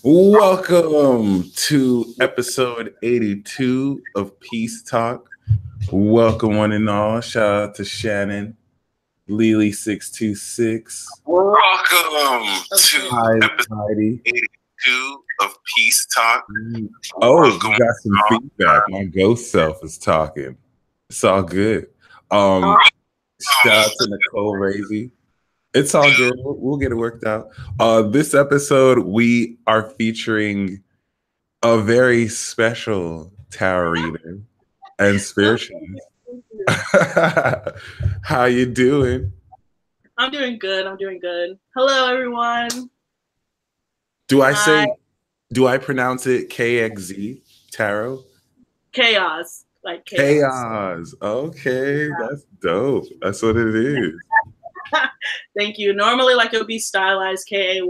Welcome to episode 82 of Peace Talk. Welcome, one and all. Shout out to Shannon, Lily626. Welcome to episode 82 of Peace Talk. Oh, we got some feedback. My ghost self is talking. It's all good. Shout out to Nicole Razy. It's all good. We'll get it worked out. This episode, we are featuring a very special tarot reader and spiritualist. How you doing? I'm doing good. Hello, everyone. Do I pronounce it Kayxz tarot? Chaos. Like chaos. Okay, that's dope. That's what it is. Thank you. Normally, like, it would be stylized Kay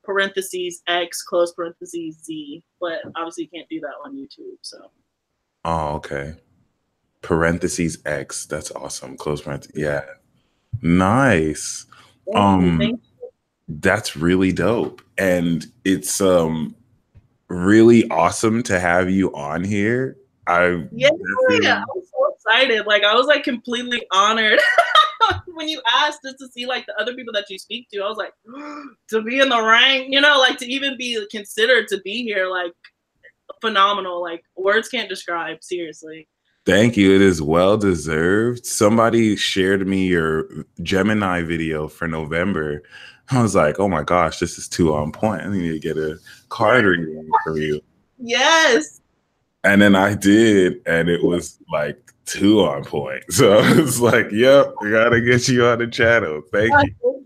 parentheses X close parentheses Z, but obviously you can't do that on YouTube. So. Oh, okay. Parentheses X. That's awesome. Close parentheses. Yeah. Nice. Thank you. That's really dope, and it's really awesome to have you on here. I'm so excited. Like, I was like completely honored. When you asked just to see like the other people that you speak to, I was like, to be in the rank, like to even be considered to be here, like phenomenal. Like, words can't describe, seriously. Thank you. It is well deserved. Somebody shared me your Gemini video for November. I was like, oh my gosh, this is too on point. I need to get a card reading for you. Yes. And then I did, and it was like too on point. So it's like, yep, I gotta get you on the channel. Thank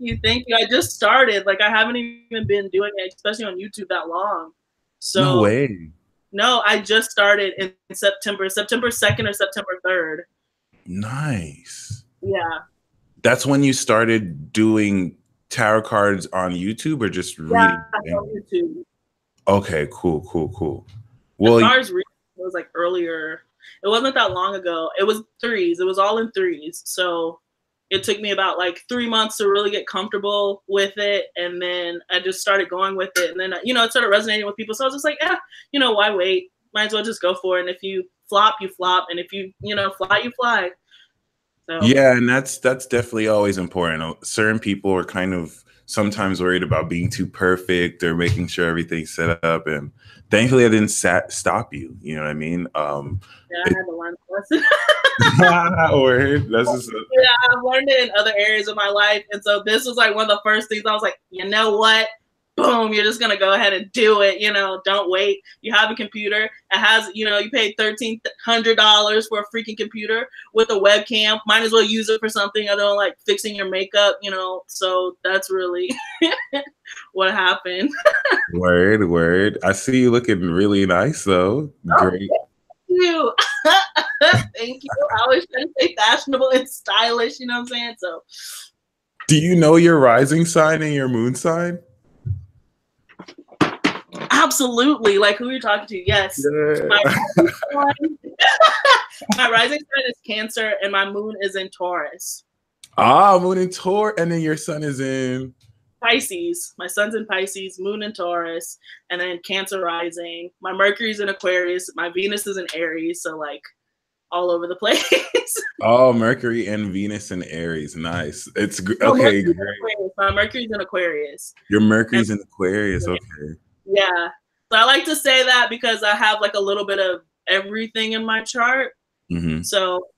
you. Thank you. I just started. Like, I haven't even been doing it, especially on YouTube, that long. So no way. No, I just started in September 2nd or September 3rd. Nice. Yeah. That's when you started doing tarot cards on YouTube, or just reading? On YouTube. Okay, cool. Well, as far as reading, it was like earlier. It wasn't that long ago. It was threes. It was all in threes. So it took me about like 3 months to really get comfortable with it. And then I just started going with it. And then, it started resonating with people. So I was just like, why wait? Might as well just go for it. And if you flop, you flop. And if you, fly, you fly. So. Yeah, and that's definitely always important. Certain people are kind of sometimes worried about being too perfect or making sure everything's set up. And thankfully, I didn't stop you. You know what I mean? I had to learn a lesson. Word. That's just I've learned it in other areas of my life. And so this was like one of the first things I was like, you know what? Boom, you're just going to go ahead and do it. Don't wait. You have a computer. It has, you paid $1,300 for a freaking computer with a webcam. Might as well use it for something other than like fixing your makeup, So that's really what happened. Word. I see you looking really nice, though. Great. Thank you. Thank you. I was trying to say fashionable and stylish, you know what I'm saying? So. Do you know your rising sign and your moon sign? Absolutely. Like, who you're talking to? Yes. Yeah. My rising sign is Cancer and my moon is in Taurus. Moon in Taurus, and then your sun is in Pisces. My sun's in Pisces, moon in Taurus, and then Cancer rising. My Mercury's in Aquarius. My Venus is in Aries. So like all over the place. Oh, Mercury and Venus and Aries. Nice. It's okay. Great. My Mercury's in Aquarius. Your Mercury's in Aquarius. Okay. Yeah. So I like to say that because I have like a little bit of everything in my chart. Mm-hmm. So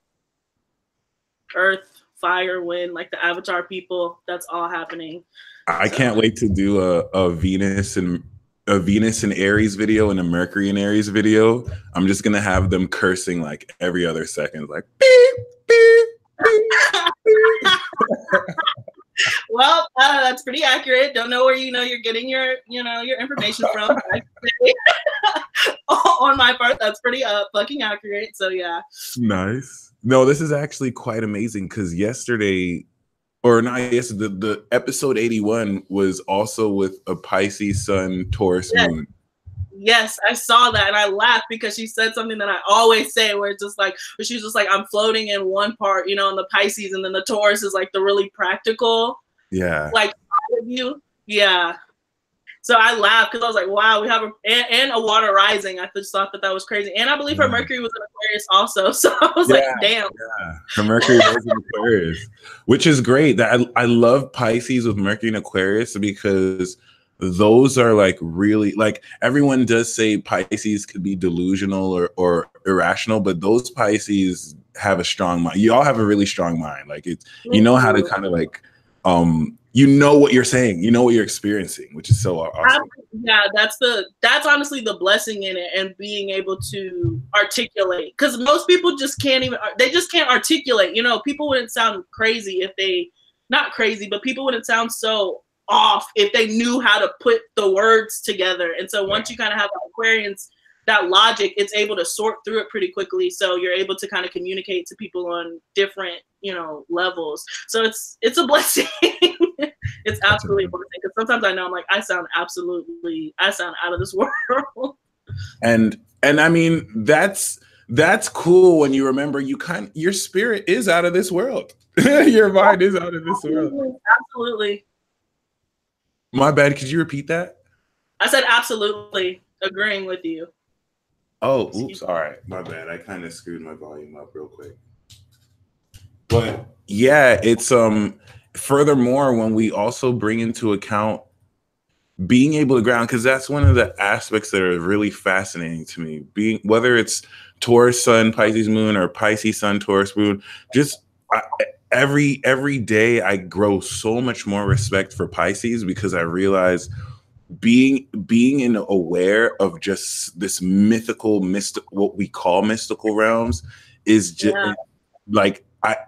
earth, fire, wind, like the Avatar people, that's all happening. I can't wait to do a Venus and Aries video and a Mercury and Aries video. I'm just gonna have them cursing like every other second, like beep, beep, beep, beep. Well, that's pretty accurate. Don't know where you're getting your information from. On my part, that's pretty fucking accurate. So yeah. Nice. No, this is actually quite amazing because yesterday, or not yesterday, the episode 81 was also with a Pisces Sun Taurus moon. Yes, I saw that and I laughed because she said something that I always say where it's just like, she's just like, I'm floating in one part, in the Pisces, and then the Taurus is like the really practical. Yeah. Like, part of you. Yeah. So I laughed because I was like, wow, we have and a water rising. I just thought that was crazy. And I believe her Mercury was in Aquarius also. So I was like, damn. Yeah. Her Mercury was in Aquarius, which is great. That I love Pisces with Mercury in Aquarius because those are like really, like, everyone does say Pisces could be delusional or irrational, but those Pisces have a strong mind. You all have a really strong mind. Like, it's, you know how to kind of like, you know what you're saying, you know what you're experiencing, which is so awesome. Yeah, that's honestly the blessing in it, and being able to articulate, because most people just can't articulate. You know, people wouldn't sound crazy if they, not crazy, but people wouldn't sound so off if they knew how to put the words together. And so once you kind of have Aquarians, that logic, it's able to sort through it pretty quickly. So you're able to kind of communicate to people on different, you know, levels. So it's a blessing. It's absolutely a blessing, because sometimes I know I'm like, I sound out of this world. And I mean, that's cool when you remember your spirit is out of this world. Your mind is out of this world. Absolutely. My bad. Could you repeat that? I said absolutely agreeing with you. Oh, oops. All right. My bad. I kind of screwed my volume up real quick. But yeah, it's furthermore, when we also bring into account being able to ground, because that's one of the aspects that are really fascinating to me. Being, whether it's Taurus Sun, Pisces Moon, or Pisces Sun, Taurus Moon, just every day I grow so much more respect for Pisces, because I realize being aware of just this what we call mystical realms is just like,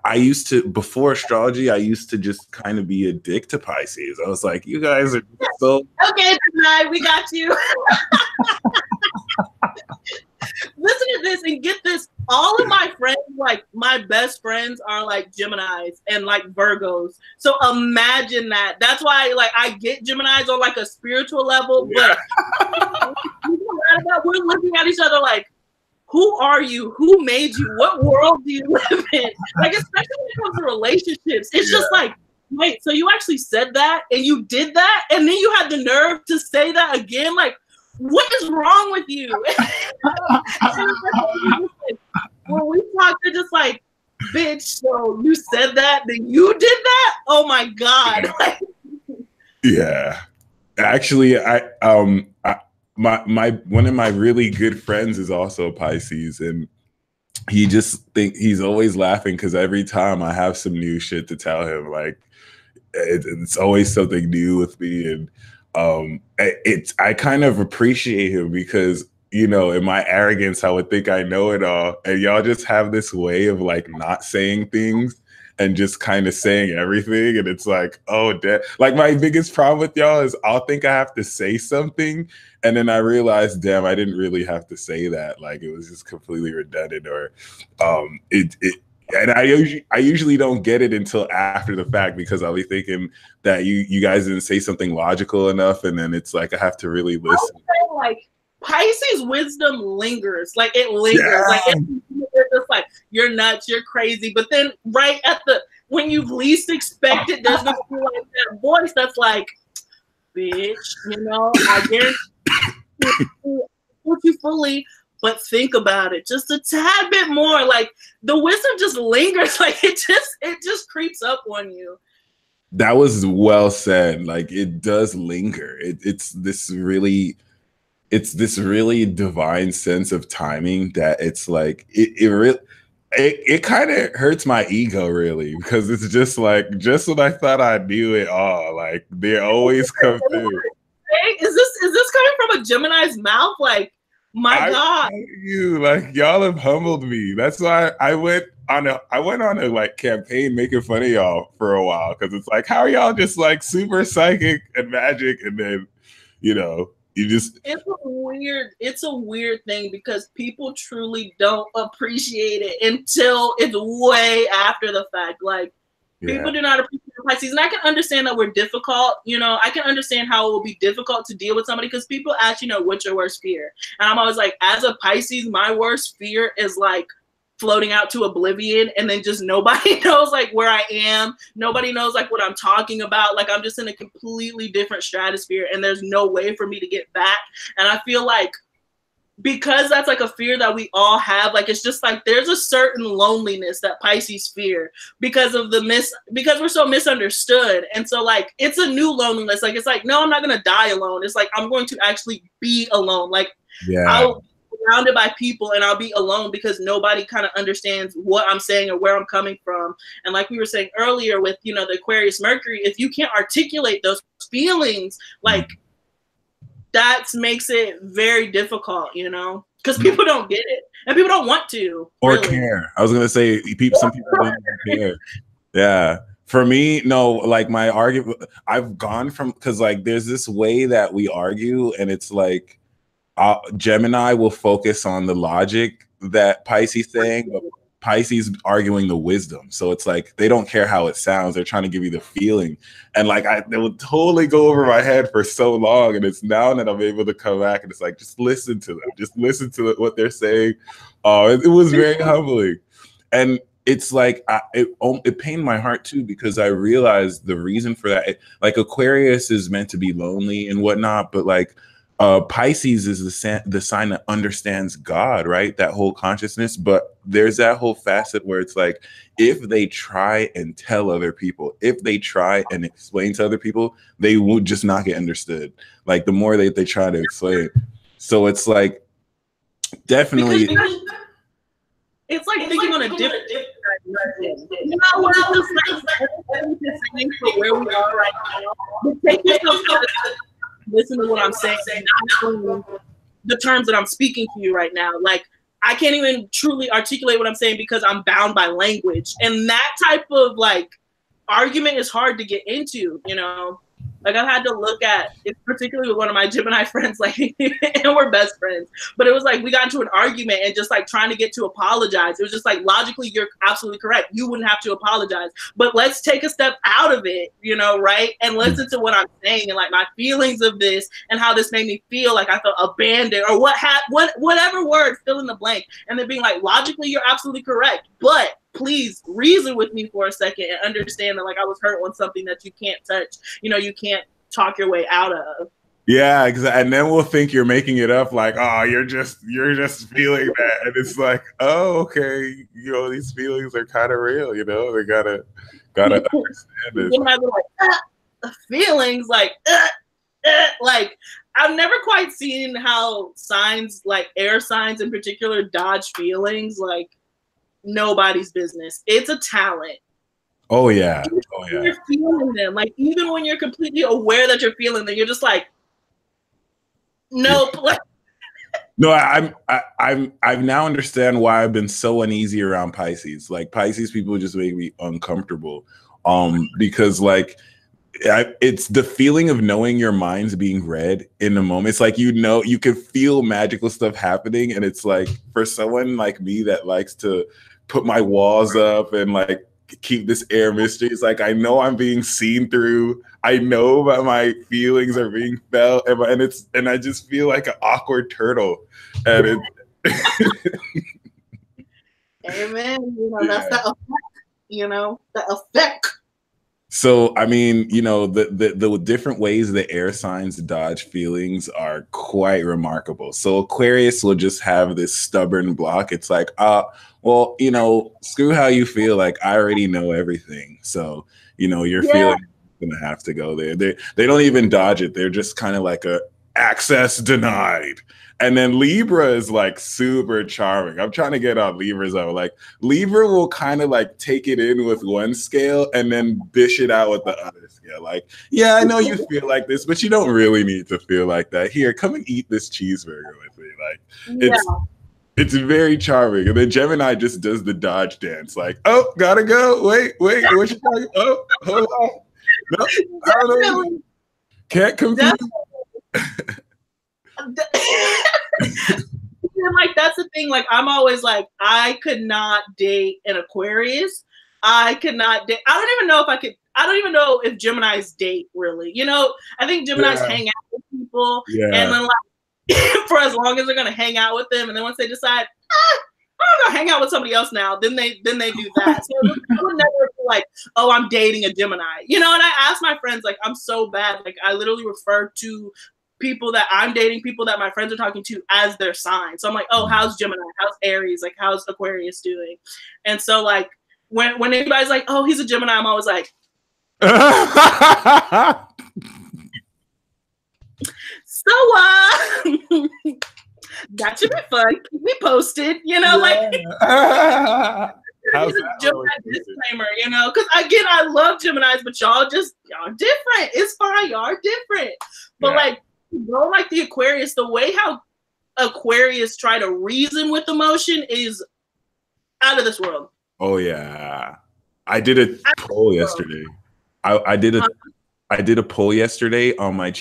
I used to, before astrology, I used to just kind of be a dick to Pisces. I was like, you guys are so okay tonight, we got you. Listen to this and get this. All of my friends, like my best friends, are like Geminis and like Virgos. So imagine that. That's why, like, I get Geminis on like a spiritual level, but we're looking at each other like, who are you? Who made you? What world do you live in? Like, especially when it comes to relationships, it's just like, wait, so you actually said that and you did that, and then you had the nerve to say that again? Like, what is wrong with you? When we talk, they're just like, bitch, so you said that, then you did that? Oh my God. Yeah. Actually, my one of my really good friends is also Pisces, and he's always laughing because every time I have some new shit to tell him, like it's always something new with me, and I kind of appreciate him because, you know, in my arrogance, I would think I know it all, and y'all just have this way of like not saying things and just kind of saying everything, and it's like, oh, like my biggest problem with y'all is I'll think I have to say something, and then I realize, damn, I didn't really have to say that. Like, it was just completely redundant, or and I usually don't get it until after the fact, because I'll be thinking that you guys didn't say something logical enough, and then it's like I have to really listen. Like, Pisces wisdom lingers. Like, it lingers. Yeah. Like, it's just like, you're nuts, you're crazy. But then right at when you least expect it, there's gonna be like that voice that's like, bitch, you know, I guarantee you fully, but think about it just a tad bit more. Like, the wisdom just lingers. Like, it just creeps up on you. That was well said. Like, it does linger. It's this really divine sense of timing that it's like it kind of hurts my ego, really, because it's just like, just when I thought I knew it all, like they always come through. Is this coming from a Gemini's mouth? Like, my God, you, like, y'all have humbled me. That's why I went on a like campaign making fun of y'all for a while, because it's like, how are y'all just like super psychic and magic, and then, you know, it's a weird thing, because people truly don't appreciate it until it's way after the fact. Like, people do not appreciate Pisces, and I can understand that we're difficult. You know, I can understand how it will be difficult to deal with somebody, because people ask, you know, what's your worst fear? And I'm always like, as a Pisces, my worst fear is like floating out to oblivion, and then just nobody knows like where I am. Nobody knows like what I'm talking about. Like I'm just in a completely different stratosphere, and there's no way for me to get back. And I feel like because that's like a fear that we all have, like it's just like there's a certain loneliness that Pisces fear because of because we're so misunderstood. And so like it's a new loneliness. Like it's like, no, I'm not gonna die alone. It's like I'm going to actually be alone. Like I'll be surrounded by people and I'll be alone because nobody kind of understands what I'm saying or where I'm coming from. And like we were saying earlier with, you know, the Aquarius Mercury, if you can't articulate those feelings, like that makes it very difficult, you know, because people don't get it and people don't want to or care. I was gonna say some people don't even care. Yeah, for me, no. Like my argument, I've gone from because like there's this way that we argue, and it's like Gemini will focus on the logic that Pisces saying, but Pisces arguing the wisdom. So it's like they don't care how it sounds. They're trying to give you the feeling. And like they would totally go over my head for so long. And it's now that I'm able to come back and it's like, just listen to them. Just listen to what they're saying. It was very humbling. And it's like, it pained my heart too, because I realized the reason for that. Like Aquarius is meant to be lonely and whatnot, but like Pisces is the sign that understands God, right? That whole consciousness. But there's that whole facet where it's like, if they try and tell other people, if they try and explain to other people, they will just not get understood. Like the more they try to explain. So it's like, definitely. It's like thinking on a different you know what I was like for where we are right now. But take yourself listen to what I'm saying, not the terms that I'm speaking to you right now. Like I can't even truly articulate what I'm saying because I'm bound by language. And that type of like argument is hard to get into, you know. Like I've had to look at it, particularly with one of my Gemini friends, like, and we're best friends. But it was like we got into an argument and just like trying to get to apologize. It was just like logically, you're absolutely correct. You wouldn't have to apologize. But let's take a step out of it, you know, right? And listen to what I'm saying and like my feelings of this and how this made me feel like I felt abandoned or whatever word, fill in the blank. And then being like, logically, you're absolutely correct. But please reason with me for a second and understand that like I was hurt on something that you can't touch, you know, you can't talk your way out of. Yeah, exactly. And then we'll think you're making it up, like, oh, you're just feeling that. And it's like, oh, okay, you know, these feelings are kind of real, you know, they gotta understand it. You know, like, the feelings, like I've never quite seen how signs, like air signs in particular, dodge feelings. Like nobody's business. It's a talent. Oh yeah. You're feeling them. Like even when you're completely aware that you're feeling them, you're just like, nope. Yeah. No, I now understand why I've been so uneasy around Pisces. Like Pisces people just make me uncomfortable. Because like it's the feeling of knowing your mind's being read in the moment. It's like, you know, you can feel magical stuff happening. And it's like, for someone like me that likes to put my walls up and like keep this air mystery, it's like, I know I'm being seen through. I know that my feelings are being felt. And I just feel like an awkward turtle. And it Amen. You know, that's the effect, you know, the effect. So, I mean, you know, the different ways the air signs dodge feelings are quite remarkable. So Aquarius will just have this stubborn block. It's like, well, you know, screw how you feel. Like, I already know everything. So, you know, your feelings are going to have to go there. They don't even dodge it. They're just kind of like a access denied. And then Libra is like super charming. I'm trying to get on Libra's out. Like Libra will kind of like take it in with one scale and then dish it out with the other scale. Like, yeah, I know you feel like this, but you don't really need to feel like that. Here, come and eat this cheeseburger with me. Like it's very charming. And then Gemini just does the dodge dance. Like, oh, gotta go. Wait, what you talking? Oh, hold on. No, I don't know. Can't compete. Like that's the thing. Like I'm always like, I could not date an Aquarius. I could not date. I don't even know if I could. I don't even know if Geminis date really. You know, I think Geminis hang out with people, and then like for as long as they're gonna hang out with them, and then once they decide, I want to hang out with somebody else now, then they do that. So I would never be like, oh, I'm dating a Gemini. You know, and I ask my friends, like, I'm so bad. Like, I literally refer to people that I'm dating, people that my friends are talking to as their sign. So I'm like, oh, how's Gemini? How's Aries? Like, how's Aquarius doing? And so, like, when anybody's like, oh, he's a Gemini, I'm always like, so that should be fun. Keep me posted, you know, like Gemini disclaimer, you know, because again, I love Geminis, but y'all different. It's fine, y'all are different. But like, go like the Aquarius, the way how Aquarius try to reason with emotion is out of this world. Oh yeah, I did a poll yesterday. I did a poll yesterday on my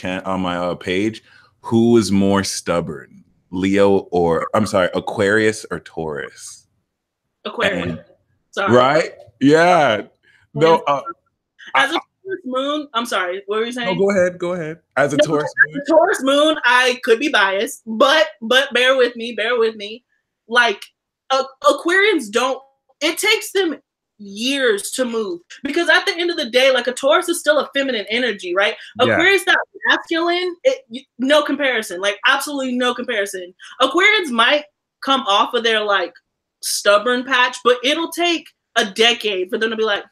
page. Who was more stubborn, Aquarius or Taurus? Aquarius. Sorry. Right? Yeah. No. As a Taurus moon, I'm sorry. What were you saying? No, go ahead. As a Taurus moon. Taurus moon, I could be biased, but bear with me. Like Aquarians don't. It takes them years to move, because at the end of the day, like, a Taurus is still a feminine energy, right? Aquarius, that masculine, no comparison, like absolutely no comparison. Aquarians might come off of their like stubborn patch, but it'll take a decade for them to be like,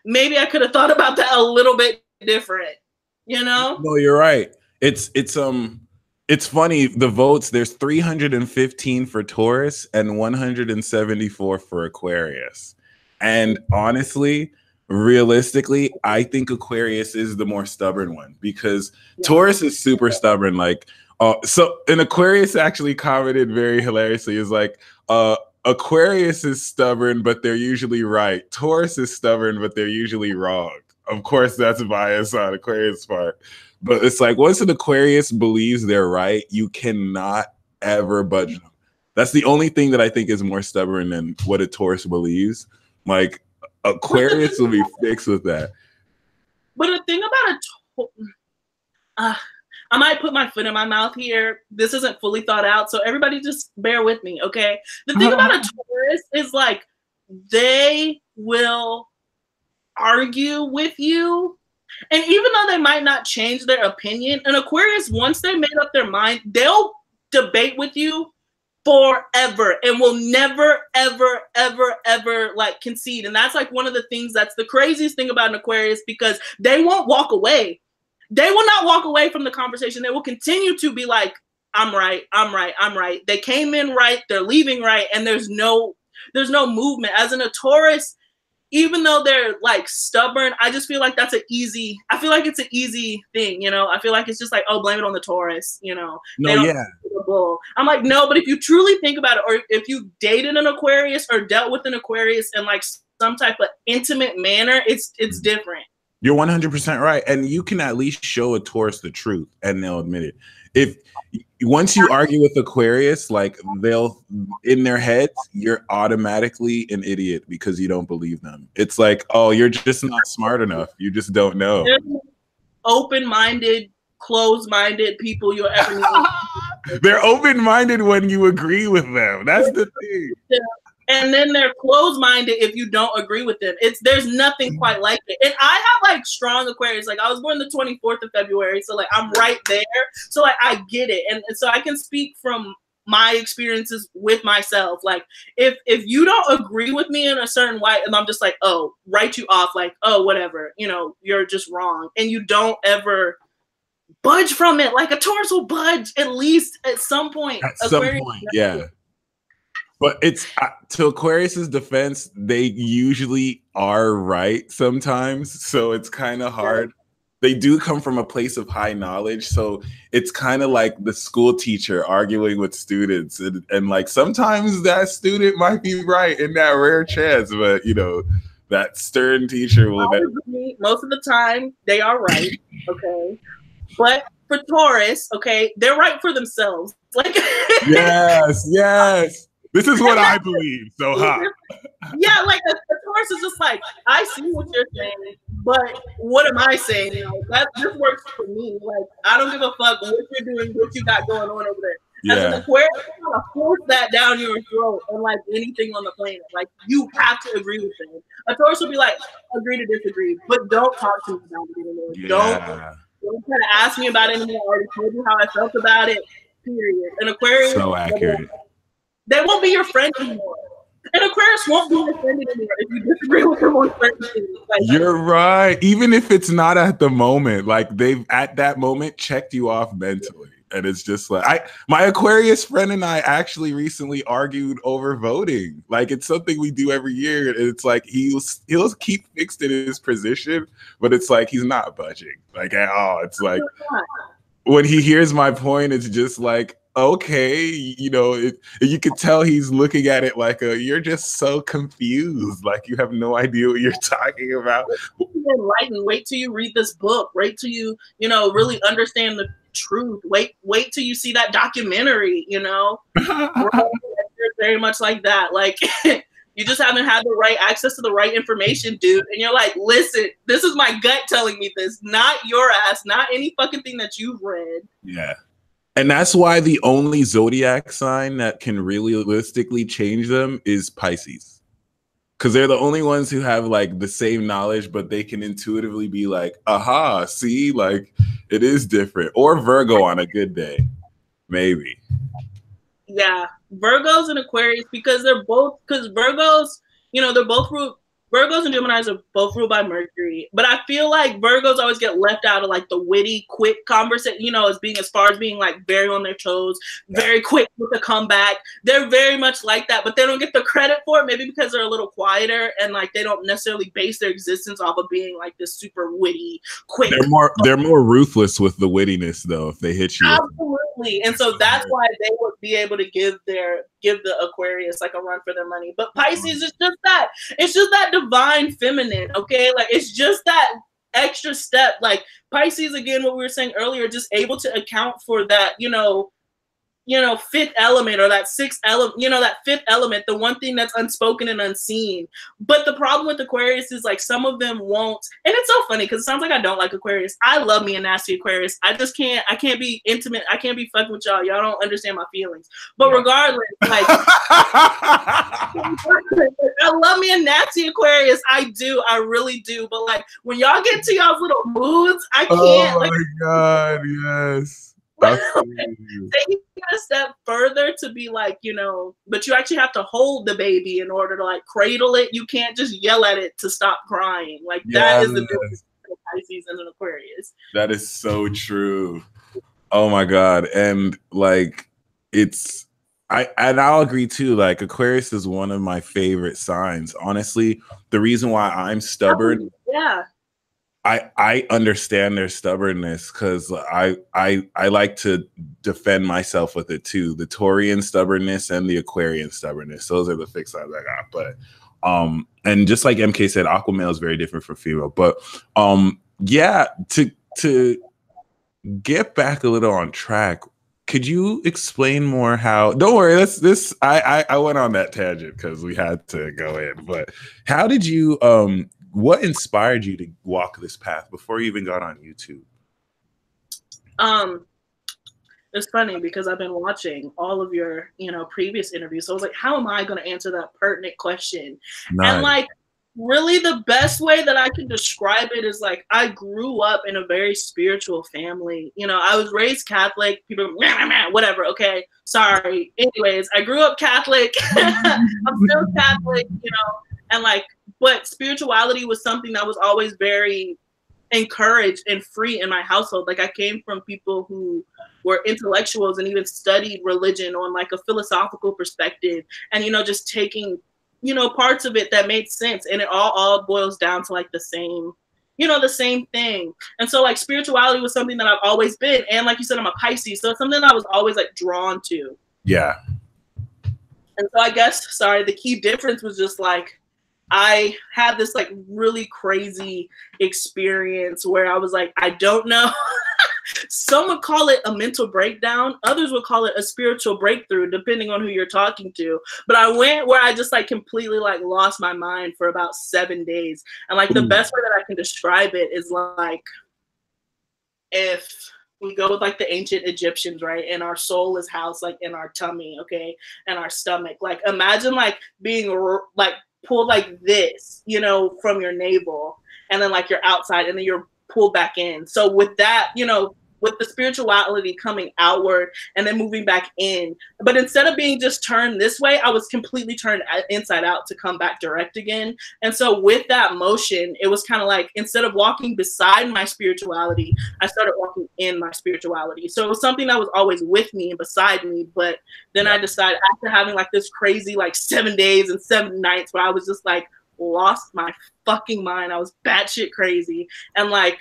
maybe I could have thought about that a little bit different, you know? No, you're right. It's funny, the votes, there's 315 for Taurus and 174 for Aquarius. And honestly, realistically, I think Aquarius is the more stubborn one, because Taurus is super stubborn. Like, so an Aquarius actually commented very hilariously, is like, Aquarius is stubborn, but they're usually right. Taurus is stubborn, but they're usually wrong. Of course, that's bias on Aquarius' part. But it's like, once an Aquarius believes they're right, you cannot ever budge them. That's the only thing that I think is more stubborn than what a Taurus believes. Like, Aquarius will be fixed with that. But the thing about I might put my foot in my mouth here. This isn't fully thought out, so everybody just bear with me, okay? The thing about a Taurus is, like, they will argue with you. And even though they might not change their opinion, an Aquarius, once they made up their mind, they'll debate with you forever and will never, ever, ever, ever like concede. And that's like one of the things that's the craziest thing about an Aquarius, because they won't walk away. They will not walk away from the conversation. They will continue to be like, I'm right, I'm right, I'm right. They came in right, they're leaving right, and there's no movement. As in a Taurus, even though they're like stubborn, I just feel like it's an easy thing, you know? I feel like it's just like, oh, blame it on the Taurus, you know? I'm like, no, but if you truly think about it, or if you dated an Aquarius or dealt with an Aquarius in like some type of intimate manner, it's different. You're 100% right. And you can at least show a Taurus the truth and they'll admit it. If once you argue with Aquarius, like, they'll, in their heads, you're automatically an idiot because you don't believe them. It's like, oh, you're just not smart enough. You just don't know. Open-minded, closed-minded people you'll ever meet. They're open-minded when you agree with them. That's the thing. Yeah. And then they're closed-minded if you don't agree with them. There's nothing quite like it. And I have like strong Aquarius. Like, I was born the 24th of February, so like I'm right there. So like I get it, and so I can speak from my experiences with myself. Like, if you don't agree with me in a certain way, and I'm just like, oh, write you off, like, oh, whatever, you know, you're just wrong, and you don't ever budge from it. Like, a Taurus will budge at least at some point. At some point, yeah. But it's to Aquarius's defense, they usually are right sometimes. So it's kind of hard. They do come from a place of high knowledge. So it's kind of like the school teacher arguing with students. And like, sometimes that student might be right in that rare chance. But, you know, that stern teacher will never. Most of the time, they are right. Okay. But for Taurus, okay, they're right for themselves. Like, yes. This is what I believe. So yeah, like a Taurus is just like, I see what you're saying, but what am I saying? Like, that just works for me. Like, I don't give a fuck what you're doing, what you got going on over there. As an Aquarius, you're gonna force that down your throat and like anything on the planet. Like you have to agree with them. A Taurus will be like, agree to disagree, but don't talk to me about it anymore. Don't try to ask me about it anymore. I already told you how I felt about it. Period. An Aquarius, so accurate. They won't be your friend anymore. An Aquarius won't be your friend anymore if you disagree with them on certain things. Like, you're right. Even if it's not at the moment, like they've at that moment checked you off mentally. And it's just like my Aquarius friend and I actually recently argued over voting. Like it's something we do every year. And it's like he'll keep fixed in his position, but it's like he's not budging like at all. It's like when he hears my point, it's just like, okay, you know, you could tell he's looking at it like you're just so confused, like you have no idea what you're talking about. Enlightened. Wait till you read this book. Wait till you really understand the truth. Wait till you see that documentary. You know, very much like that. Like you just haven't had the right access to the right information, dude. And you're like, listen, this is my gut telling me this, not your ass, not any fucking thing that you've read. Yeah. And that's why the only zodiac sign that can realistically change them is Pisces. Because they're the only ones who have like the same knowledge, but they can intuitively be like, aha, see, like it is different. Or Virgo on a good day, maybe. Yeah, Virgos and Aquarius, because Virgos, Virgos and Geminis are both ruled by Mercury, but I feel like Virgos always get left out of like the witty, quick conversation, as far as being like very on their toes, very quick with a comeback. They're very much like that, but they don't get the credit for it, maybe because they're a little quieter and like they don't necessarily base their existence off of being like this super witty, quick. They're more ruthless with the wittiness though, if they hit you. Absolutely. And so that's why they would be able to give the Aquarius like a run for their money. But Pisces is just that. It's just that divine feminine, okay? Like it's just that extra step. Like Pisces, again, what we were saying earlier, just able to account for that, fifth element or that sixth element, that fifth element, the one thing that's unspoken and unseen. But the problem with Aquarius is like some of them won't. And it's so funny because it sounds like I don't like Aquarius. I love me a nasty Aquarius. I can't be intimate. I can't be fucking with y'all. Y'all don't understand my feelings. But regardless, like I love me a nasty Aquarius. I do. I really do. But like when y'all get to y'all's little moods, I can't. Oh my God, yes. Taking a step further to be like, but you actually have to hold the baby in order to like cradle it. You can't just yell at it to stop crying. Like that is the difference between Pisces and an Aquarius. That is so true. Oh my God. And like I'll agree too. Like Aquarius is one of my favorite signs. Honestly, the reason why I'm stubborn. Yeah. I understand their stubbornness because I like to defend myself with it too. The Taurian stubbornness and the Aquarian stubbornness. Those are the fixed sides I got. But and just like MK said, Aqua male is very different from female. But yeah, to get back a little on track, could you explain more how? Don't worry, I went on that tangent because we had to go in. But how did you what inspired you to walk this path before you even got on YouTube? It's funny because I've been watching all of your, previous interviews. So I was like, how am I going to answer that pertinent question? Nice. And like, really the best way that I can describe it is like, I grew up in a very spiritual family. I was raised Catholic. People, whatever. Okay. Sorry. Anyways, I grew up Catholic. I'm still Catholic, and like, but spirituality was something that was always very encouraged and free in my household. Like I came from people who were intellectuals and even studied religion on like a philosophical perspective and, just taking, parts of it that made sense. And it all boils down to like the same, the same thing. And so like spirituality was something that I've always been. And like you said, I'm a Pisces. So it's something that I was always like drawn to. Yeah. And so I guess, the key difference was just like, I had this like really crazy experience where I was like, I don't know. Some would call it a mental breakdown. Others would call it a spiritual breakthrough, depending on who you're talking to. But I went where I just like completely like lost my mind for about 7 days. And like the best way that I can describe it is like if we go with like the ancient Egyptians, right? And our soul is housed like in our tummy, okay, and our stomach. Like imagine like being like pulled like this, you know, from your navel, and then like you're outside, and then you're pulled back in. So with that, you know, with the spirituality coming outward and then moving back in, but instead of being just turned this way, I was completely turned inside out to come back direct again. And so with that motion, it was kind of like, instead of walking beside my spirituality, I started walking in my spirituality. So it was something that was always with me and beside me. But then I decided, after having like this crazy like 7 days and 7 nights where I was just like lost my fucking mind, I was batshit crazy, and like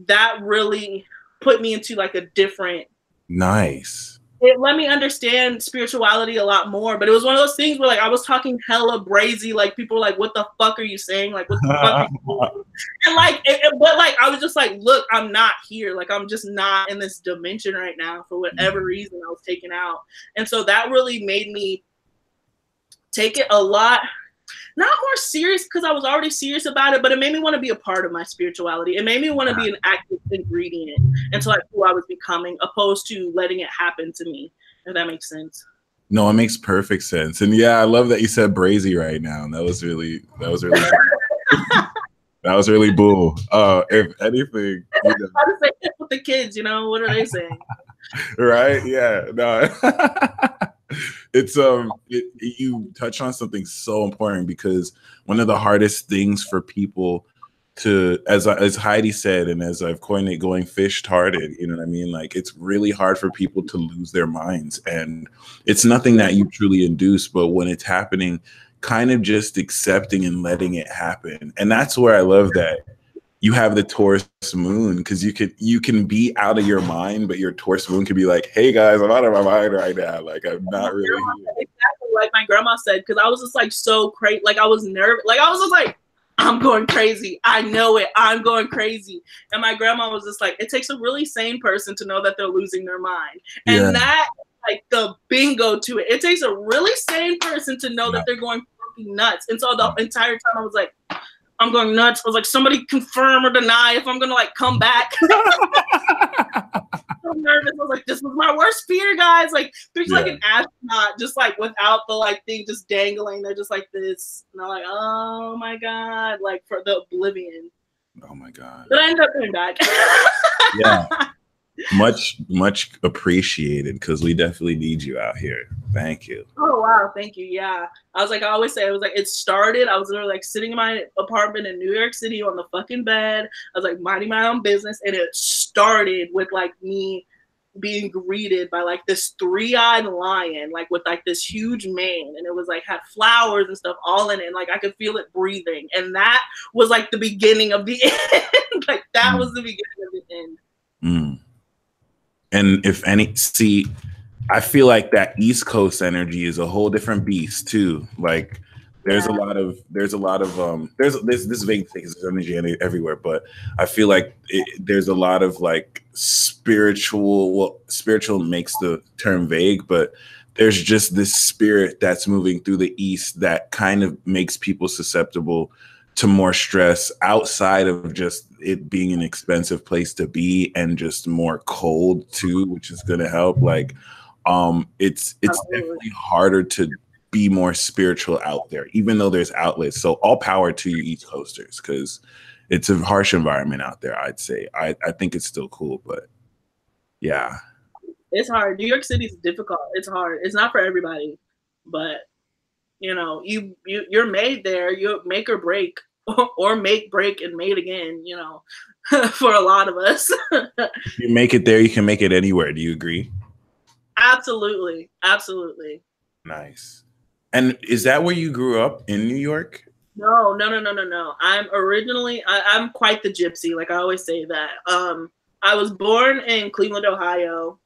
that really put me into like a different. Nice. It let me understand spirituality a lot more. But it was one of those things where like I was talking hella brazy, like people were like, what the fuck are you saying? Like, what the fuck are you doing? And like but like I was just like, look, I'm not here. Like I'm just not in this dimension right now for whatever reason I was taken out. And so that really made me take it a lot, not more serious because I was already serious about it, but it made me want to be a part of my spirituality. It made me want to be an active ingredient into like who I was becoming, opposed to letting it happen to me, if that makes sense. No, it makes perfect sense. And yeah, I love that you said brazy right now. That was really that was really bull. If anything, you know. I say it with the kids, you know, what are they saying? Right? Yeah. No. It's you touch on something so important, because one of the hardest things for people to, as Heidi said, and as I've coined it, going fish-tarded, you know what I mean? Like it's really hard for people to lose their minds, and it's nothing that you truly induce, but when it's happening, kind of just accepting and letting it happen. And that's where I love that you have the Taurus moon, because you can be out of your mind, but your Taurus moon can be like, hey guys, I'm out of my mind right now. Like I'm not really here. Exactly like my grandma said, because I was just like so crazy. Like I was nervous. Like I was just like, I'm going crazy. I know it. I'm going crazy. And my grandma was just like, it takes a really sane person to know that they're losing their mind. And that, like the bingo to it. It takes a really sane person to know that they're going fucking nuts. And so the entire time I was like, I'm going nuts. I was like, somebody confirm or deny if I'm gonna like come back. So nervous. I was like, this was my worst fear, guys. Like there's like an astronaut just like without the like thing just dangling. They're just like this. And I'm like, oh my God, like for the oblivion. Oh my God. But I ended up coming back. Yeah. Much appreciated, because we definitely need you out here. Thank you. Oh wow, thank you. Yeah, I was like, I always say, it was like, it started, I was literally like sitting in my apartment in New York City on the fucking bed. I was like minding my own business, and it started with like me being greeted by like this 3-eyed lion, like with like this huge mane, and it was like had flowers and stuff all in it, and like I could feel it breathing, and that was like the beginning of the end. Like that was the beginning of the end. And if any, see, I feel like that East Coast energy is a whole different beast too. Like there's a lot of there's this vague thing, there's energy everywhere, but I feel like there's a lot of like spiritual. Well, spiritual makes the term vague, but there's just this spirit that's moving through the East that kind of makes people susceptible to more stress, outside of just it being an expensive place to be and just more cold too, which is going to help. Like, it's definitely harder to be more spiritual out there, even though there's outlets. So all power to you East Coasters, because it's a harsh environment out there. I'd say I think it's still cool, but yeah, it's hard. New York City is difficult. It's hard. It's not for everybody, but you know, you're made there. You make or break. Or make, break, and made again, you know, for a lot of us. If you make it there, you can make it anywhere. Do you agree? Absolutely. Absolutely. Nice. And is that where you grew up, in New York? No. I'm quite the gypsy. Like I always say that. I was born in Cleveland, Ohio.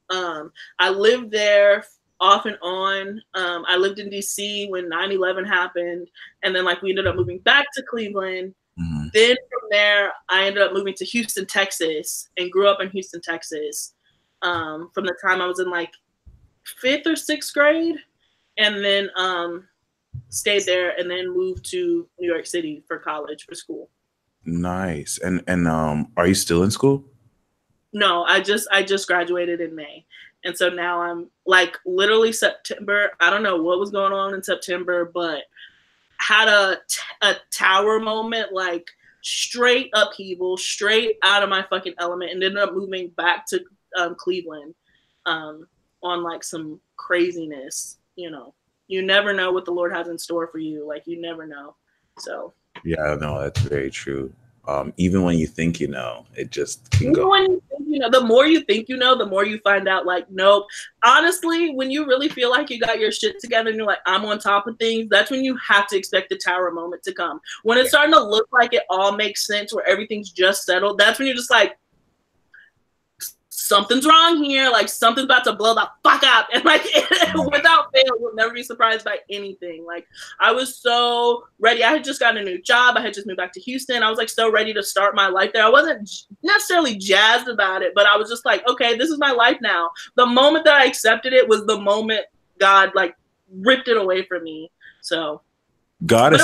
I lived there off and on. I lived in DC when 9/11 happened, and then like we ended up moving back to Cleveland. Then from there, I ended up moving to Houston, Texas, and grew up in Houston, Texas. From the time I was in like 5th or 6th grade, and then stayed there, and then moved to New York City for college, for school. Nice. And are you still in school? No, I just graduated in May. And so now I'm like literally September. I don't know what was going on in September, but had a tower moment, like straight upheaval, straight out of my fucking element, and ended up moving back to Cleveland on like some craziness. You know, you never know what the Lord has in store for you. Like, you never know. So yeah, no, that's very true. Even when you think you know, it just can go. When you think you know, the more you think you know, the more you find out, like, nope. Honestly, when you really feel like you got your shit together and you're like, I'm on top of things, that's when you have to expect the tower moment to come. When it's starting to look like it all makes sense, where everything's just settled, that's when you're just like, something's wrong here, like something's about to blow the fuck up, and like without fail, you'll never be surprised by anything. Like, I was so ready. I had just gotten a new job. I had just moved back to Houston. I was like so ready to start my life there. I wasn't necessarily jazzed about it, but I was just like, okay, this is my life now. The moment that I accepted it was the moment God like ripped it away from me. So God is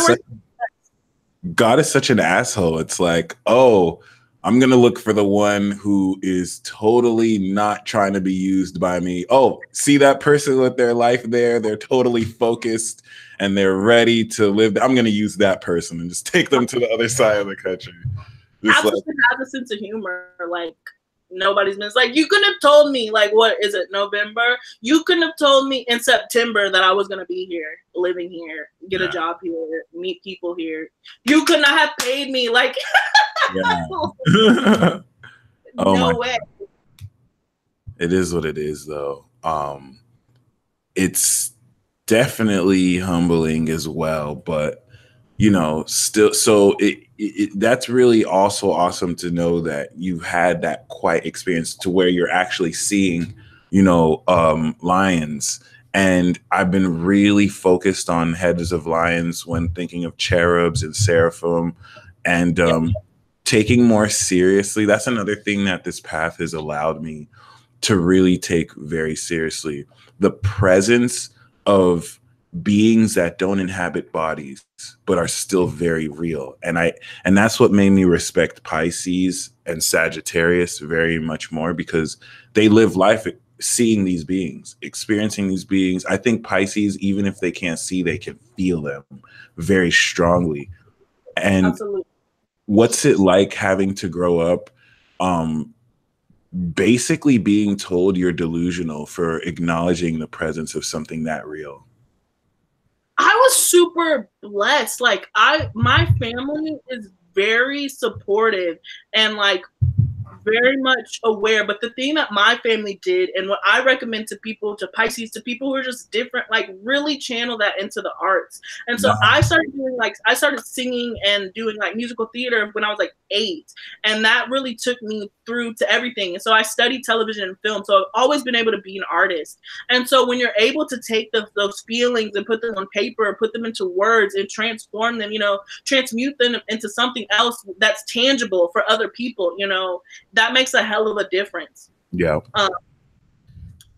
such an asshole. It's like, oh, I'm going to look for the one who is totally not trying to be used by me. Oh, see that person with their life there? They're totally focused and they're ready to live. I'm going to use that person and just take them to the other side of the country. Just like, have a sense of humor. Like, nobody's been like, you couldn't have told me, like, what is it, November? You couldn't have told me in September that I was going to be here, living here, get a job here, meet people here. You could not have paid me. Like, no way. It is what it is, though. It's definitely humbling as well, but you know, still, so that's really also awesome to know that you had that quiet experience to where you're actually seeing, you know, lions. And I've been really focused on heads of lions when thinking of cherubs and seraphim, and taking more seriously. That's another thing that this path has allowed me to really take very seriously. The presence of beings that don't inhabit bodies but are still very real, and that's what made me respect Pisces and Sagittarius very much more, because they live life seeing these beings, experiencing these beings. I think Pisces, even if they can't see, they can feel them very strongly. And absolutely. What's it like having to grow up basically being told you're delusional for acknowledging the presence of something that real? I was super blessed. Like, my family is very supportive and like very much aware. But the thing that my family did, and what I recommend to people, to Pisces, to people who are just different, like really channel that into the arts. And so I started doing I started singing and doing like musical theater when I was like 8. And that really took me through to everything. And so I studied television and film. So I've always been able to be an artist. And so when you're able to take those feelings and put them on paper, put them into words and transform them, you know, transmute them into something else that's tangible for other people, you know, that makes a hell of a difference. Yeah.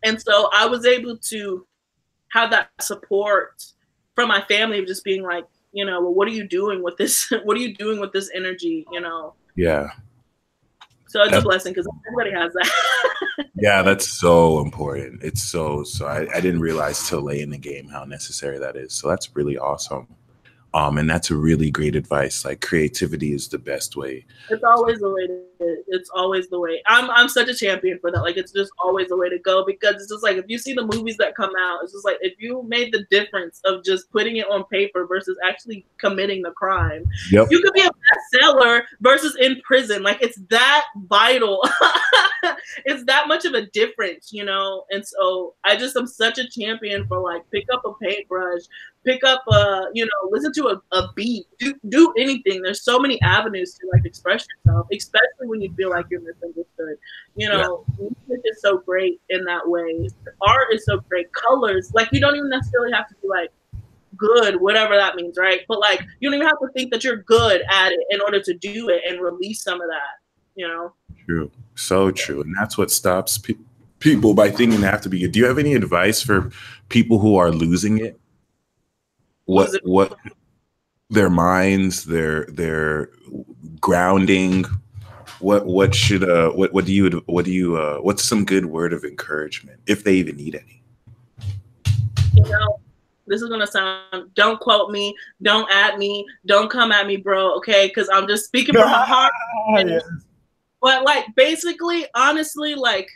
And so I was able to have that support from my family of just being like, you know, well, what are you doing with this? What are you doing with this energy? You know? Yeah. So it's a blessing because everybody has that. Yeah, that's so important. It's so I didn't realize till late in the game how necessary that is. So that's really awesome. And that's a really great advice. Like, creativity is the best way. It's always the way it's always the way. I'm such a champion for that. Like, it's just always the way to go, because it's just like, if you see the movies that come out, it's just like, if you made the difference of just putting it on paper versus actually committing the crime, you could be a bestseller versus in prison. Like, it's that vital. It's that much of a difference, you know? And so I'm such a champion for like, pick up a paintbrush, pick up you know, listen to a beat, do anything. There's so many avenues to like express yourself, especially when you feel like you're misunderstood. You know, music is so great in that way. Art is so great. Colors, like, you don't even necessarily have to be like good, whatever that means, right? But like, you don't even have to think that you're good at it in order to do it and release some of that, you know? True. So true. And that's what stops people by thinking they have to be good. Do you have any advice for people who are losing it? What their minds, their grounding, what should what's some good word of encouragement if they even need any? You know, this is gonna sound. Don't quote me. Don't at me. Don't come at me, bro. Okay, because I'm just speaking from my heart. Yes. But like, basically, honestly, like,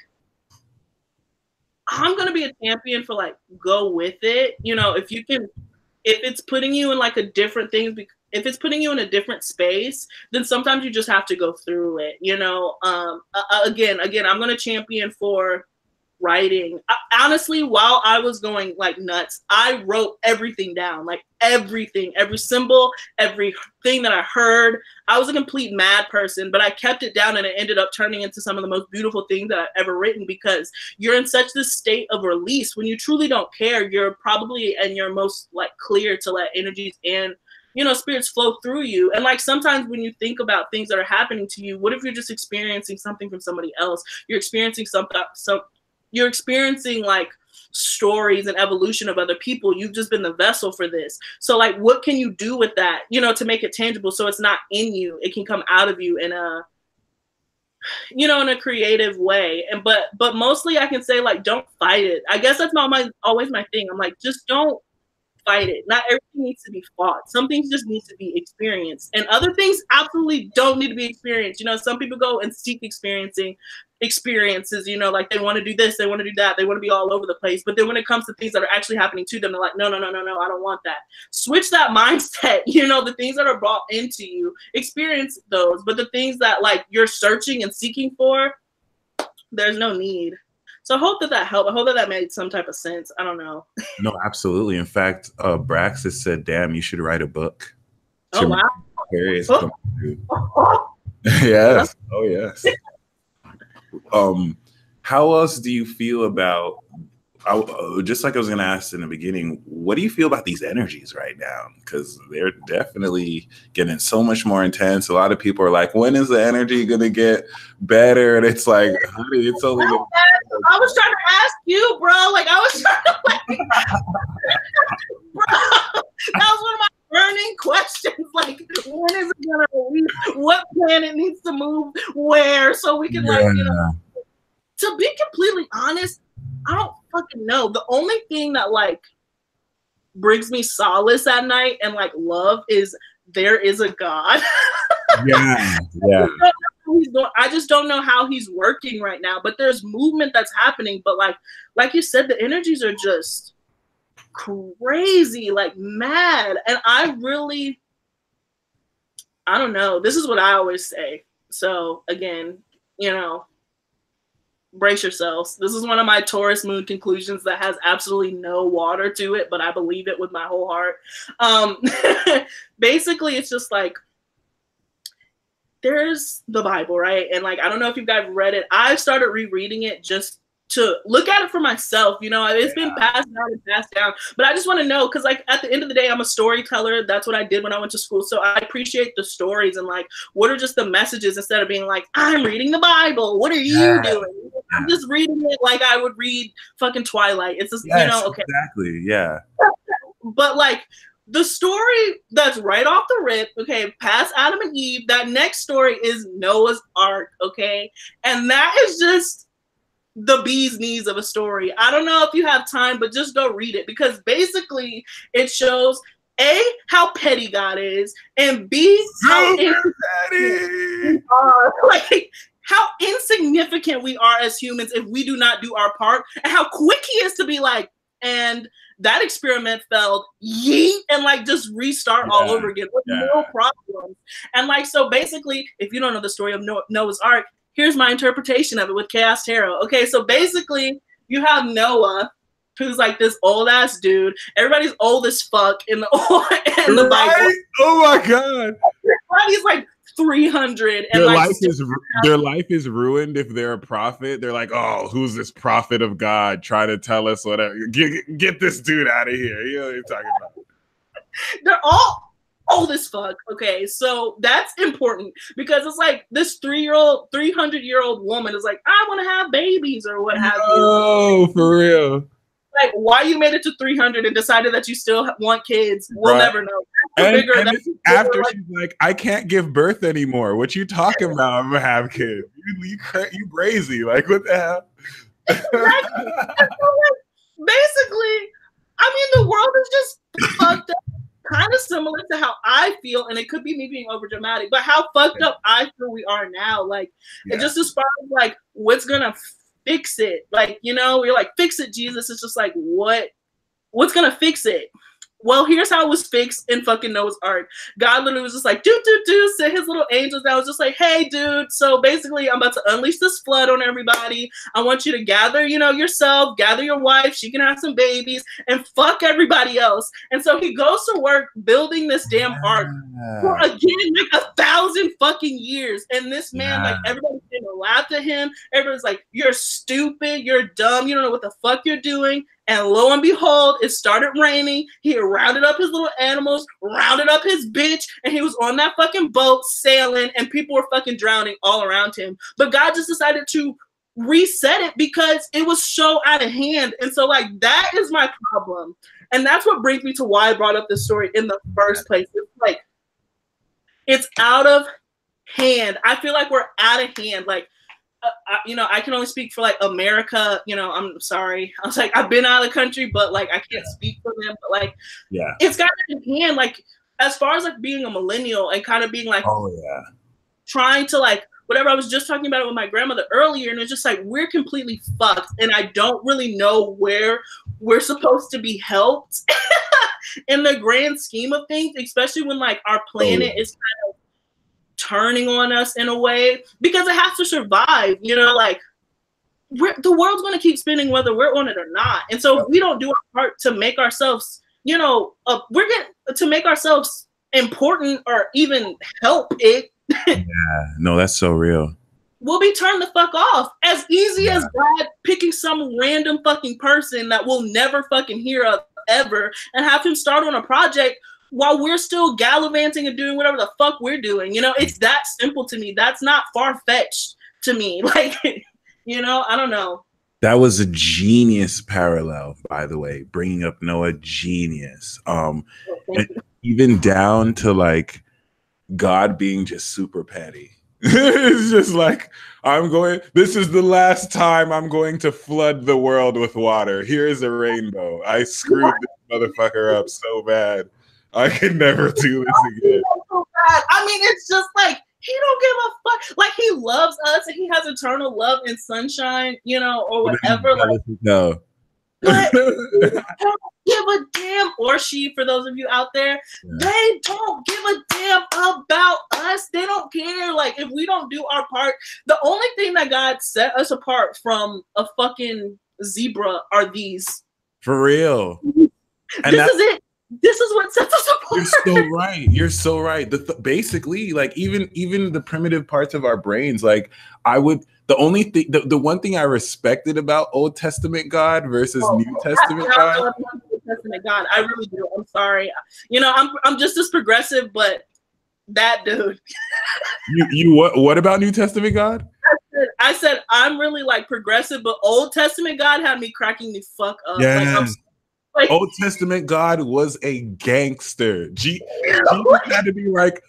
I'm gonna be a champion for like, go with it. You know, if you can, if it's putting you in like a different thing, if it's putting you in a different space, then sometimes you just have to go through it. You know, again, I'm gonna champion for writing. Honestly, while I was going like nuts, I wrote everything down, like everything, every symbol, everything that I heard. I was a complete mad person, but I kept it down, and it ended up turning into some of the most beautiful things that I've ever written, because you're in such this state of release. When you truly don't care, you're probably, and you're most like clear to let energies and, you know, spirits flow through you. And like, sometimes when you think about things that are happening to you, what if you're just experiencing something from somebody else? You're experiencing you're experiencing like stories and evolution of other people. You've just been the vessel for this. So like, what can you do with that, you know, to make it tangible, so it's not in you, it can come out of you in a, you know, in a creative way. And but mostly I can say, like, don't fight it. I guess that's always my thing. I'm like, just don't fight it. Not everything needs to be fought. Some things just need to be experienced, and other things absolutely don't need to be experienced. You know, some people go and seek experiences, you know, like they want to do this, they want to do that, they want to be all over the place. But then when it comes to things that are actually happening to them, they're like, no, I don't want that. Switch that mindset. You know, the things that are brought into you, experience those. But the things that like you're searching and seeking for, there's no need. So I hope that helped. I hope that made some type of sense. I don't know. No, absolutely. In fact, Brax has said, damn, you should write a book. Oh, wow. Aquarius. Yes. Oh, yes. How else do you feel about, just like I was going to ask in the beginning, what do you feel about these energies right now? Because they're definitely getting so much more intense. A lot of people are like, when is the energy going to get better? And it's like, honey, it's only getting better. I was trying to ask you, bro. Like, I was trying to, like, bro, that was one of my burning questions. Like, when is it going to release? What planet needs to move where? So we can, like, you know, to be completely honest, I don't fucking know. The only thing that like brings me solace at night and like love is there is a God. Yeah. I just don't know how he's working right now, but there's movement that's happening. But like you said, the energies are just crazy, like mad. And I don't know. This is what I always say. So again, you know, brace yourselves. This is one of my Taurus moon conclusions that has absolutely no water to it, but I believe it with my whole heart. Basically, it's just like, there's the Bible, right? And like, I don't know if you guys read it. I started rereading it just to look at it for myself. You know, it's been passed down, but I just want to know, because like at the end of the day, I'm a storyteller. That's what I did when I went to school. So I appreciate the stories and like, what are just the messages, instead of being like, I'm reading the Bible. What are you doing? I'm just reading it like I would read fucking Twilight. It's just, you know, okay. Exactly. Yeah. But like, the story that's right off the rip, okay, past Adam and Eve, that next story is Noah's Ark, okay? And that is just the bee's knees of a story. I don't know if you have time, but just go read it, because basically it shows A, how petty God is, and B, how how insignificant we are as humans if we do not do our part, and how quick he is to be like, and that experiment failed, yeet, and like just restart all over again with no problems. And like, so basically, if you don't know the story of Noah's Ark, here's my interpretation of it with Kayxz Tarot. Okay, so basically, you have Noah, who's like this old ass dude. Everybody's old as fuck in the Bible. Oh my god! Everybody's like 300, and their life is ruined if they're a prophet. They're like, oh, who's this prophet of God trying to tell us whatever? Get this dude out of here. You know what you're talking about? They're all old as fuck. Okay, so that's important, because it's like this 300-year-old woman is like, I want to have babies or what have you. Oh, for real. Like, why you made it to 300 and decided that you still want kids, we'll never know. And after she's like, I can't give birth anymore. What you talking about? I'm gonna have kids. You crazy? Like, what the hell? Exactly. Basically, I mean, the world is just fucked up. Kind of similar to how I feel, and it could be me being over dramatic, but how fucked up I feel we are now. Like, it just as far as like what's gonna fix it. Like, you know, you're like, fix it, Jesus. It's just like, what's gonna fix it? Well, here's how it was fixed in fucking Noah's Ark. God literally was just like, sent his little angels down. Was just like, hey, dude, so basically I'm about to unleash this flood on everybody. I want you to gather, you know, yourself, gather your wife. She can have some babies and fuck everybody else. And so he goes to work building this damn ark for, again, like 1,000 fucking years. And this man, like, everybody's gonna laugh at him. Everybody's like, you're stupid. You're dumb. You don't know what the fuck you're doing. And lo and behold, it started raining. He rounded up his little animals, rounded up his bitch, and he was on that fucking boat sailing, and people were fucking drowning all around him. But God just decided to reset it because it was so out of hand. And so, like, that is my problem. And that's what brings me to why I brought up this story in the first place. It's like, it's out of hand. I feel like we're out of hand. Like, you know, I can only speak for like America. You know, I'm sorry. I was like, I've been out of the country, but like, I can't speak for them. But like, it's got in hand. Like, as far as like being a millennial and kind of being like, trying to like, whatever. I was just talking about it with my grandmother earlier, and it's just like, we're completely fucked, and I don't really know where we're supposed to be helped in the grand scheme of things, especially when like our planet is kind of turning on us in a way because it has to survive, you know, like the world's going to keep spinning whether we're on it or not. And so if we don't do our part to make ourselves, you know, we're going to make ourselves important or even help it. No, that's so real. We'll be turned the fuck off as easy as God picking some random fucking person that we'll never fucking hear of ever and have him start on a project while we're still gallivanting and doing whatever the fuck we're doing. You know, it's that simple to me. That's not far-fetched to me. Like, you know, I don't know. That was a genius parallel, by the way, bringing up Noah, genius. And even down to like God being just super petty. It's just like, this is the last time I'm going to flood the world with water. Here's a rainbow. I screwed this motherfucker up so bad. I can never do this again. So I mean, it's just like, he don't give a fuck. Like, he loves us and he has eternal love and sunshine, you know, or whatever. Like, no. But they don't give a damn, or she, for those of you out there, they don't give a damn about us. They don't care. Like, if we don't do our part, the only thing that God set us apart from a fucking zebra are these. For real. And this is it. This is what sets us apart. You're so right. You're so right. Basically, like even the primitive parts of our brains, like the only thing, the one thing I respected about Old Testament God versus New Testament God. New Testament God, I really do. I'm sorry. You know, I'm just as progressive, but that dude. you what about New Testament God? I said I'm really like progressive, but Old Testament God had me cracking the fuck up. Yes. Like, Old Testament God was a gangster. Jesus had to be like,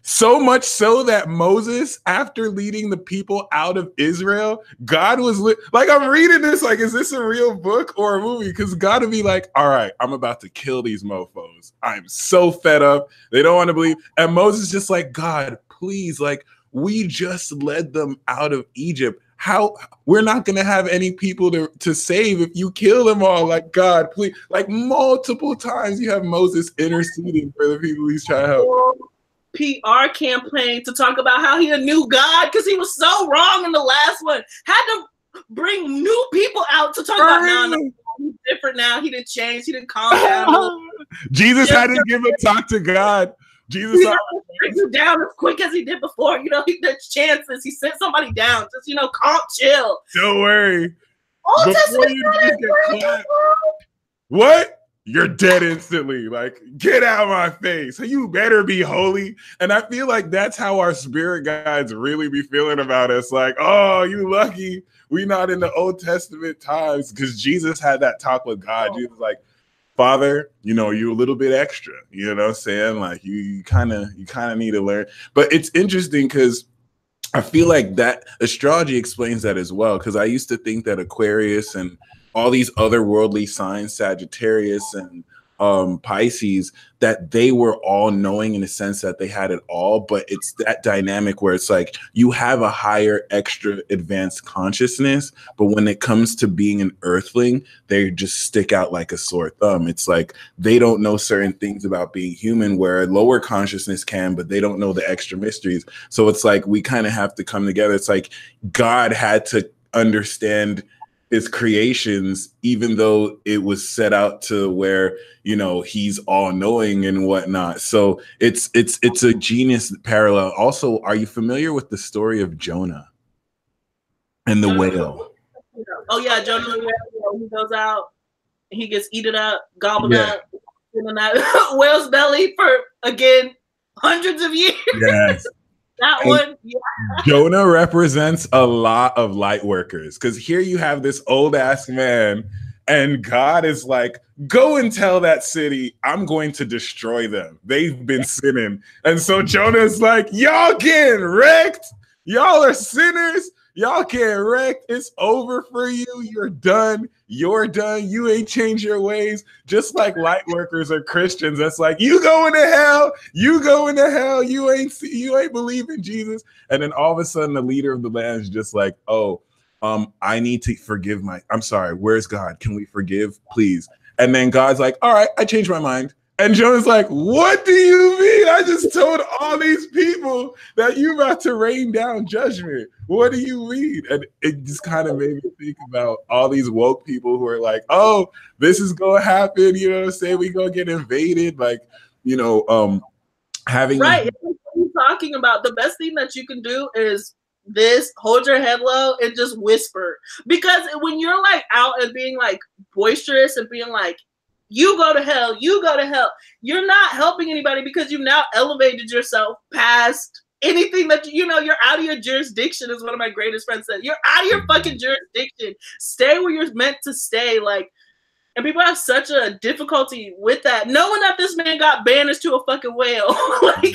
so much so that Moses, after leading the people out of Israel, God was like, I'm reading this like, is this a real book or a movie? Because God would be like, all right, I'm about to kill these mofos. I'm so fed up. They don't want to believe. And Moses just like, God, please, like, we just led them out of Egypt. How we're not gonna have any people to save if you kill them all. Like, God, please. Like, multiple times you have Moses interceding for the people he's trying to help. PR campaign to talk about how he a new God because he was so wrong in the last one. Had to bring new people out to talk about now. He's different now. He didn't change. He didn't calm down. Jesus had to give a talk to God. Jesus bring you down as quick as he did before. You know, there's chances. He sent somebody down. Just, you know, calm, chill. Don't worry. Old Testament. What? You're dead instantly. Like, get out of my face. You better be holy. And I feel like that's how our spirit guides really be feeling about us. Like, oh, you lucky we not in the Old Testament times, because Jesus had that talk with God. Jesus was like, father, you know, you're a little bit extra, you know what I'm saying? Like you kind of need to learn. But it's interesting because I feel like that astrology explains that as well. Because I used to think that Aquarius and all these other worldly signs, Sagittarius and Pisces, that they were all knowing in the sense that they had it all. But it's that dynamic where it's like you have a higher, extra advanced consciousness. But when it comes to being an earthling, they just stick out like a sore thumb. It's like they don't know certain things about being human where lower consciousness can, but they don't know the extra mysteries. So it's like we kind of have to come together. It's like God had to understand his creations, even though it was set out to where, you know, he's all knowing and whatnot. So it's a genius parallel. Also, are you familiar with the story of Jonah and the whale? Oh yeah, Jonah the whale. He goes out, he gets eaten up, gobbled up in that whale's belly for again hundreds of years. Yes. That one, yeah. Jonah represents a lot of light workers because here you have this old ass man, and God is like, go and tell that city, I'm going to destroy them. They've been sinning. And so Jonah's like, y'all getting wrecked. Y'all are sinners. Y'all getting wrecked. It's over for you. You're done. You're done. You ain't changed your ways. Just like light workers are Christians. That's like, you going to hell. You going to hell. You ain't believe in Jesus. And then all of a sudden the leader of the land is just like, oh, I need to forgive I'm sorry. Where's God? Can we forgive, please? And then God's like, all right, I changed my mind. And Jonah's like, what do you mean? I just told all these people that you're about to rain down judgment. What do you mean? And it just kind of made me think about all these woke people who are like, oh, this is going to happen. You know what I'm saying? We going to get invaded. Like, you know, having. Right. What you're talking about, the best thing that you can do is this, hold your head low and just whisper. Because when you're like out and being like boisterous and being like, you go to hell, you go to hell, you're not helping anybody because you've now elevated yourself past anything that, you know, you're out of your jurisdiction, as one of my greatest friends said. You're out of your fucking jurisdiction. Stay where you're meant to stay. Like, and people have such a difficulty with that, knowing that this man got banished to a fucking whale. Like,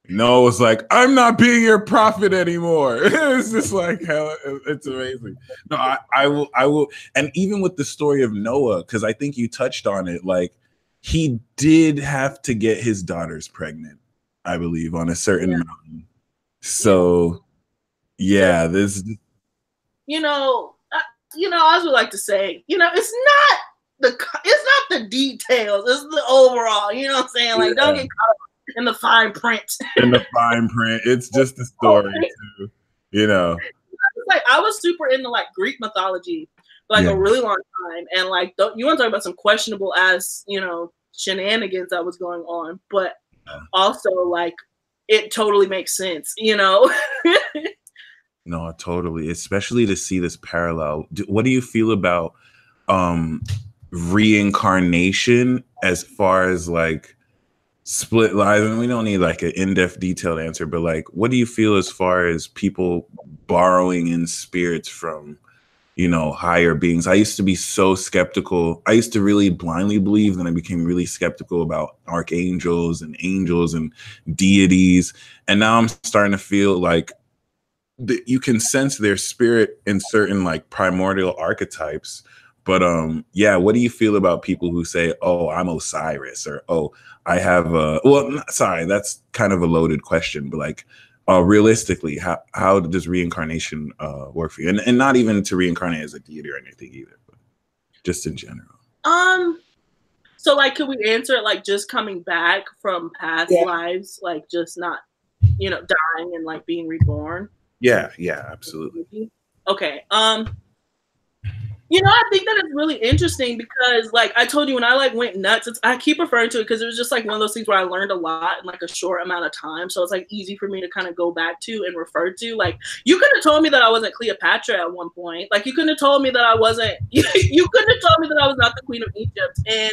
no, it's like, I'm not being your prophet anymore. It's just like, hell, it's amazing. No, I will. And even with the story of Noah, because I think you touched on it, like he did have to get his daughters pregnant, I believe, on a certain mountain. So yeah, this, I also like to say, you know, it's not the details, it's the overall, you know what I'm saying? Like, don't get caught up in the fine print. In the fine print. It's just a story too, you know. It's like I was super into like Greek mythology for like a really long time. And like you want to talk about some questionable ass, you know, shenanigans that was going on, but also like it totally makes sense, you know. No, totally. Especially to see this parallel. What do you feel about reincarnation as far as like split lives? And we don't need like an in-depth detailed answer, but like, what do you feel as far as people borrowing in spirits from, you know, higher beings? I used to be so skeptical. I used to really blindly believe, and I became really skeptical about archangels and angels and deities. And now I'm starting to feel like you can sense their spirit in certain like primordial archetypes. But yeah, what do you feel about people who say, oh, I'm Osiris, or oh, I have sorry, that's kind of a loaded question, but like realistically, how does reincarnation work for you? And not even to reincarnate as a deity or anything either, but just in general. So like, could we answer it like just coming back from past lives, like just not, you know, dying and like being reborn? Yeah, absolutely. Okay. You know, I think that it's really interesting because, like I told you, when I like went nuts, I keep referring to it because it was just like one of those things where I learned a lot in like a short amount of time. So it's like easy for me to kind of go back to and refer to. Like, you could have told me that I wasn't Cleopatra at one point. Like, you couldn't have told me that I wasn't. You couldn't have told me that I was not the Queen of Egypt. And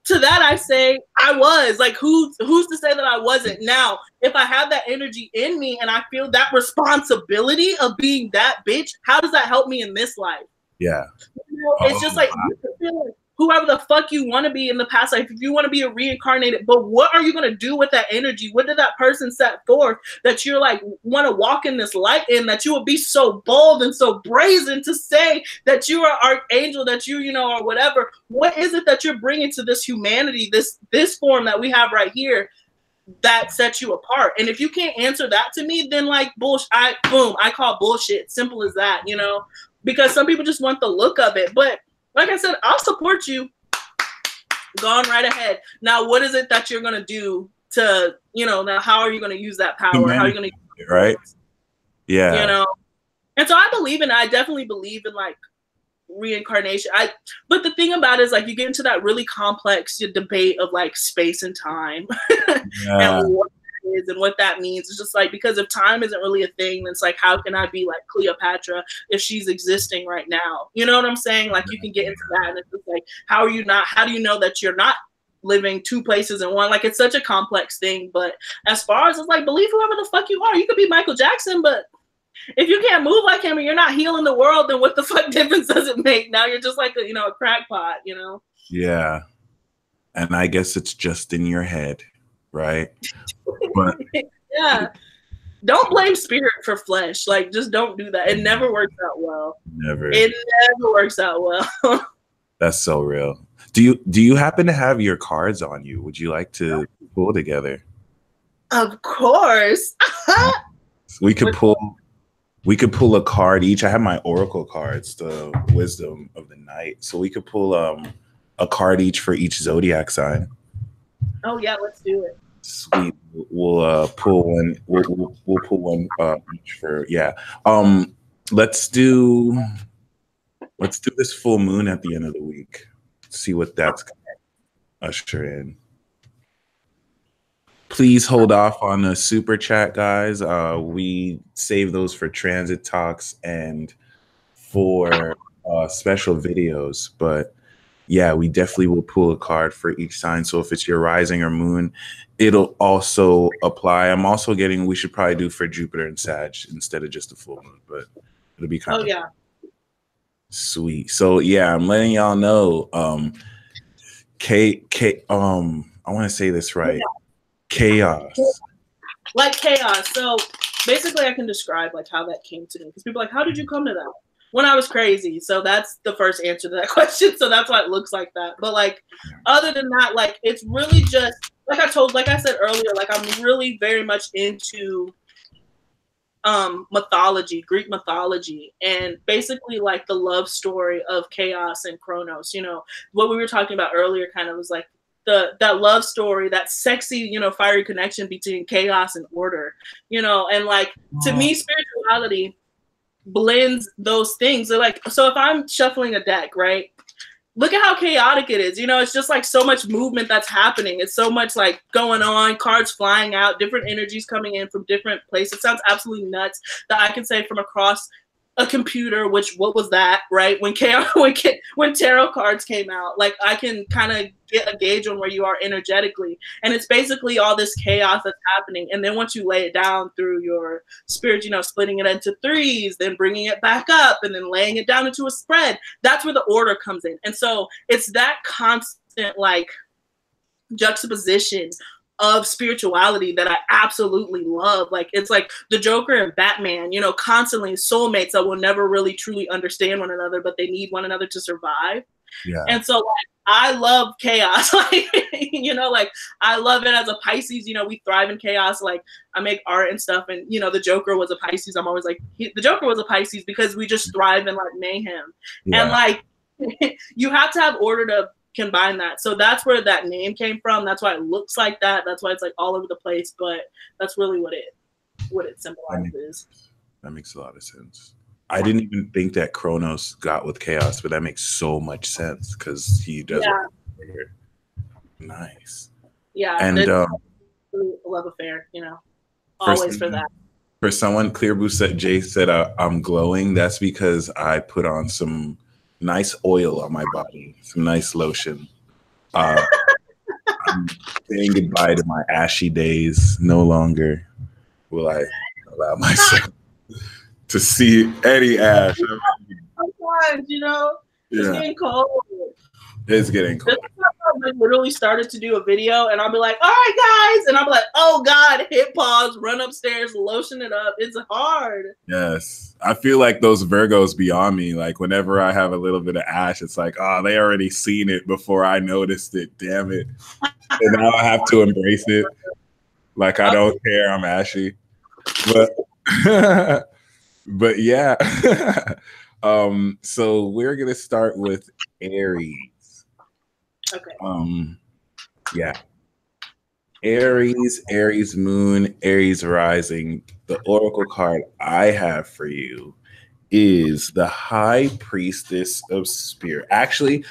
to that, I say I was. Like, who's to say that I wasn't? Now, if I have that energy in me and I feel that responsibility of being that bitch, how does that help me in this life? Yeah. You know, it's just like, you can feel like whoever the fuck you want to be in the past life, if you want to be a reincarnated, but what are you going to do with that energy? What did that person set forth that you're like, want to walk in this light in, that you will be so bold and so brazen to say that you are archangel, that you know, or whatever. What is it that you're bringing to this humanity, this form that we have right here, that sets you apart? And if you can't answer that to me, then like bullshit, I call bullshit. Simple as that, you know, because some people just want the look of it. But like I said, I'll support you. Go on right ahead. Now, what is it that you're going to do to, you know, now how are you going to use that power? How are you going to use it? Right? Yeah. You know? And so I definitely believe in like reincarnation. But the thing about it is like you get into that really complex debate of like space and time. Yeah. And what it is and what that means. It's just like, because if time isn't really a thing, it's like, how can I be like Cleopatra if she's existing right now? You know what I'm saying? Like you can get into that, and it's just like, how do you know that you're not living two places in one? Like it's such a complex thing. But as far as it's like, believe whoever the fuck you are. You could be Michael Jackson, but if you can't move like him and you're not healing the world, then what the fuck difference does it make? Now you're just like a crackpot, you know? Yeah. And I guess it's just in your head, right? But yeah. Don't blame spirit for flesh. Like, just don't do that. It never works out well. Never. It never works out well. That's so real. Do you happen to have your cards on you? Would you like to pull together? Of course. We could pull a card each. I have my oracle cards, the wisdom of the night. So we could pull a card each for each zodiac sign. Oh yeah, let's do it. Sweet. We'll pull one. We'll pull one each for Let's do this full moon at the end of the week. See what that's gonna usher in. Please hold off on the super chat, guys. We save those for transit talks and for special videos. But yeah, we definitely will pull a card for each sign. So if it's your rising or moon, it'll also apply. I'm also getting, we should probably do for Jupiter and Sag instead of just a full moon, but it'll be kind of sweet. So yeah, I'm letting y'all know. I want to say this right. Kayxz. Like Kayxz. So basically I can describe like how that came to me, because people are like, how did you come to that? When I was crazy. So that's the first answer to that question. So that's why it looks like that. But like, other than that, like, it's really just, like I said earlier, like I'm really very much into mythology, Greek mythology, and basically like the love story of Kayxz and Kronos. You know, what we were talking about earlier kind of was like that love story, that sexy, you know, fiery connection between chaos and order, you know, and like, to me, spirituality blends those things. So like, so if I'm shuffling a deck, right, look at how chaotic it is. You know, it's just like so much movement that's happening. It's so much like going on, cards flying out, different energies coming in from different places. It sounds absolutely nuts that I can say from across a computer, which, what was that, right? When tarot cards came out, like I can kind of get a gauge on where you are energetically. And it's basically all this chaos that's happening. And then once you lay it down through your spirit, you know, splitting it into threes, then bringing it back up and then laying it down into a spread, that's where the order comes in. And so it's that constant like juxtaposition of spirituality that I absolutely love. Like, it's like the Joker and Batman, you know, constantly soulmates that will never really truly understand one another, but they need one another to survive. Yeah. And so like, I love chaos. Like, you know, like I love it as a Pisces, you know, we thrive in chaos. Like I make art and stuff, and you know, the Joker was a Pisces. I'm always like, the Joker was a Pisces because we just thrive in like mayhem. Yeah. And like you have to have order to combine that. So that's where that name came from. That's why it looks like that. That's why it's like all over the place, but that's really what it symbolizes. That makes a lot of sense. I didn't even think that Kronos got with chaos, but that makes so much sense because he does. Yeah. Nice. Yeah. And love affair, you know, always for that. For someone, Clear Boo said, Jay said, I'm glowing. That's because I put on some nice oil on my body, some nice lotion. I'm saying goodbye to my ashy days. No longer will I allow myself to see any ash. Sometimes, you know, it's getting cold. It's getting cold. I literally started to do a video and I'll be like, all right, guys. And I'll be like, oh God, hit pause, run upstairs, lotion it up. It's hard. Yes. I feel like those Virgos be on me. Like whenever I have a little bit of ash, it's like, oh, they already seen it before I noticed it. Damn it. And now I have to embrace it. Like I don't care, I'm ashy. But but yeah. So we're gonna start with Aries. Okay. Yeah. Aries moon, Aries rising. The oracle card I have for you is the High Priestess of Spirit. Actually,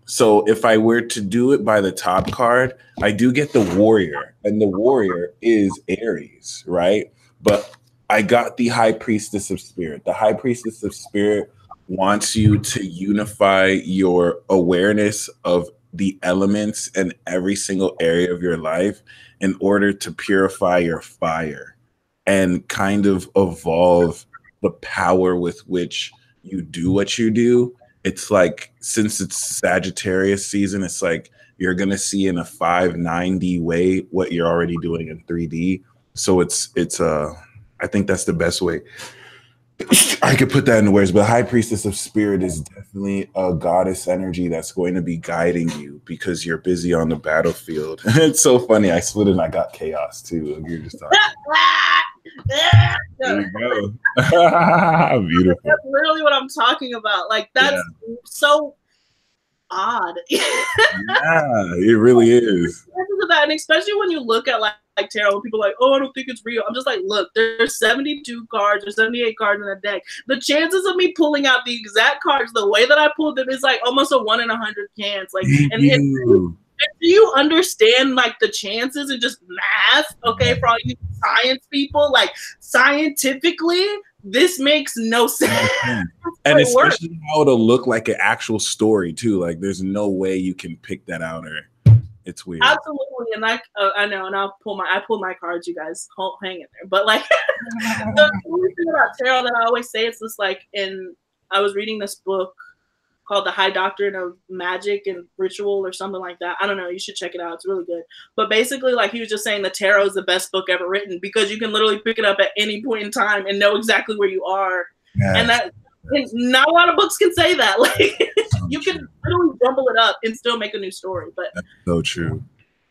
so if I were to do it by the top card, I do get the Warrior, and the Warrior is Aries, right? But I got the High Priestess of Spirit. The High Priestess of Spirit wants you to unify your awareness of the elements in every single area of your life in order to purify your fire and kind of evolve the power with which you do what you do. It's like, since it's Sagittarius season, it's like you're going to see in a 5-9D way what you're already doing in 3D. So it's I think that's the best way I could put that into words. But High Priestess of Spirit is definitely a goddess energy that's going to be guiding you because you're busy on the battlefield. It's so funny. I split it and I got Kayxz too. You're just talking. There you go. Beautiful. That's literally what I'm talking about. Like, that's so odd. Yeah, it really is. And especially when you look at like tarot, people are like, oh, I don't think it's real. I'm just like, look, there's 72 cards or 78 cards in a deck. The chances of me pulling out the exact cards the way that I pulled them is like almost a 1 in 100 chance. Like, and do you understand like the chances and just math? Okay, for all you science people, like scientifically, this makes no sense. And especially how it'll look like an actual story too. Like, there's no way you can pick that out, or it's weird. Absolutely, and like I know, and I pull my cards. You guys, hang in there. But like the thing about tarot that I always say, it's just like, I was reading this book called The High Doctrine of Magic and Ritual or something like that. I don't know. You should check it out. It's really good. But basically, like, he was just saying the tarot is the best book ever written because you can literally pick it up at any point in time and know exactly where you are. Yes. And that not a lot of books can say that. Like, you can literally jumble it up and still make a new story. But that's so true.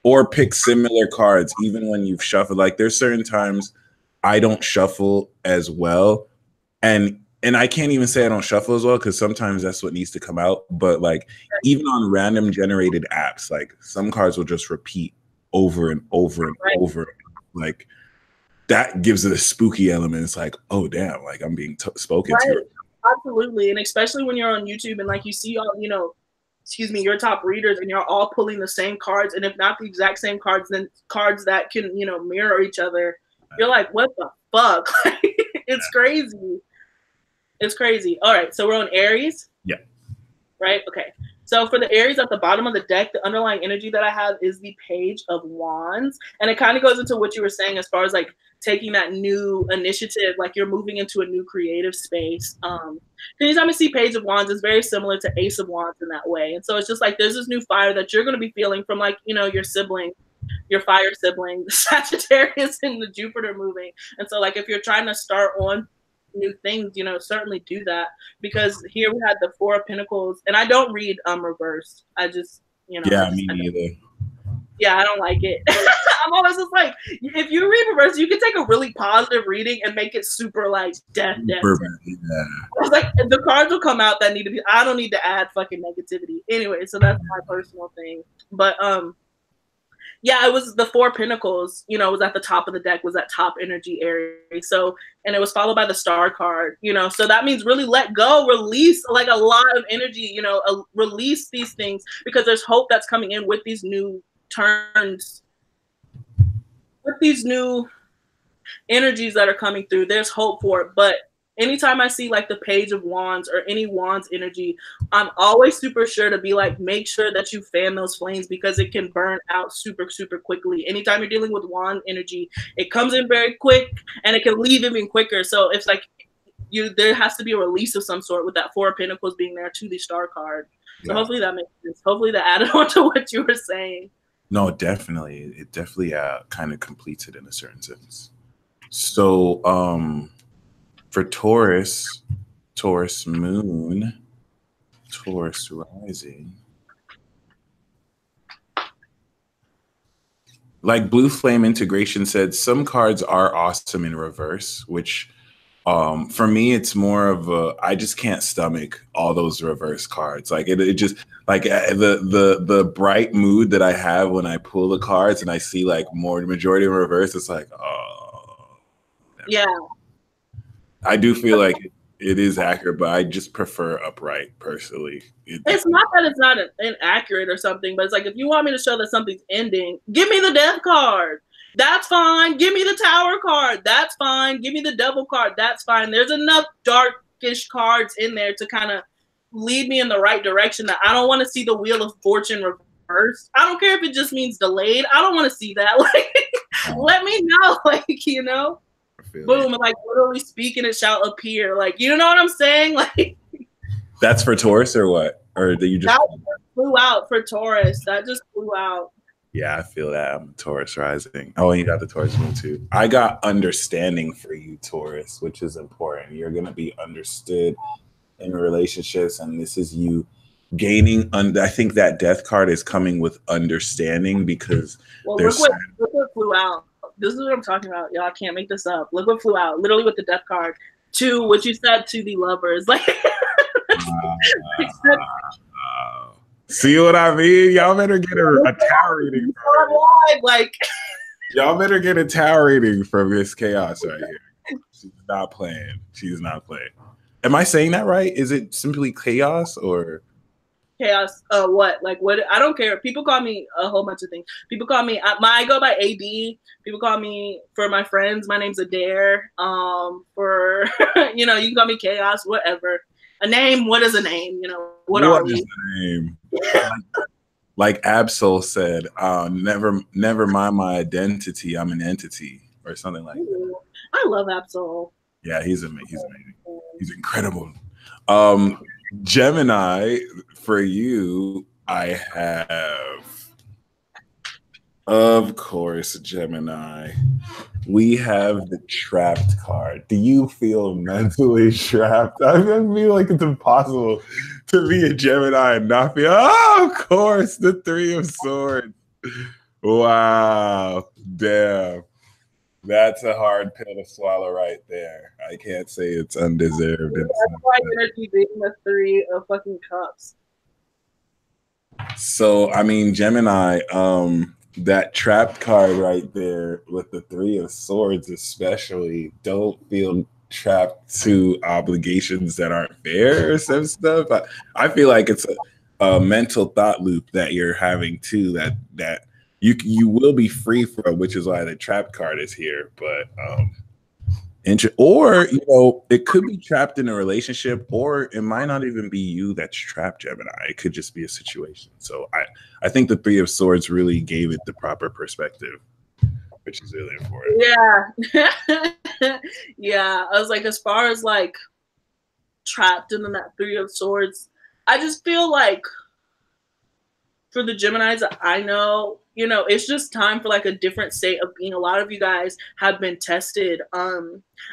Or pick similar cards, even when you've shuffled. Like, there's certain times I don't shuffle as well. And I can't even say I don't shuffle as well because sometimes that's what needs to come out. But like, even on random generated apps, like some cards will just repeat over and over and over. Like, that gives it a spooky element. It's like, oh damn, like I'm being spoken to. Absolutely. And especially when you're on YouTube and like you see all, your top readers and you're all pulling the same cards, and if not the exact same cards, then cards that can, mirror each other. You're like, what the fuck? It's crazy. It's crazy. All right, so we're on Aries. Yeah. Right? Okay. So for the Aries at the bottom of the deck, the underlying energy that I have is the Page of Wands. And it kind of goes into what you were saying as far as like taking that new initiative, like you're moving into a new creative space. Anytime I see Page of Wands, it's very similar to Ace of Wands in that way. And so it's just like there's this new fire that you're going to be feeling from like, your sibling, your fire sibling, the Sagittarius and the Jupiter moving. And so like if you're trying to start on new things, certainly do that, because here we had the Four of Pentacles, and I don't read reverse. I just yeah, me neither. Yeah, I don't like it. I'm always just like, if you read reverse, you can take a really positive reading and make it super like death. Yeah. It's like the cards will come out that need to be. I don't need to add fucking negativity anyway. So that's my personal thing. But yeah, it was the Four of Pentacles, was at the top of the deck, was that top energy area. So, and it was followed by the Star card, so that means really let go, release like a lot of energy, release these things, because there's hope that's coming in with these new turns, with these new energies that are coming through. There's hope for it. But anytime I see like the Page of Wands or any Wands energy, I'm always super sure to be like, make sure that you fan those flames, because it can burn out super, super quickly. Anytime you're dealing with Wand energy, it comes in very quick and it can leave even quicker. So it's like there has to be a release of some sort with that Four of Pentacles being there to the Star card. So hopefully that makes sense. Hopefully that added on to what you were saying. No, definitely. It definitely kind of completes it in a certain sense. So for Taurus, Taurus moon, Taurus rising. Like Blue Flame Integration said, some cards are awesome in reverse, which for me, it's more of a, I just can't stomach all those reverse cards. Like it just like the bright mood that I have when I pull the cards and I see like majority in reverse. It's like, oh, yeah. I do feel like it is accurate, but I just prefer upright personally. It's not that it's not inaccurate or something, but it's like if you want me to show that something's ending, give me the death card. That's fine. Give me the Tower card. That's fine. Give me the Devil card. That's fine. There's enough darkish cards in there to kind of lead me in the right direction that I don't want to see the Wheel of Fortune reversed. I don't care if it just means delayed. I don't want to see that. Like, let me know. Like, you know, boom, like literally speaking, it shall appear. Like, you know what I'm saying? Like, that's for Taurus or what? Or that you just flew out for Taurus? That just flew out. Yeah, I feel that. I'm a Taurus rising. Oh, and you got the Taurus moon too. I got understanding for you, Taurus, which is important. You're going to be understood in relationships, and this is you gaining. I think that death card is coming with understanding because look what flew out. This is what I'm talking about. Y'all can't make this up. Look what flew out. Literally with the death card. To what you said to the lovers. Like, see what I mean? Y'all better get a tarot reading. Like, y'all better get a tarot reading from Miss Kayxz right here. She's not playing. She's not playing. Am I saying that right? Is it simply Kayxz or Kayxz? What? Like what? I don't care. People call me a whole bunch of things. People call me. I go by AD. People call me, for my friends, my name's Adair. For you know, you can call me Kayxz. Whatever. A name. What is a name? You know. What are we? Is a name? Like Absol said, never mind my identity. I'm an entity, or something like that. I love Absol. Yeah, he's amazing. He's amazing. He's incredible. Gemini, for you, I have, of course, Gemini. We have the Trapped card. Do you feel mentally trapped? I feel like it's impossible to be a Gemini and not feel, oh, of course, the Three of Swords. Wow. Damn. That's a hard pill to swallow right there. I can't say it's undeserved. That's why energy being the Three of fucking Cups. So, I mean, Gemini, that Trapped card right there with the Three of Swords especially, don't feel trapped to obligations that aren't fair or some stuff. I feel like it's a mental thought loop that you're having too, that you will be free from, which is why the Trapped card is here. But or you know, it could be trapped in a relationship, or it might not even be you that's trapped, Gemini. It could just be a situation. So I think the Three of Swords really gave it the proper perspective, which is really important. Yeah. Yeah. I was like, as far as like trapped in that Three of Swords, I just feel like for the Geminis that I know, you know, it's just time for like a different state of being. A lot of you guys have been tested.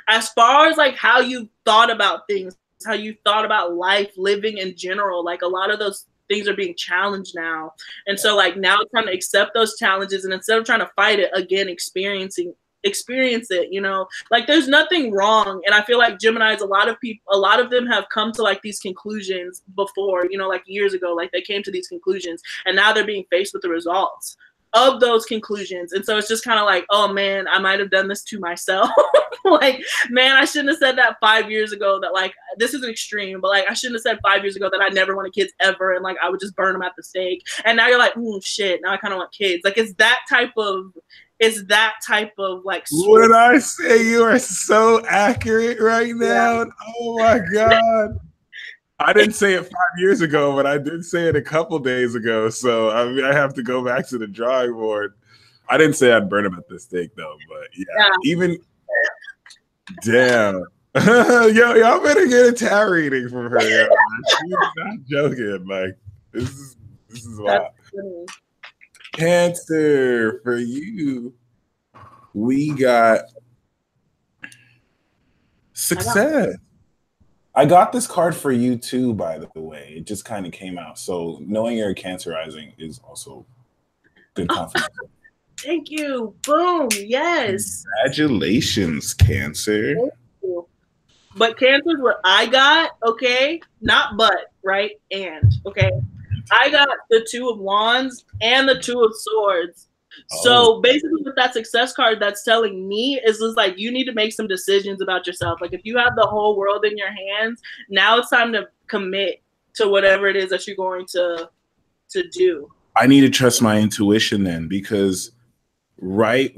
As far as like how you thought about things, how you thought about life, living in general, like a lot of those things are being challenged now. And so like now it's time to accept those challenges, and instead of trying to fight it, again, experience it, you know, like there's nothing wrong. And I feel like Geminis, a lot of them have come to like these conclusions before, you know, like years ago, like they came to these conclusions, and now they're being faced with the results of those conclusions. And so it's just kind of like, oh man, I might have done this to myself. Like, man, I shouldn't have said that 5 years ago, that like, this is an extreme, but like, I shouldn't have said 5 years ago that I never wanted kids ever, and like, I would just burn them at the stake. And now you're like, shit, now I kind of want kids. Like, it's that type of like. When I say you are so accurate right now, oh my God. I didn't say it 5 years ago, but I did say it a couple days ago. So I mean, I have to go back to the drawing board. I didn't say I'd burn him at the stake though, but yeah. Even damn. Y'all better get a tarot reading from her. Yo. She's not joking. Like this is wild. Cancer, for you, we got success. I got this card for you too, by the way. It just kind of came out. So knowing you're a Cancer rising is also good confidence. Thank you. Boom. Yes. Congratulations, Cancer. Thank you. But Cancer is what I got, okay? Not but, right? And, okay? I got the 2 of Wands and the 2 of Swords. So basically with that success card, that's telling me is just like you need to make some decisions about yourself. Like if you have the whole world in your hands, now it's time to commit to whatever it is that you're going to do. I need to trust my intuition then, because right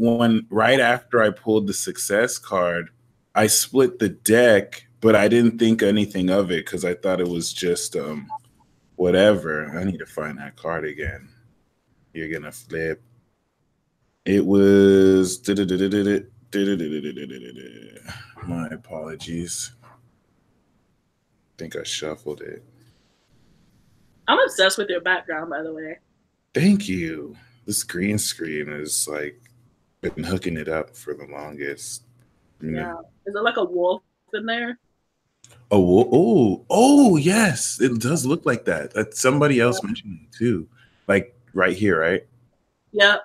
after I pulled the success card, I split the deck, but I didn't think anything of it because I thought it was just whatever. I need to find that card again. You're gonna flip. It was my apologies. I think I shuffled it. I'm obsessed with your background, by the way. Thank you. This green screen is like been hooking it up for the longest. Yeah. Is it like a wolf in there? Oh, yes. It does look like that. That somebody else mentioned it too. Like right here, right? Yeah.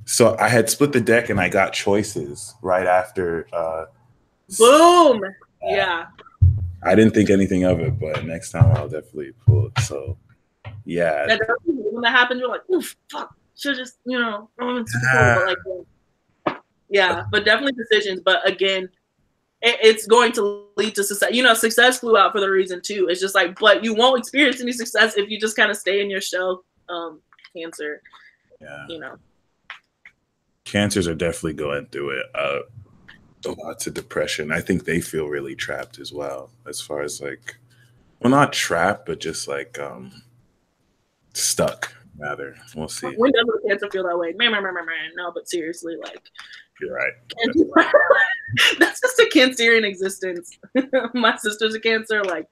So I had split the deck and I got choices right after. Boom. Yeah. I didn't think anything of it, but next time I'll definitely pull it. So, yeah. When that happens, you're like, oof, fuck. Should just, but definitely decisions. But again, it's going to lead to success. Success flew out for the reason too. It's just like, but you won't experience any success if you just kind of stay in your shell, Cancer. Yeah. Cancers are definitely going through it. Lots of depression. I think they feel really trapped as well, as far as like, well, not trapped, but just like stuck. Rather, we'll see. When does a Cancer feel that way? No, but seriously, like, you're right. That's just a Cancerian existence. My sister's a Cancer, like,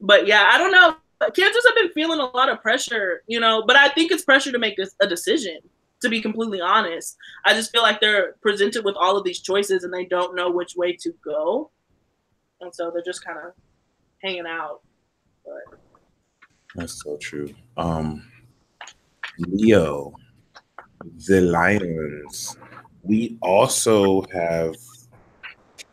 but yeah, I don't know. Cancers have been feeling a lot of pressure, but I think it's pressure to make a decision. To be completely honest, I just feel like they're presented with all of these choices and they don't know which way to go, and so they're just kind of hanging out. But that's so true. Leo, the Lions. We also have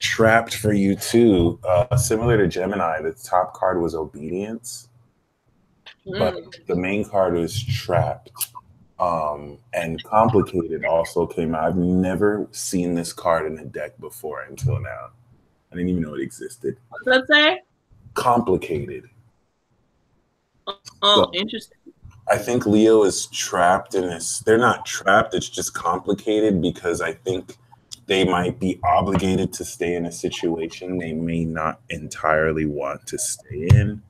trapped for you too. Similar to Gemini, the top card was obedience, but the main card was trapped. And complicated also came out. I've never seen this card in a deck before until now. I didn't even know it existed. What's that say? Complicated. So, interesting. I think Leo is trapped in this. They're not trapped. It's just complicated because I think they might be obligated to stay in a situation they may not entirely want to stay in.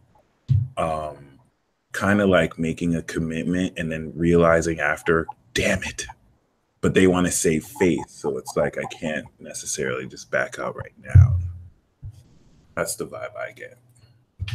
Kind of like making a commitment and then realizing after, damn it, but they want to save face. So it's like, I can't necessarily just back out right now. That's the vibe I get.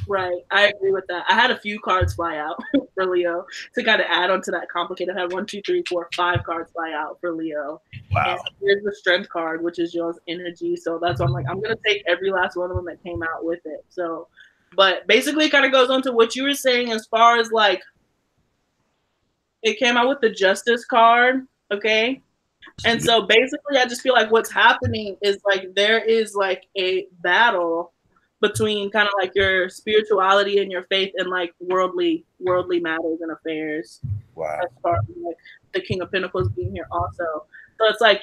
Right. I agree with that. I had a few cards fly out for Leo to kind of add on to that complicated. I had 1, 2, 3, 4, 5 cards fly out for Leo. Wow. And here's the strength card, which is y'all's energy. So that's why I'm like, I'm going to take every last one of them that came out with it. So, but basically it kind of goes on to what you were saying as far as like, it came out with the Justice card. Okay. And so basically I just feel like what's happening is like, there is like a battle between kind of like your spirituality and your faith and like worldly matters and affairs. Wow. As far as like the King of Pentacles being here also. So it's like,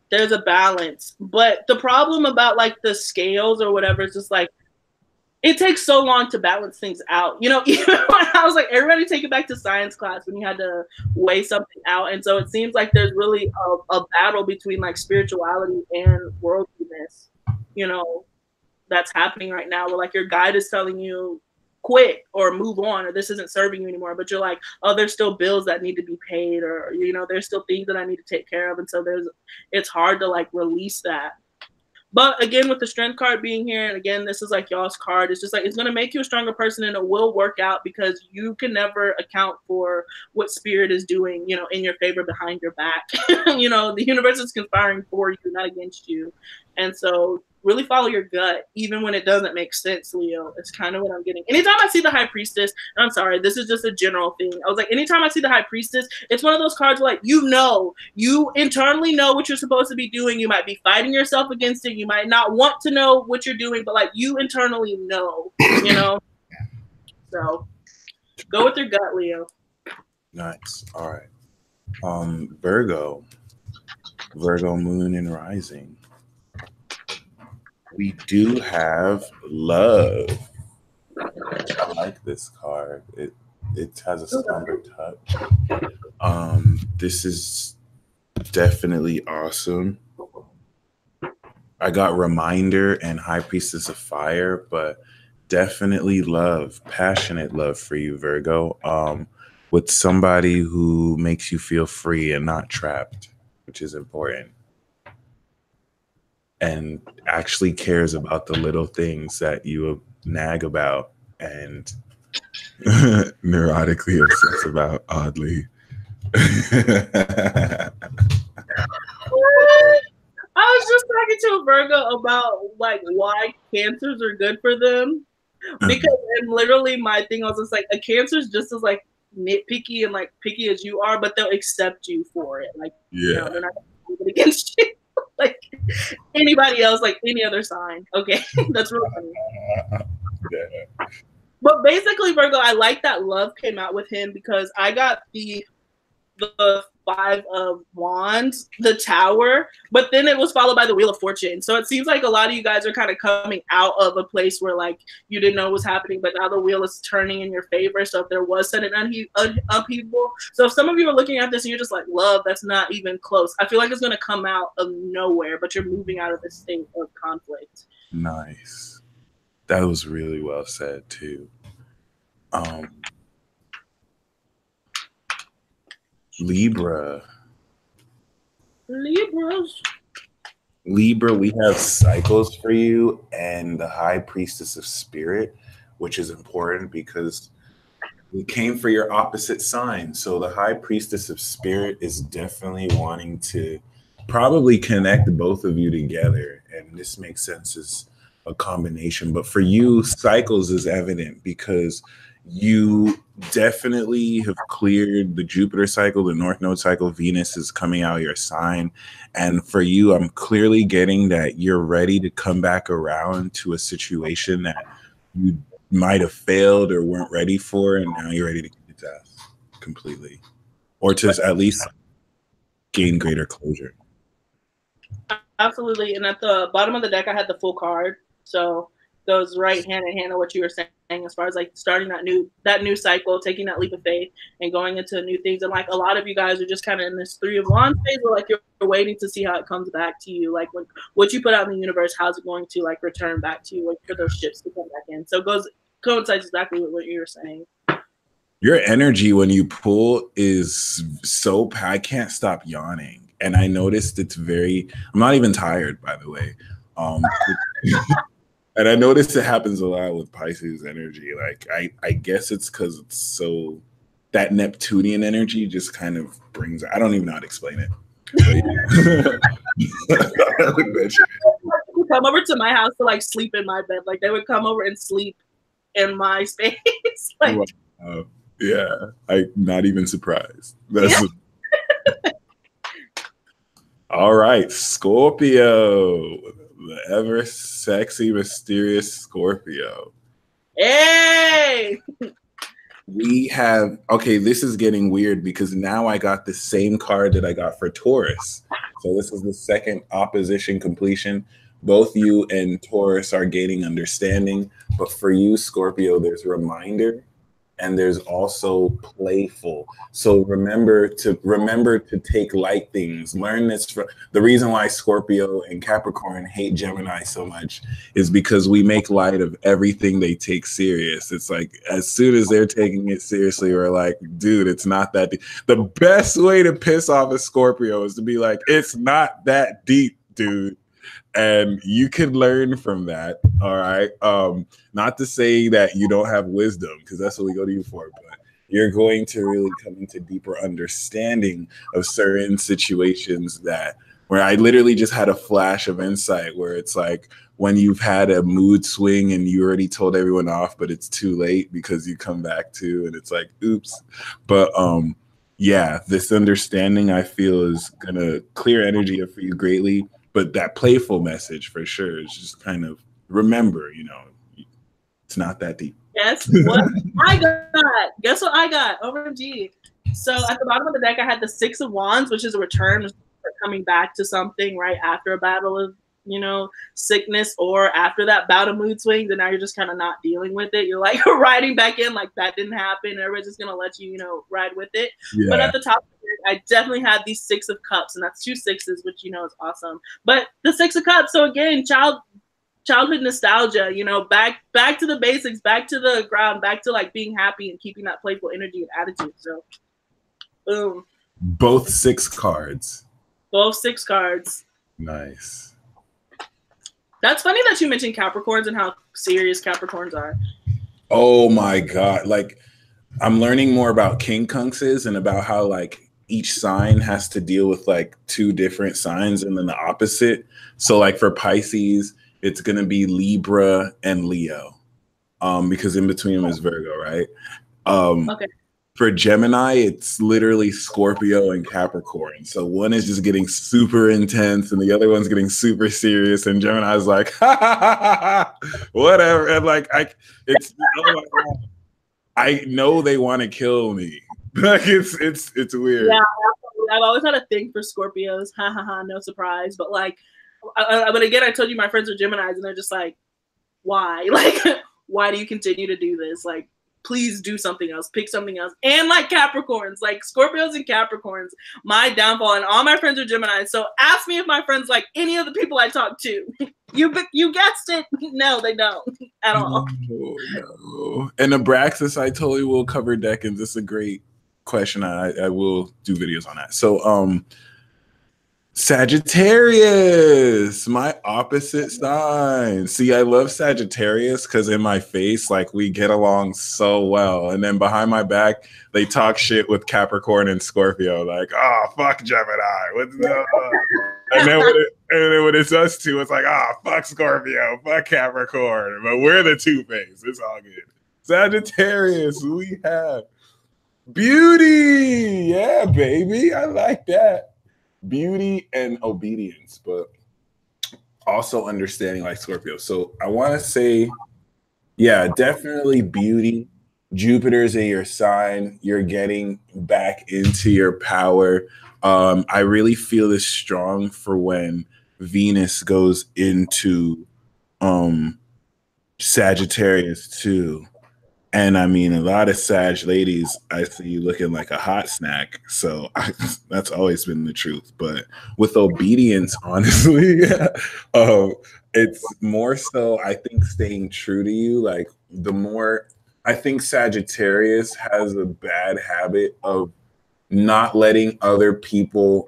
there's a balance. But the problem about like the scales or whatever is just like, it takes so long to balance things out. Even when I was like, everybody take it back to science class when you had to weigh something out. And so it seems like there's really a battle between like spirituality and worldliness, that's happening right now, where like your guide is telling you quit or move on, or this isn't serving you anymore, but you're like, oh, there's still bills that need to be paid, or there's still things that I need to take care of, and so it's hard to like release that. But again, with the strength card being here, and again, this is like y'all's card, it's just like, it's going to make you a stronger person, and it will work out, because you can never account for what spirit is doing, in your favor behind your back. The universe is conspiring for you, not against you. And so really follow your gut, even when it doesn't make sense, Leo. It's kind of what I'm getting. Anytime I see the High Priestess, I'm sorry, this is just a general thing. I was like, anytime I see the High Priestess, it's one of those cards where, like, you internally know what you're supposed to be doing. You might be fighting yourself against it. You might not want to know what you're doing, but like, you internally know, So go with your gut, Leo. Nice. All right. Virgo moon and rising. We do have love. I like this card. It has a somber touch. This is definitely awesome. I got reminder and High Priestess of Fire, but definitely love, passionate love for you, Virgo. With somebody who makes you feel free and not trapped, which is important. And actually cares about the little things that you nag about and neurotically obsessed about, oddly. I was just talking to a Virgo about like why cancers are good for them, because and literally my thing was just like, a cancer is just as like nitpicky and like picky as you are, but they'll accept you for it. Like, they're not gonna hold it against you. Like anybody else, like any other sign. Okay, that's really funny. Yeah. But basically, Virgo, I like that love came out with him, because I got the Five of Wands, the Tower, but then it was followed by the Wheel of Fortune. So it seems like a lot of you guys are kind of coming out of a place where like you didn't know what was happening, but now the wheel is turning in your favor. So if there was sudden upheaval, so if some of you are looking at this and you're just like, love, that's not even close, I feel like it's going to come out of nowhere, but you're moving out of this state of conflict. Nice. That was really well said too. Libra, we have cycles for you and the High Priestess of Spirit, which is important because we came for your opposite sign. So the High Priestess of Spirit is definitely wanting to probably connect both of you together, and this makes sense as a combination. But for you, cycles is evident because you definitely have cleared the Jupiter cycle, the North Node cycle. Venus is coming out of your sign. And for you, I'm clearly getting that you're ready to come back around to a situation that you might have failed or weren't ready for. And now you're ready to get it completely, or to at least gain greater closure. Absolutely. And at the bottom of the deck, I had the full card. So goes right hand in hand with what you were saying as far as like starting that new cycle, taking that leap of faith and going into new things. And like a lot of you guys are just kind of in this Three of Wands phase where like you're waiting to see how it comes back to you. Like what you put out in the universe, how's it going to like return back to you, like for those ships to come back in. So it coincides exactly with what you were saying. Your energy when you pull is so, I can't stop yawning. And I noticed I'm not even tired, by the way. And I noticed it happens a lot with Pisces energy. Like, I guess it's because it's so, that Neptunian energy just kind of brings, I don't even know how to explain it. Come over to my house to like sleep in my bed. Like they would come over and sleep in my space. Like, yeah, I'm not even surprised. That's all right, Scorpio. The ever sexy, mysterious Scorpio. Hey! We have, okay, this is getting weird because now I got the same card that I got for Taurus. So this is the second opposition completion. Both you and Taurus are gaining understanding. But for you, Scorpio, there's a reminder and there's also playful. So remember to take light things. Learn this from the reason why Scorpio and Capricorn hate Gemini so much is because we make light of everything they take serious. It's like as soon as they're taking it seriously, we're like, dude, it's not that deep. The best way to piss off a Scorpio is to be like, it's not that deep, dude. And you can learn from that. All right. Not to say that you don't have wisdom, because that's what we go to you for, but you're going to really come into deeper understanding of certain situations where I literally just had a flash of insight where it's like when you've had a mood swing and you already told everyone off, but it's too late because you come back to, and it's like, oops. But yeah, this understanding I feel is gonna clear energy up for you greatly. But that playful message for sure is just kind of remember, it's not that deep. Guess what I got? Guess what I got? OMG. So at the bottom of the deck, I had the Six of Wands, which is a return, coming back to something right after a battle of, sickness, or after that bout of mood swings, and now you're just kind of not dealing with it. You're like riding back in like that didn't happen. Everybody's just going to let you, ride with it. Yeah. But at the top, I definitely had these Six of Cups, and that's 2 sixes, which, is awesome. But the Six of Cups, so again, childhood nostalgia, back to the basics, back to the ground, back to like being happy and keeping that playful energy and attitude. So, boom. Both 6 cards. Both 6 cards. Nice. That's funny that you mentioned Capricorns and how serious Capricorns are. Oh my God. Like, I'm learning more about Kayxz and about how like each sign has to deal with like 2 different signs and then the opposite. So like for Pisces, it's going to be Libra and Leo, because in between them is Virgo, right? Okay. For Gemini, it's literally Scorpio and Capricorn. So one is just getting super intense and the other one's getting super serious. And Gemini's like, ha, ha, ha, ha, whatever. And like, it's, oh my God. I know they want to kill me. Like it's weird. Yeah, I've always had a thing for Scorpios. Ha ha ha, no surprise. But like, but again, I told you my friends are Geminis, and they're just like, why? Like, why do you continue to do this? Like, please do something else. Pick something else. And like Capricorns, like Scorpios and Capricorns, my downfall. And all my friends are Geminis. So ask me if my friends like any of the people I talk to. You guessed it. No, they don't at all. No. And Abraxas, I totally will cover Decans. It's a great question. I will do videos on that. So Sagittarius, my opposite sign. See, I love Sagittarius because in my face, like we get along so well. And then behind my back, they talk shit with Capricorn and Scorpio. Like, oh, fuck Gemini. What's up? And then when it's us two, it's like, oh, fuck Scorpio, fuck Capricorn. But we're the two-face. It's all good. Sagittarius, we have beauty. Yeah, baby. I like that. Beauty and obedience, but also understanding like Scorpio. So I want to say, yeah, definitely beauty. Jupiter's in your sign. You're getting back into your power. I really feel this strong for when Venus goes into Sagittarius too. And I mean, a lot of Sag ladies, I see you looking like a hot snack. So that's always been the truth. But with obedience, honestly, it's more so, I think, staying true to you. Like the more, I think Sagittarius has a bad habit of not letting other people,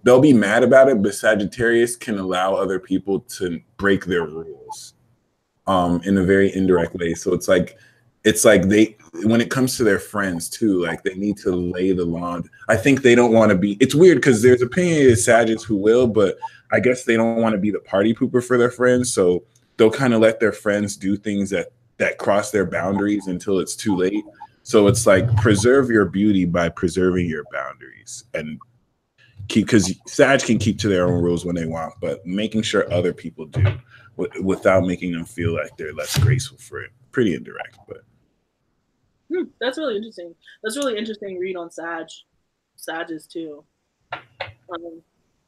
they'll be mad about it, but Sagittarius can allow other people to break their rules in a very indirect way. So it's like they, when it comes to their friends too, like they need to lay the law. I think they don't want to be, it's weird because there's opinionated Sagittarius who will, but I guess they don't want to be the party pooper for their friends. So they'll kind of let their friends do things that cross their boundaries until it's too late. So it's like preserve your beauty by preserving your boundaries and keep, because Sag can keep to their own rules when they want, but making sure other people do without making them feel like they're less graceful for it. Pretty indirect, but. That's really interesting. That's really interesting read on Sages too.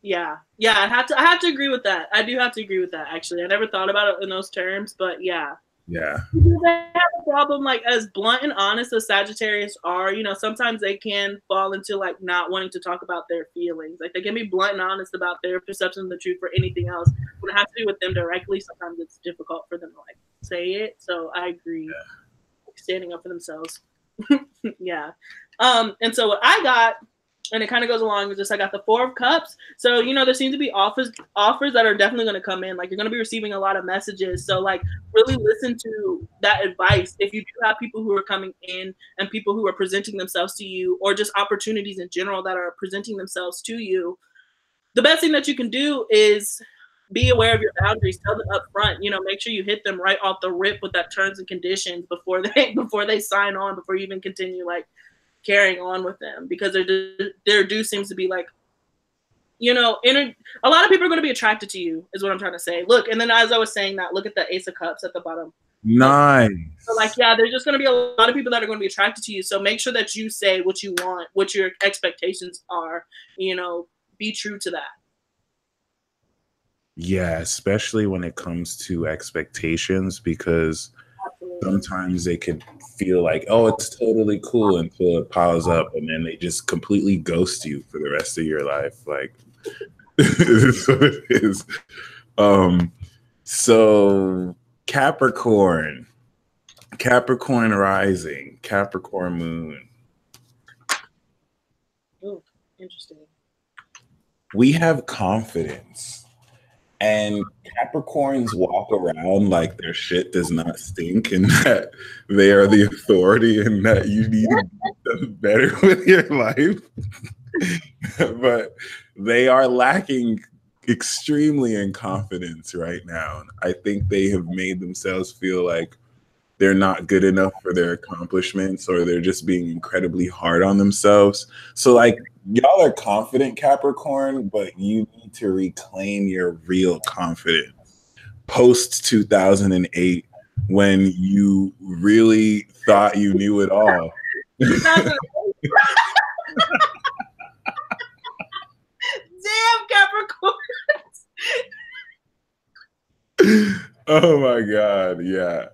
Yeah, I have to agree with that. I do have to agree with that. Actually, I never thought about it in those terms, but yeah. Yeah. They have a problem, like, as blunt and honest as Sagittarius are, you know, sometimes they can fall into, like, not wanting to talk about their feelings. Like, they can be blunt and honest about their perception of the truth or anything else. When it has to do with them directly, sometimes it's difficult for them to, like, say it. So I agree. Yeah. Standing up for themselves. Yeah. And so what I got, and it kind of goes along with this, I got the 4 of Cups. So, you know, there seems to be offers that are definitely going to come in. Like, you're going to be receiving a lot of messages. So, like, really listen to that advice. If you do have people who are coming in and people who are presenting themselves to you, or just opportunities in general that are presenting themselves to you, the best thing that you can do is be aware of your boundaries. Tell them up front. You know, make sure you hit them right off the rip with that terms and conditions before they sign on, before you even continue, like, carrying on with them, because there do seems to be, like, you know, a lot of people are going to be attracted to you, is what I'm trying to say. Look, and then as I was saying that, look at the Ace of Cups at the bottom. Nice. So, like, yeah, there's just going to be a lot of people that are going to be attracted to you. So make sure that you say what you want, what your expectations are. You know, be true to that. Yeah, especially when it comes to expectations, because sometimes they could feel like, oh, it's totally cool until it piles up, and then they just completely ghost you for the rest of your life. Like, it's what it is. So Capricorn rising, Capricorn moon. Oh, interesting. We have confidence. And Capricorns walk around like their shit does not stink, and that they are the authority, and that you need to do better with your life. But they are lacking extremely in confidence right now. I think they have made themselves feel like they're not good enough for their accomplishments, or they're just being incredibly hard on themselves. So, like, y'all are confident, Capricorn, but you need to reclaim your real confidence. Post 2008, when you really thought you knew it all. Damn, Capricorn. Oh my God, yeah.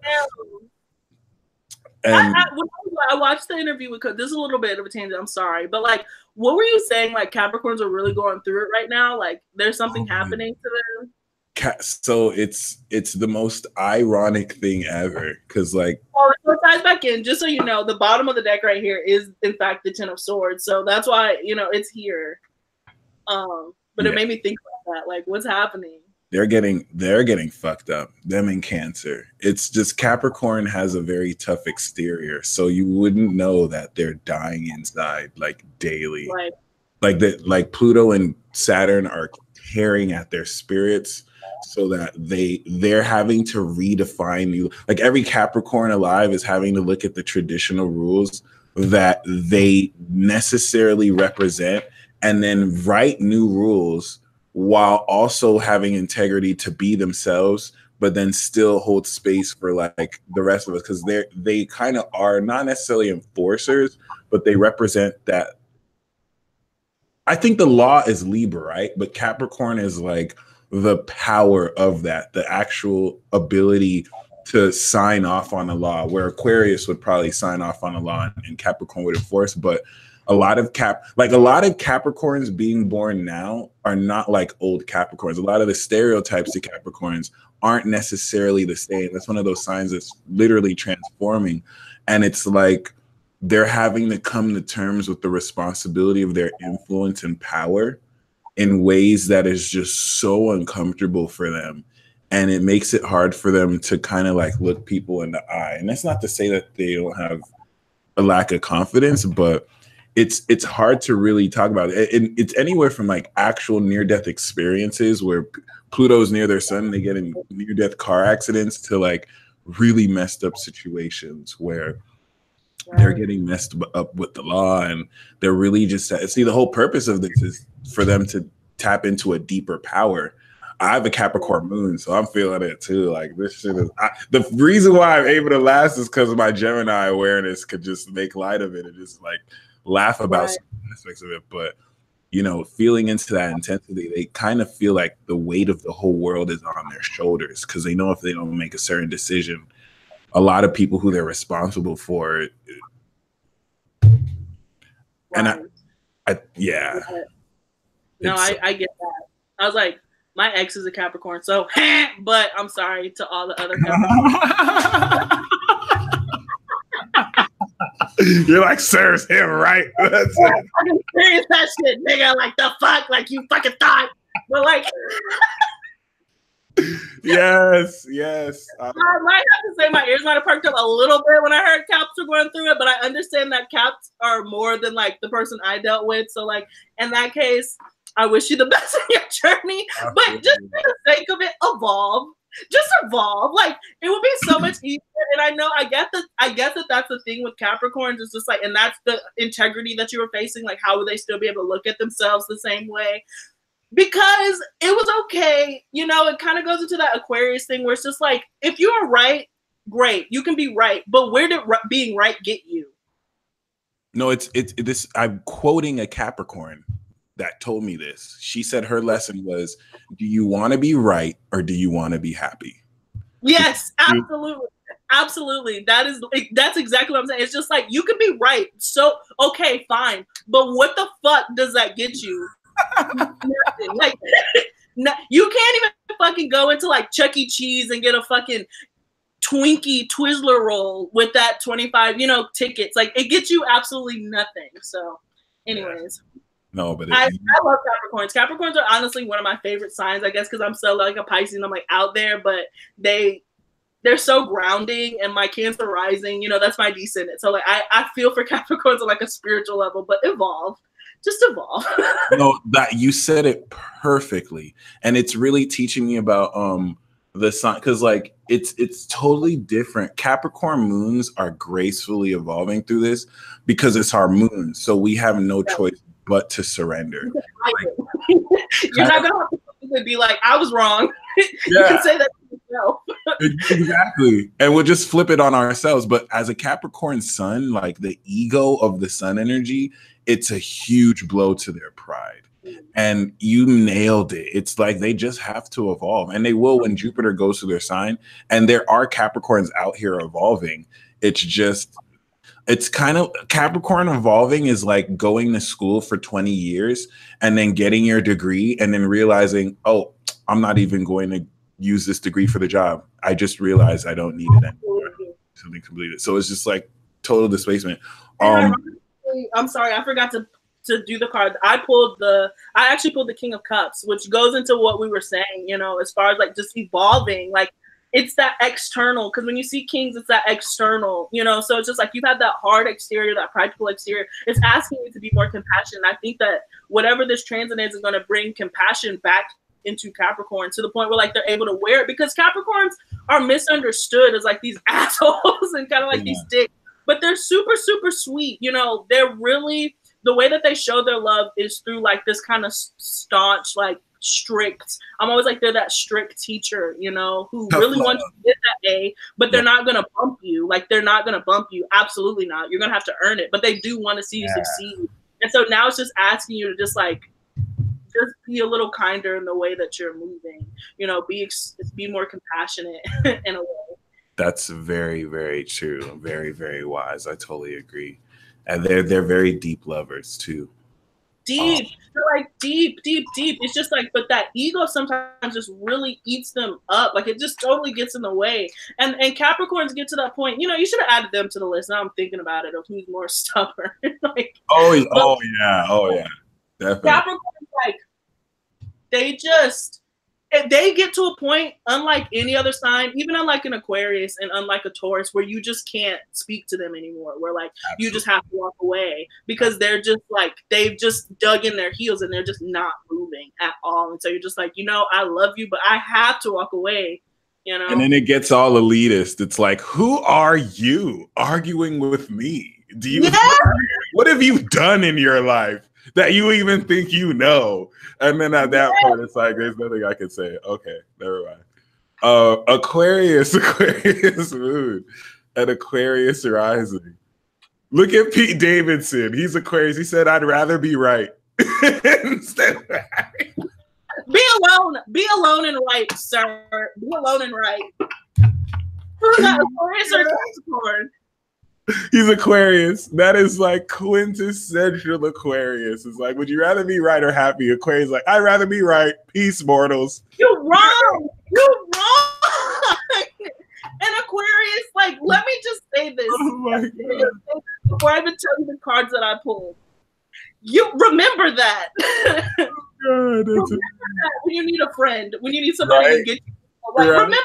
And I watched the interview with, this is a little bit of a tangent, I'm sorry, but, like, what were you saying? Like, Capricorns are really going through it right now? Like, there's something happening to them? So it's the most ironic thing ever, because, like, so it ties back in, just so you know, the bottom of the deck right here is in fact the 10 of Swords, so that's why, you know, it's here. But it made me think about that, like, what's happening? They're getting fucked up. Them in Cancer. It's just Capricorn has a very tough exterior, so you wouldn't know that they're dying inside, like, daily. Right. Like Pluto and Saturn are tearing at their spirits, so that they're having to redefine you. Like, every Capricorn alive is having to look at the traditional rules that they necessarily represent, and then write new rules, while also having integrity to be themselves, but then still hold space for, like, the rest of us, because they kind of are not necessarily enforcers, but they represent that. I think the law is Libra, right? But Capricorn is, like, the power of that, the actual ability to sign off on the law, where Aquarius would probably sign off on the law and Capricorn would enforce. But a lot of Capricorns being born now are not like old Capricorns. A lot of the stereotypes to Capricorns aren't necessarily the same. That's one of those signs that's literally transforming. And it's like they're having to come to terms with the responsibility of their influence and power in ways that is just so uncomfortable for them. And it makes it hard for them to kind of, like, look people in the eye. And that's not to say that they don't have a lack of confidence, but it's hard to really talk about it. It's anywhere from, like, actual near-death experiences where Pluto's near their sun, they get in near-death car accidents, to, like, really messed up situations where they're getting messed up with the law, and they're really just, see, the whole purpose of this is for them to tap into a deeper power. I have a Capricorn moon, so I'm feeling it too. Like, this shit is, the reason why I'm able to last is because my Gemini awareness could just make light of it and just, like, laugh about some aspects of it. But, you know, feeling into that intensity, they kind of feel like the weight of the whole world is on their shoulders, because they know if they don't make a certain decision, a lot of people who they're responsible for. And yeah. No, I get that. I was like, my ex is a Capricorn, so but I'm sorry to all the other Capricorns. You're like, sir, it's him, right? That's it. I'm serious that shit, nigga. Like the fuck, like you fucking thought. But like yes. I might have to say my ears might have perked up a little bit when I heard Caps were going through it, but I understand that Caps are more than like the person I dealt with. So like in that case, I wish you the best in your journey. But just for the sake of it, evolve. Just evolve. Like it would be so much easier. And I get that that's the thing with Capricorns. It's just like, and that's the integrity that you were facing. Like, how would they still be able to look at themselves the same way? Because it was okay. You know, it kind of goes into that Aquarius thing where it's just like, if you are right, great, you can be right. But where did being right get you? No, it's this. I'm quoting a Capricorn that told me this. She said her lesson was, do you want to be right or do you want to be happy? Yes, absolutely. Absolutely. That's exactly what I'm saying. It's just like, you can be right. So, okay, fine. But what the fuck does that get you? Nothing. Like, you can't even fucking go into like Chuck E. Cheese and get a fucking Twinkie Twizzler roll with that 25, tickets. Like, it gets you absolutely nothing. So, anyways. No, but I love Capricorns. Capricorns are honestly one of my favorite signs, I guess, because I'm so like a Pisces and I'm like out there, but they're so grounding, and my Cancer rising, that's my descendant. So like I feel for Capricorns on like a spiritual level, but evolve. Just evolve. No, that you said it perfectly. And it's really teaching me about the sign, because like it's totally different. Capricorn moons are gracefully evolving through this because it's our moon. So we have no choice but to surrender. You're not gonna have to be like, I was wrong. Yeah. You can say that to yourself. Exactly. And we'll just flip it on ourselves. But as a Capricorn sun, like the ego of the sun energy, it's a huge blow to their pride. And you nailed it. It's like they just have to evolve, and they will when Jupiter goes to their sign. And there are Capricorns out here evolving. It's kind of Capricorn evolving is like going to school for 20 years and then getting your degree and then realizing, oh, I'm not even going to use this degree for the job. I just realized I don't need it anymore. Something completed. So it's just like total displacement. I'm sorry, I forgot to do the card. I actually pulled the King of Cups, which goes into what we were saying, as far as like just evolving, like it's that external, because when you see kings, it's that external, so it's just like you've had that hard exterior, that practical exterior. It's asking you to be more compassionate. I think that whatever this transit is going to bring compassion back into Capricorn to the point where like they're able to wear it, because Capricorns are misunderstood as like these assholes and kind of like these dicks, but they're super, super sweet. They're really, the way that they show their love is through like this kind of staunch, like strict. I'm always like, they're that strict teacher, who really wants you to get that A, but they're not going to bump you. Like, they're not going to bump you. Absolutely not. You're going to have to earn it, but they do want to see you succeed. And so now it's just asking you to just be a little kinder in the way that you're moving, be more compassionate in a way. That's very, very true. Very, very wise. I totally agree. And they're very deep lovers too. Deep. They're like deep. It's just like, but that ego sometimes just really eats them up. Like it just totally gets in the way. And Capricorns get to that point, you should have added them to the list. Now I'm thinking about it, of who's more stubborn. Like, oh yeah. Definitely. Capricorns, like, they get to a point, unlike any other sign, even unlike an Aquarius and unlike a Taurus, where you just can't speak to them anymore, where like Absolutely. You just have to walk away, because they're just like, they've just dug in their heels and they're just not moving at all. And so you're just like, I love you, but I have to walk away, And then it gets all elitist. It's like, who are you arguing with me? What have you done in your life that you even think And then at that point, it's like, there's nothing I can say. Okay, never mind. Aquarius moon and Aquarius rising. Look at Pete Davidson. He's Aquarius. He said, I'd rather be right instead of right. Be alone and right, sir. Be alone and right. was that, Aquarius or Capricorn? He's Aquarius. That is like quintessential Aquarius. It's like, would you rather be right or happy? Aquarius like, I'd rather be right. Peace, mortals. You're wrong. You're wrong. And Aquarius, like, let me just say this. Oh my God. Before I even tell you the cards that I pulled. You remember that. God, remember that when you need a friend, when you need somebody to get you. Like, remember.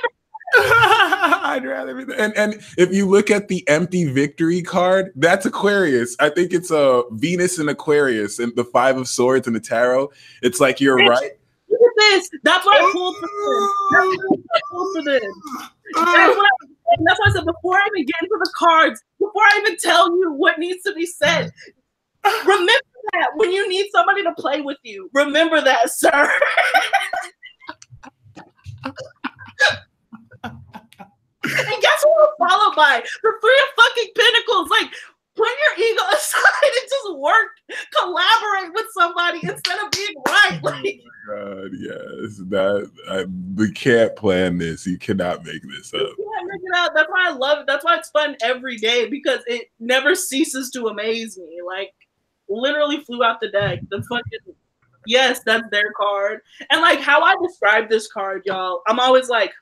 I'd rather be there. And if you look at the empty victory card, that's Aquarius. I think it's a Venus in Aquarius and the 5 of Swords in the tarot. It's like you're right. Look at this. That's why I pulled for this. That's why I said before I even get into the cards, before I even tell you what needs to be said, remember that when you need somebody to play with you. Remember that, sir. And guess what was followed by? The 3 of fucking Pentacles. Like, put your ego aside and just work, collaborate with somebody instead of being right. Like, oh my God, yes. We can't plan this. You cannot make this up. You can't make it out. That's why I love it. That's why it's fun every day, because it never ceases to amaze me. Like, literally flew out the deck. The fucking, yes, that's their card. And like how I describe this card, y'all, I'm always like,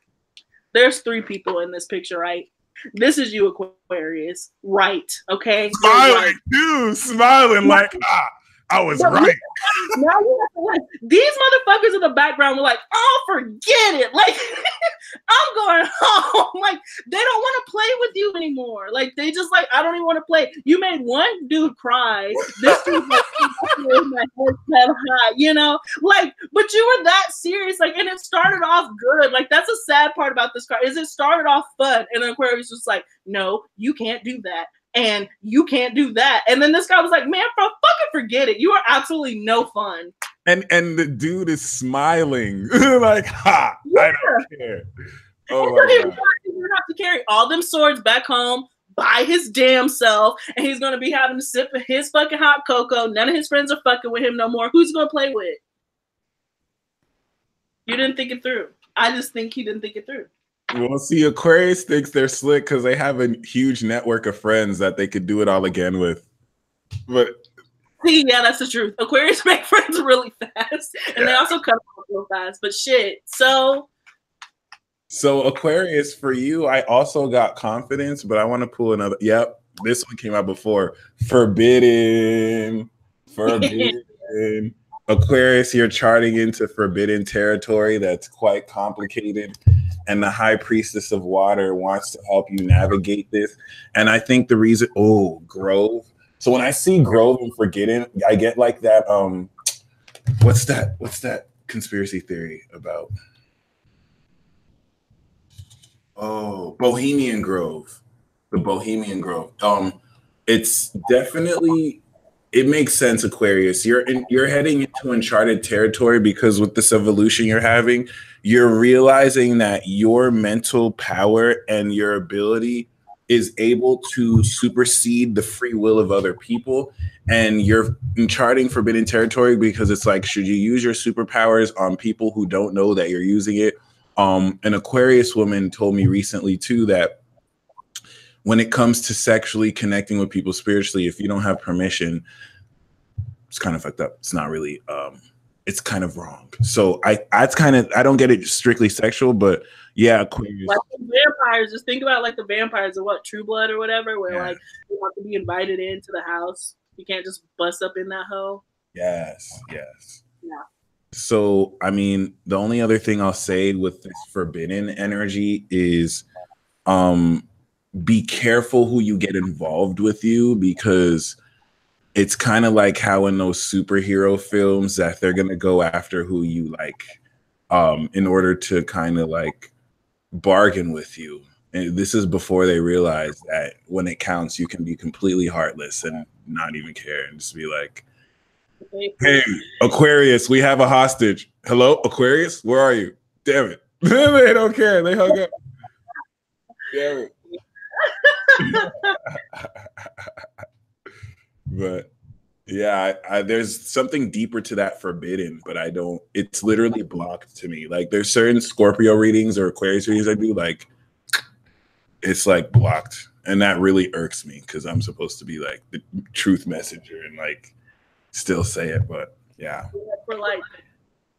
there's 3 people in this picture, right? This is you, Aquarius, right? Okay, smiling too, smiling like I was right. Now these motherfuckers in the background were like, "Oh, forget it!" Like, I'm going home. Like, they don't want to play with you anymore. Like, they just like, I don't even want to play. You made one dude cry. This dude like, my head high, you know, like, but you were that serious. Like, and it started off good. Like, that's a sad part about this card is it started off fun, and then Aquarius was like, "No, you can't do that. And you can't do that." And then this guy was like, "Man, fucking forget it. You are absolutely no fun." And the dude is smiling like, "Ha! Yeah. I don't care." Oh my God. He's gonna have to carry all them swords back home by his damn self, and he's gonna be having to sip of his fucking hot cocoa. None of his friends are fucking with him no more. Who's he gonna play with? You didn't think it through. I just think he didn't think it through. Well, see, Aquarius thinks they're slick because they have a huge network of friends that they could do it all again with. But see, yeah, that's the truth. Aquarius make friends really fast, and they also cut off real fast. But shit, so Aquarius, for you, I also got confidence, but I want to pull another. Yep, this one came out before. Forbidden. Aquarius, you're charting into forbidden territory that's quite complicated. And the High Priestess of Water wants to help you navigate this. And I think the reason, Grove. So when I see Grove and Forbidden, I get like that, what's that conspiracy theory about? Oh, Bohemian Grove. The Bohemian Grove. It's definitely, it makes sense, Aquarius. You're heading into uncharted territory because with this evolution you're having, you're realizing that your mental power and your ability is able to supersede the free will of other people. And you're charting forbidden territory because it's like, should you use your superpowers on people who don't know that you're using it? An Aquarius woman told me recently too that when it comes to sexually connecting with people spiritually, if you don't have permission, it's kind of fucked up. It's not really, it's kind of wrong. So I don't get it strictly sexual, but yeah, Aquarius. Like the vampires, just think about like the vampires of what, True Blood or whatever, where like you have to be invited into the house. You can't just bust up in that hoe. Yes. Yeah. So, I mean, the only other thing I'll say with this forbidden energy is be careful who you get involved with you, because it's kind of like how in those superhero films that they're going to go after who you like in order to kind of like bargain with you. And this is before they realize that when it counts, you can be completely heartless and not even care and just be like, "Hey, Aquarius, we have a hostage. Hello, Aquarius, where are you?" Damn it. They don't care. They hung up. Damn it. But yeah, there's something deeper to that forbidden, but I don't, it's literally blocked to me. Like there's certain Scorpio readings or Aquarius readings I do, like it's like blocked. And that really irks me because I'm supposed to be like the truth messenger and like still say it, but yeah. For like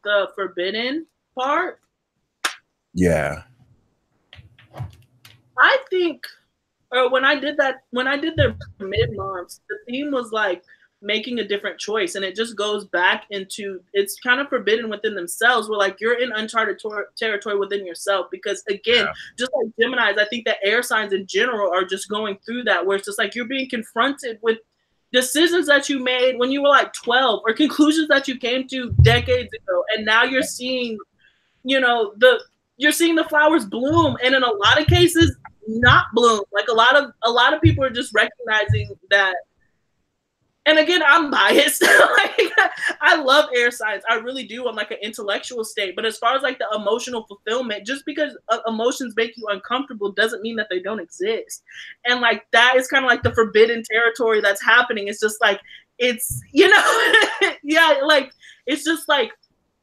the forbidden part? Yeah. I think, or when I did their mid-months, the theme was like making a different choice, and it just goes back into, it's kind of forbidden within themselves, where like you're in uncharted territory within yourself, because again, just like Geminis, I think that air signs in general are just going through that, where it's just like you're being confronted with decisions that you made when you were like 12, or conclusions that you came to decades ago, and now you're seeing, you're seeing the flowers bloom, and in a lot of cases not bloom. Like a lot of people are just recognizing that. And again, I'm biased. Like, I love air signs. I really do. I'm like an intellectual state. But as far as like the emotional fulfillment, just because emotions make you uncomfortable doesn't mean that they don't exist. And like that is kind of like the forbidden territory that's happening. It's just like, it's, yeah, like it's just like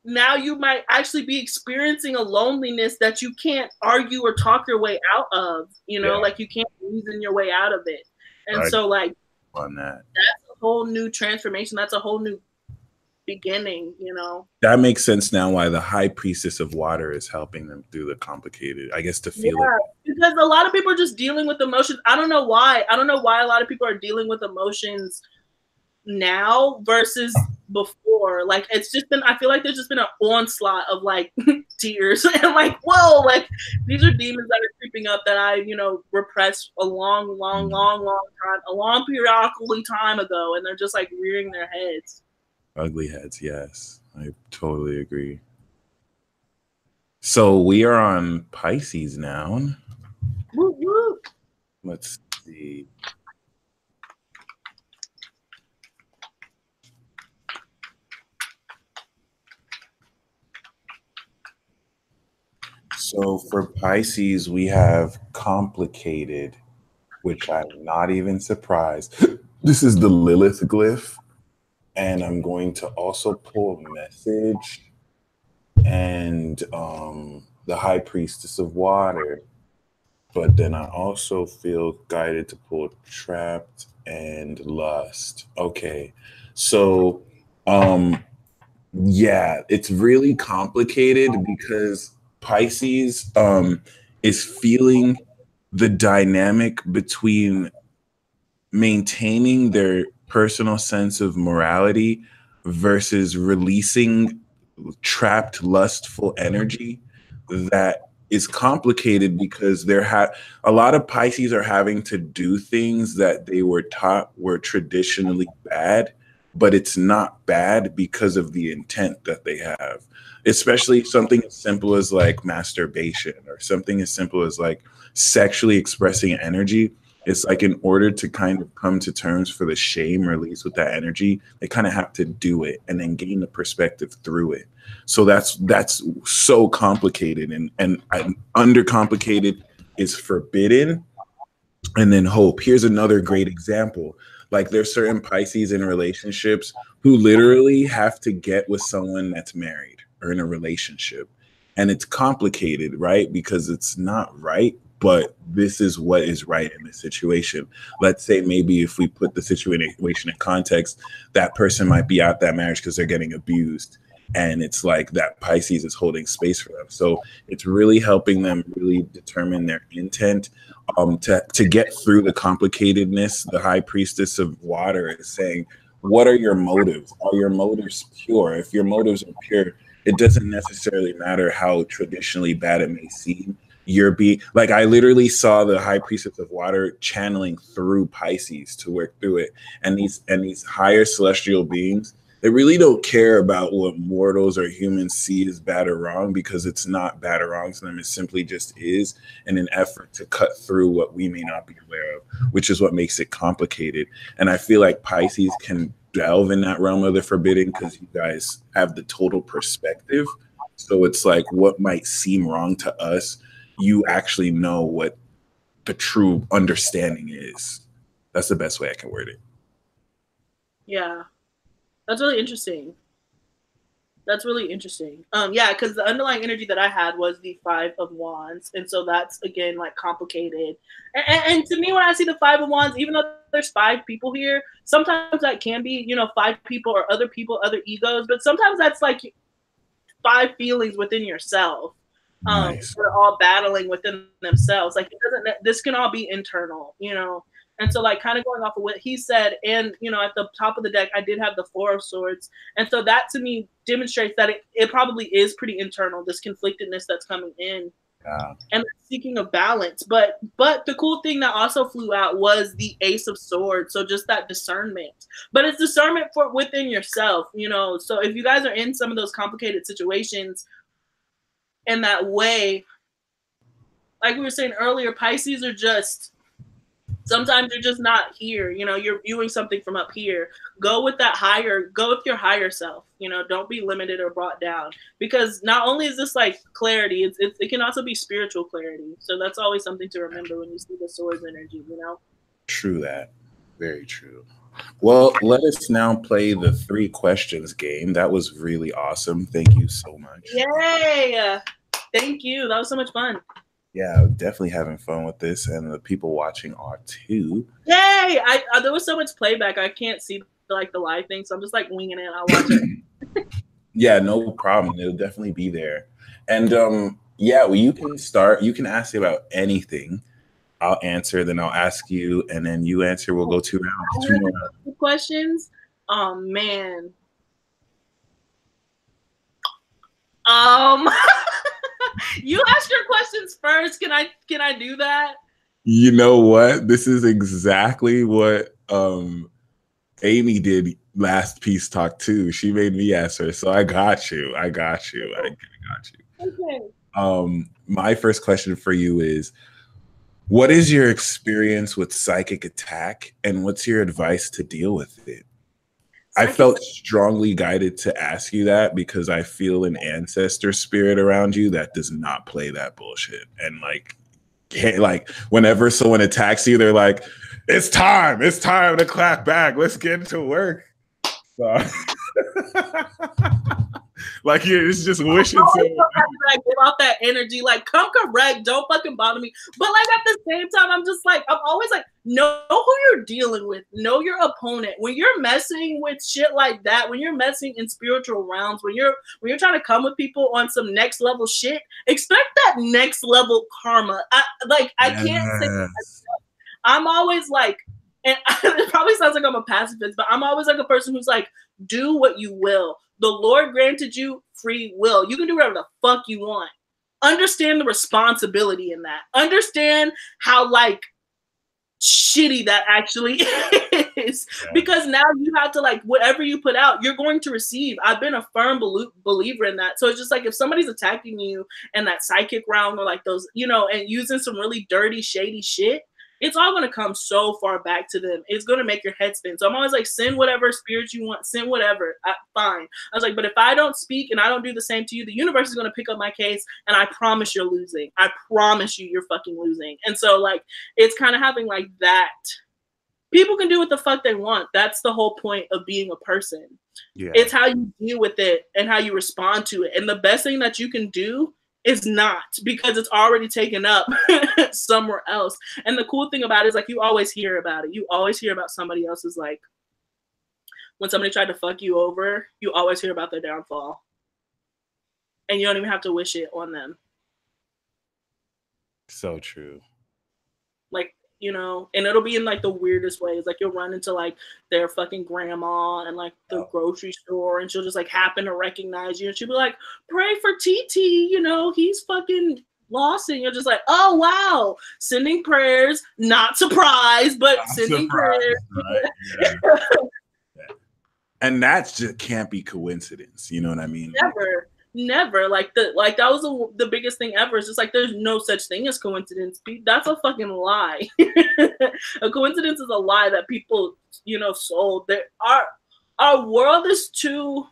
now you might actually be experiencing a loneliness that you can't argue or talk your way out of, like you can't reason your way out of it. And so like on that's a whole new transformation. That's a whole new beginning, That makes sense now why the high priestess of water is helping them through the complicated, I guess, to feel it. Because a lot of people are just dealing with emotions. I don't know why a lot of people are dealing with emotions now versus before. Like it's just been, I feel like there's just been an onslaught of like tears and like, whoa, like these are demons that are creeping up that I repressed a long time, a long periodically time ago, and they're just like rearing their heads. Ugly heads. Yes, I totally agree. So we are on Pisces now. Woo woo. Let's see. So for Pisces, we have complicated, which I'm not even surprised. This is the Lilith glyph. And I'm going to also pull a message and the High Priestess of Water. But then I also feel guided to pull Trapped and Lust. Okay. So, yeah, it's really complicated because Pisces is feeling the dynamic between maintaining their personal sense of morality versus releasing trapped lustful energy that is complicated because a lot of Pisces are having to do things that they were taught were traditionally bad, but it's not bad because of the intent that they have. Especially something as simple as like masturbation or something as simple as like sexually expressing energy. It's like in order to kind of come to terms for the shame release with that energy, they kind of have to do it and then gain the perspective through it. So that's so complicated and undercomplicated is forbidden. And then hope. Here's another great example. Like there's certain Pisces in relationships who literally have to get with someone that's married or in a relationship. And it's complicated, right? Because it's not right, but this is what is right in this situation. Let's say maybe if we put the situation in context, that person might be out that marriage because they're getting abused. And it's like that Pisces is holding space for them. So it's really helping them really determine their intent to get through the complicatedness. The High Priestess of Water is saying, what are your motives? Are your motives pure? If your motives are pure, it doesn't necessarily matter how traditionally bad it may seem. You're being like, I literally saw the High Priestess of Water channeling through Pisces to work through it. And these higher celestial beings, they really don't care about what mortals or humans see as bad or wrong because it's not bad or wrong to them. It simply just is in an effort to cut through what we may not be aware of, which is what makes it complicated. And I feel like Pisces can delve in that realm of the forbidden because you guys have the total perspective. So it's like what might seem wrong to us, you actually know what the true understanding is. That's the best way I can word it. Yeah. That's really interesting. That's really interesting. Yeah, because the underlying energy that I had was the Five of Wands, and so that's again like complicated. And to me, when I see the Five of Wands, even though there's 5 people here, sometimes that can be, you know, 5 people or other people, other egos, but sometimes that's like 5 feelings within yourself. Nice. They're all battling within themselves. Like it doesn't. This can all be internal, you know. And so, like, kind of going off of what he said, and, you know, at the top of the deck, I did have the Four of Swords. And so that, to me, demonstrates that it probably is pretty internal, this conflictedness that's coming in. Yeah. And seeking a balance. But the cool thing that also flew out was the Ace of Swords. So just that discernment. But it's discernment for within yourself, you know. So if you guys are in some of those complicated situations in that way, like we were saying earlier, Pisces are just... sometimes you're just not here, you know, you're viewing something from up here. Go with your higher self, you know, don't be limited or brought down, because not only is this like clarity, it can also be spiritual clarity. So that's always something to remember when you see the swords energy, you know? True that. Very true. Well, let us now play the 3 questions game. That was really awesome. Thank you so much. Yay! Thank you. That was so much fun. Yeah, definitely having fun with this, and the people watching are too. Yay! There was so much playback. I can't see like the live thing, so I'm just like winging it. I'll watch it. Yeah, no problem. It'll definitely be there. And yeah, well, you can start. You can ask me about anything. I'll answer, then I'll ask you, and then you answer. We'll go 2 rounds. 2 more rounds. Questions? Oh man. You ask your questions first. Can I do that? You know what? This is exactly what Amy did last Peace Talk too. She made me answer, so I got you. I got you. Okay. My first question for you is, what is your experience with psychic attack, and what's your advice to deal with it? I felt strongly guided to ask you that because I feel an ancestor spirit around you that does not play that bullshit. And like whenever someone attacks you, they're like, it's time to clap back. Let's get into work. So, like it's just wishing to like, give off that energy, like come correct, don't fucking bother me. But like at the same time, I'm just like, I'm always like, know who you're dealing with, know your opponent. When you're messing with shit like that, when you're messing in spiritual realms, when you're trying to come with people on some next level shit, expect that next level karma. I can't say that. I'm always like, and it probably sounds like I'm a pacifist, but I'm always like a person who's like, do what you will. The Lord granted you free will. You can do whatever the fuck you want. Understand the responsibility in that. Understand how like shitty that actually is. Yeah. Because now you have to like, whatever you put out, you're going to receive. I've been a firm believer in that. So it's just like, if somebody's attacking you in that psychic realm or like those, you know, and using some really dirty, shady shit, it's all going to come so far back to them. It's going to make your head spin. So I'm always like, send whatever spirit you want, send whatever. Fine. I was like, but if I don't speak and I don't do the same to you, the universe is going to pick up my case, and I promise you're losing. I promise you're fucking losing. And so like, it's kind of having like that. People can do what the fuck they want. That's the whole point of being a person. Yeah. It's how you deal with it and how you respond to it. And the best thing that you can do is not, because it's already taken up somewhere else. And the cool thing about it is like, you always hear about it. You always hear about somebody else's, like when somebody tried to fuck you over, you always hear about their downfall. And you don't even have to wish it on them. So true. Like, you know, and it'll be in like the weirdest ways. Like you'll run into like their fucking grandma and like the grocery store, and she'll just like happen to recognize you, and she'll be like, pray for TT, you know, he's fucking lost. And you're just like, oh wow, sending prayers, not surprised, but not sending prayers. Right? Yeah. Yeah. And that just can't be coincidence, you know what I mean? Never. Like that was the biggest thing ever. It's just like, there's no such thing as coincidence. That's a fucking lie. A coincidence is a lie that people, you know, sold. Our world is too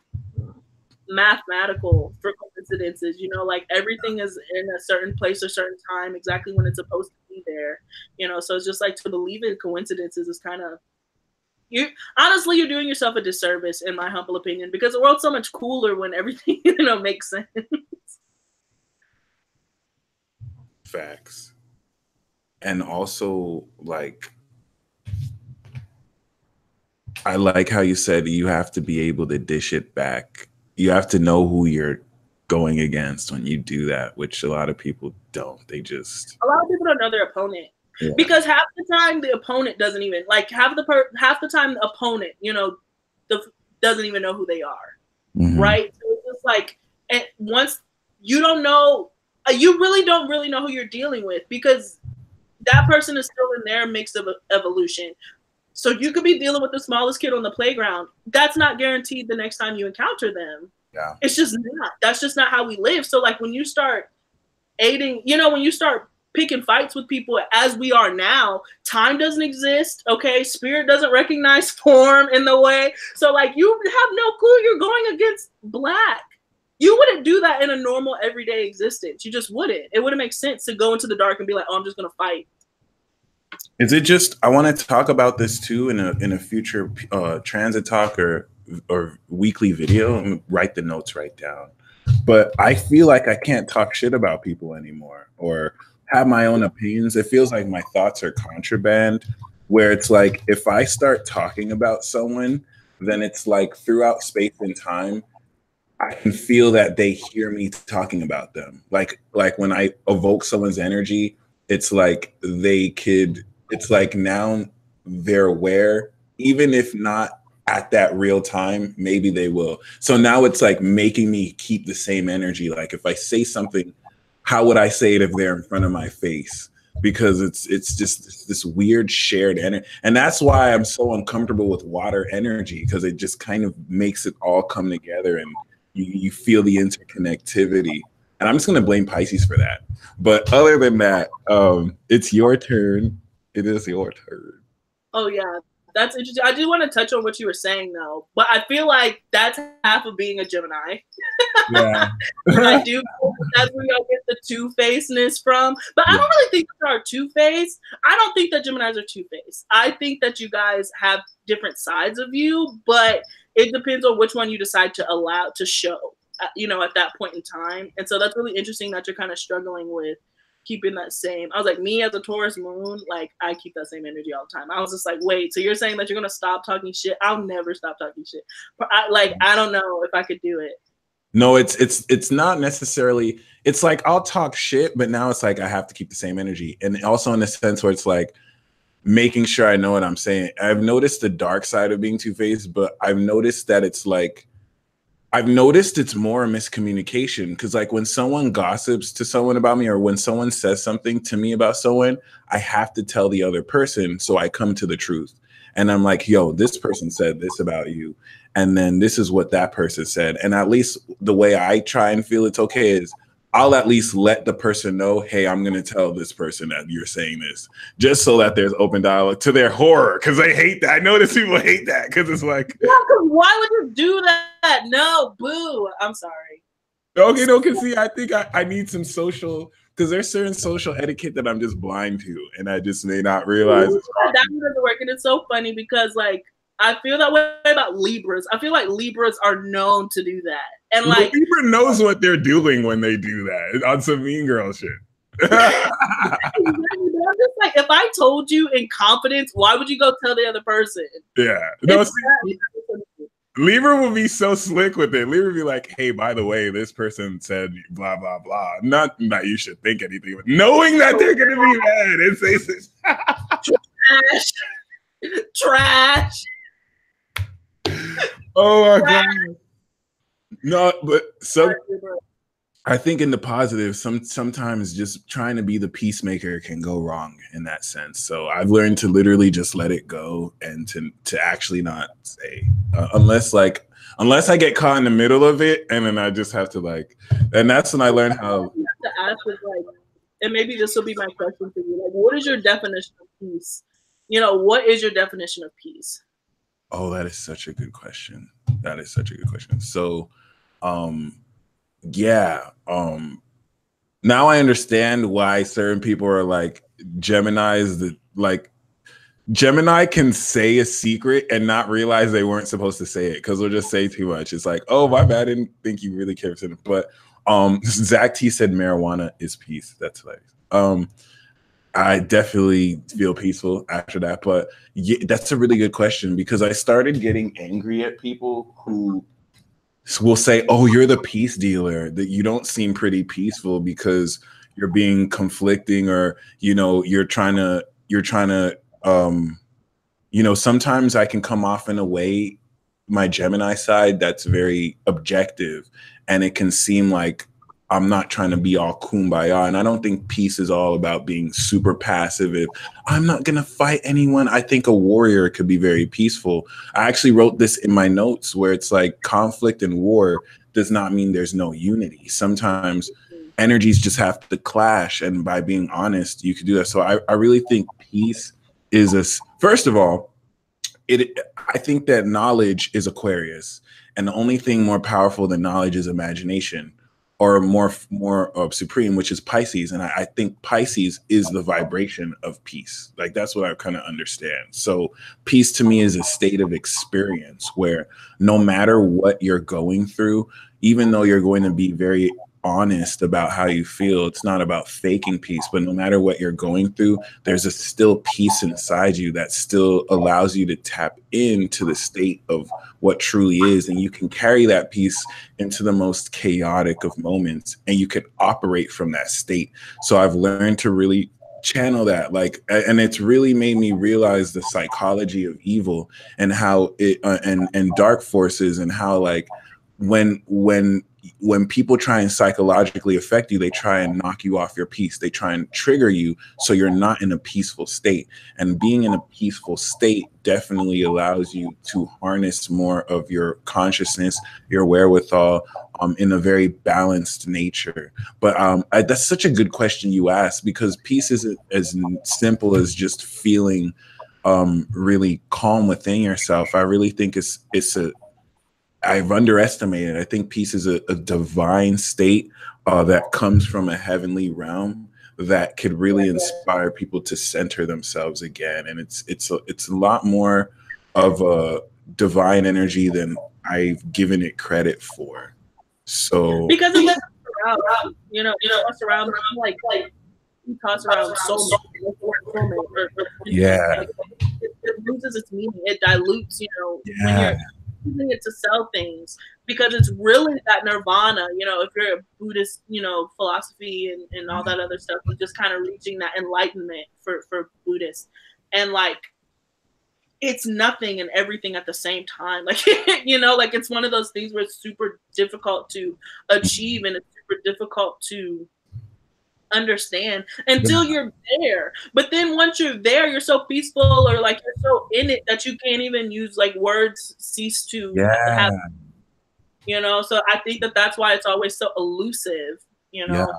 mathematical for coincidences. You know, like everything is in a certain place or certain time, exactly when it's supposed to be there. You know, so it's just like, to believe in coincidences is kind of you honestly, you're doing yourself a disservice, in my humble opinion, because the world's so much cooler when everything, you know, makes sense. Facts. And also, like, I like how you said you have to be able to dish it back. You have to know who you're going against when you do that, which a lot of people don't. They just, a lot of people don't know their opponent. Yeah. Because half the time the opponent doesn't even, like, half the time the opponent, you know, doesn't even know who they are, right? So it's just like, and once you don't know, you really don't know who you're dealing with, because that person is still in their mix of evolution. So you could be dealing with the smallest kid on the playground. That's not guaranteed the next time you encounter them. Yeah, it's just not. That's just not how we live. So like when you start aiding, you know, when you start picking fights with people as we are now, time doesn't exist, okay? Spirit doesn't recognize form in the way. So like you have no clue you're going against black. You wouldn't do that in a normal everyday existence. You just wouldn't. It wouldn't make sense to go into the dark and be like, oh, I'm just gonna fight. Is it just, I want to talk about this too in a future transit talk or weekly video, and write the notes right down. But I feel like I can't talk shit about people anymore or have my own opinions. It feels like my thoughts are contraband, where it's like if I start talking about someone, then it's like throughout space and time, I can feel that they hear me talking about them. Like when I evoke someone's energy, it's like it's like now they're aware, even if not at that real time, maybe they will. So now it's like making me keep the same energy. Like if I say something, how would I say it if they're in front of my face? Because it's just this weird shared energy. And that's why I'm so uncomfortable with water energy, because it just kind of makes it all come together and you feel the interconnectivity. And I'm just going to blame Pisces for that. But other than that, it's your turn. It is your turn. Oh, yeah. That's interesting. I do want to touch on what you were saying, though. But I feel like that's half of being a Gemini. Yeah. I do. That's where y'all get the two-facedness from. But I don't really think that are two-faced. I don't think that Geminis are two-faced. I think that you guys have different sides of you, but it depends on which one you decide to allow to show, you know, at that point in time. And so that's really interesting that you're kind of struggling with keeping that same. I was like, me as a Taurus moon, like I keep that same energy all the time. I was just like, wait, so you're saying that you're gonna stop talking shit? I'll never stop talking shit. I don't know if I could do it. No, it's not necessarily. It's like I'll talk shit, but now it's like I have to keep the same energy, and also in the sense where it's like making sure I know what I'm saying. I've noticed the dark side of being two-faced, but I've noticed that it's like, I've noticed it's more miscommunication, because like when someone gossips to someone about me, or when someone says something to me about someone, I have to tell the other person so I come to the truth. And I'm like, yo, this person said this about you. And then this is what that person said. And at least the way I try and feel it's okay is I'll at least let the person know, hey, I'm going to tell this person that you're saying this, just so that there's open dialogue, to their horror, because they hate that. I notice people hate that, because it's like, yeah, why would you do that? No, boo. I'm sorry. Okay, no, because see, I think I need some social, because there's certain social etiquette that I'm just blind to, and I just may not realize. That doesn't work, and it's so funny because, like, I feel that way about Libras. I feel like Libras are known to do that. And like Libra knows what they're doing when they do that on some Mean Girl shit. I'm just like, if I told you in confidence, why would you go tell the other person? Yeah. No, Libra will be so slick with it. Libra will be like, hey, by the way, this person said blah, blah, blah. Not that you should think anything, but knowing that they're going to be mad and say this. Trash. Oh, my God. No, but I think in the positive, sometimes just trying to be the peacemaker can go wrong in that sense. So I've learned to literally just let it go and to actually not say, unless I get caught in the middle of it, and then I just have to like, and that's when I learned how. To ask is like, and maybe this will be my question for you. Like, what is your definition of peace? You know, what is your definition of peace? Oh, that is such a good question. That is such a good question. So, now I understand why certain people are like Geminis, that like Gemini can say a secret and not realize they weren't supposed to say it because they'll just say too much. It's like, oh, my bad. I didn't think you really cared for it. But Zach T said marijuana is peace. That's hilarious. I definitely feel peaceful after that. But yeah, that's a really good question because I started getting angry at people who will say, oh, you're the peace dealer, that you don't seem pretty peaceful because you're being conflicting, or, you know, you're trying to, you know, sometimes I can come off in a way, my Gemini side, that's very objective, and it can seem like I'm not trying to be all kumbaya. And I don't think peace is all about being super passive. If I'm not going to fight anyone, I think a warrior could be very peaceful. I actually wrote this in my notes where it's like conflict and war does not mean there's no unity. Sometimes energies just have to clash. And by being honest, you could do that. So I really think peace is first of all, I think that knowledge is Aquarius. And the only thing more powerful than knowledge is imagination, or more supreme, which is Pisces. And I think Pisces is the vibration of peace. Like, that's what I kind of understand. So peace to me is a state of experience where no matter what you're going through, even though you're going to be very honest about how you feel, it's not about faking peace, but no matter what you're going through, there's a still peace inside you that still allows you to tap into the state of what truly is. And you can carry that peace into the most chaotic of moments, and you can operate from that state. So I've learned to really channel that, like, and it's really made me realize the psychology of evil and how it and dark forces, and how, like, when people try and psychologically affect you, they try and knock you off your peace. They try and trigger you so you're not in a peaceful state. And being in a peaceful state definitely allows you to harness more of your consciousness, your wherewithal, in a very balanced nature. But that's such a good question you asked, because peace isn't as simple as just feeling really calm within yourself. I really think I've underestimated. I think peace is a divine state that comes from a heavenly realm that could really inspire people to center themselves again. And it's a lot more of a divine energy than I've given it credit for. So because it doesn't around, you know, it's around like he talks around soulmate. Yeah, it loses its meaning. It dilutes, you know, when you're using it to sell things, because it's really that nirvana, you know, if you're a Buddhist, you know, philosophy and all that other stuff, and just kind of reaching that enlightenment for Buddhists. And like, it's nothing and everything at the same time. Like, you know, like, it's one of those things where it's super difficult to achieve and it's super difficult to understand until you're there. But then once you're there, you're so peaceful, or like you're so in it that you can't even use, like, words cease to have, you know. So I think that's why it's always so elusive, you know.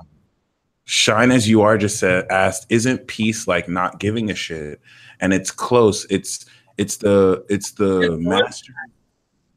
Shine As You Are just asked, isn't peace like not giving a shit? And it's close. It's the master.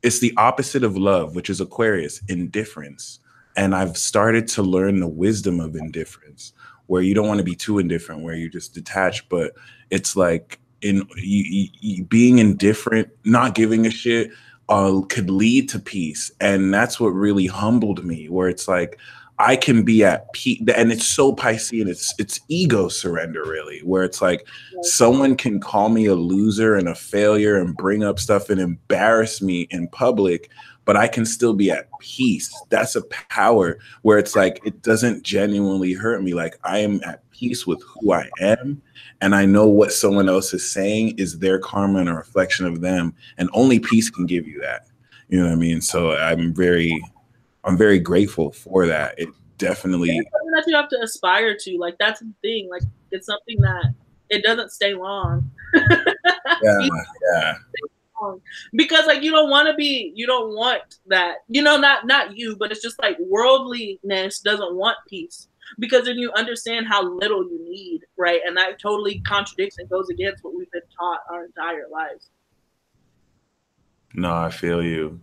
It's the opposite of love, which is Aquarius, indifference. And I've started to learn the wisdom of indifference, where you don't want to be too indifferent, where you just detach. But it's like being indifferent, not giving a shit, could lead to peace. And that's what really humbled me, where it's like, I can be at peace. And it's so Piscean, it's ego surrender, really, where it's like someone can call me a loser and a failure and bring up stuff and embarrass me in public, but I can still be at peace. That's a power where it's like, it doesn't genuinely hurt me. Like, I am at peace with who I am. And I know what someone else is saying is their karma and a reflection of them. And only peace can give you that. You know what I mean? So I'm very grateful for that. It definitely, it's something that you have to aspire to. Like, that's the thing. Like, it's something that it doesn't stay long. Yeah. Because, like, you don't want that, you know, not you, but it's just like worldliness doesn't want peace, because then you understand how little you need, right? And that totally contradicts and goes against what we've been taught our entire lives. No, I feel you.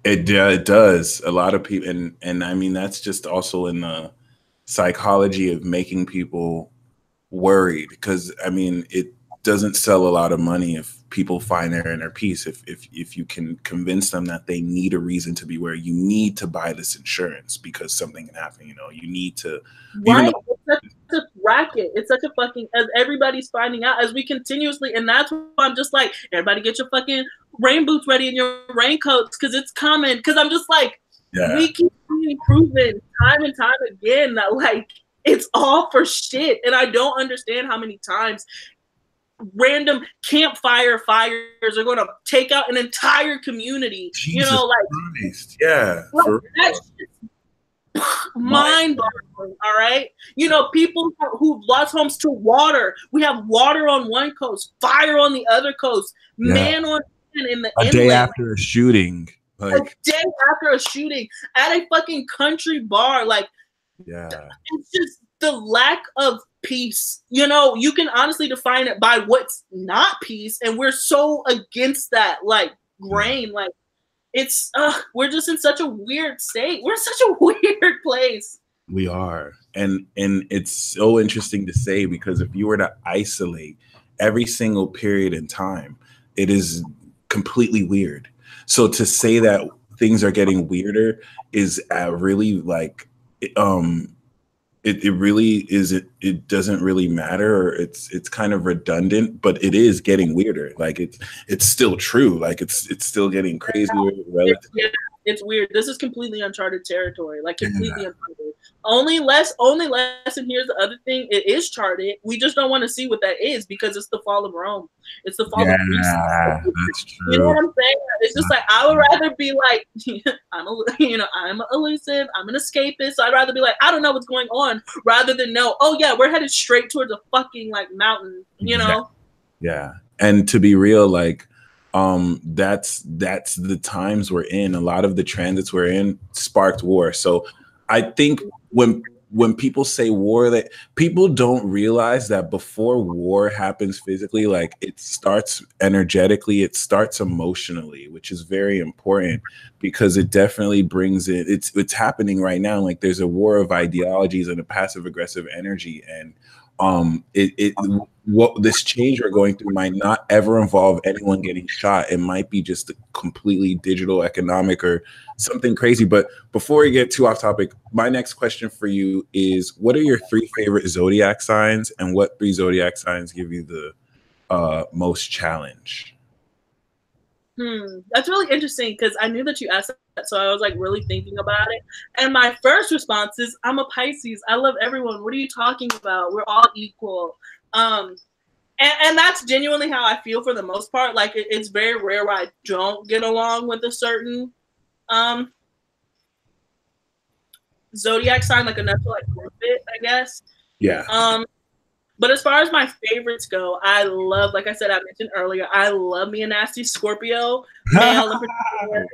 It does. A lot of people, and I mean, that's just also in the psychology of making people worried, because I mean, doesn't sell a lot of money if people find their inner peace. If you can convince them that they need a reason to be where you need to buy this insurance because something can happen, you know, you need to. Right. It's such a racket. It's such a fucking, as everybody's finding out, as we continuously, and that's why I'm just like, everybody get your fucking rain boots ready and your raincoats because it's coming. Because I'm just like, we keep being proven time and time again that like it's all for shit. And I don't understand how many times random campfire fires are going to take out an entire community. Jesus, you know, like Christ. Yeah, like, that's mind-boggling. All right, you know, people who've lost homes to water. We have water on one coast, fire on the other coast, man on in the a day after a shooting, like a day after a shooting at a fucking country bar. Like, it's just the lack of peace. You know, you can honestly define it by what's not peace, and we're so against that, like grain. Like, it's we're just in such a weird state. We're in such a weird place. We are, and it's so interesting to say, because if you were to isolate every single period in time, it is completely weird. So to say that things are getting weirder is really like it really is. It doesn't really matter, or it's kind of redundant, but it is getting weirder. Like it's still true. Like it's still getting crazier. It's weird. This is completely uncharted territory. Like completely uncharted. Only less. And here's the other thing: it is charted. We just don't want to see what that is because it's the fall of Rome. It's the fall of Greece. That's true. You know what I'm saying? It's just like I would rather be like I'm elusive. I'm an escapist. So I'd rather be like I don't know what's going on rather than know. Oh yeah, we're headed straight towards a fucking like mountain. You know? Yeah. And to be real, like. That's the times we're in. A lot of the transits we're in sparked war. So I think when people say war, that people don't realize that before war happens physically, like it starts energetically, it starts emotionally, which is very important because it definitely brings it. It's happening right now. Like there's a war of ideologies and a passive aggressive energy, and what this change we're going through might not ever involve anyone getting shot. It might be just a completely digital economic or something crazy. But before we get too off topic, my next question for you is, what are your 3 favorite zodiac signs, and what 3 zodiac signs give you the most challenge? That's really interesting because I knew that you asked that, so I was like really thinking about it. And my first response is, I'm a Pisces. I love everyone. What are you talking about? We're all equal. And that's genuinely how I feel for the most part. Like it's very rare where I don't get along with a certain zodiac sign, like enough to like group it, I guess. Yeah. But as far as my favorites go, I love, like I said, I mentioned earlier, I love me a nasty Scorpio male in particular.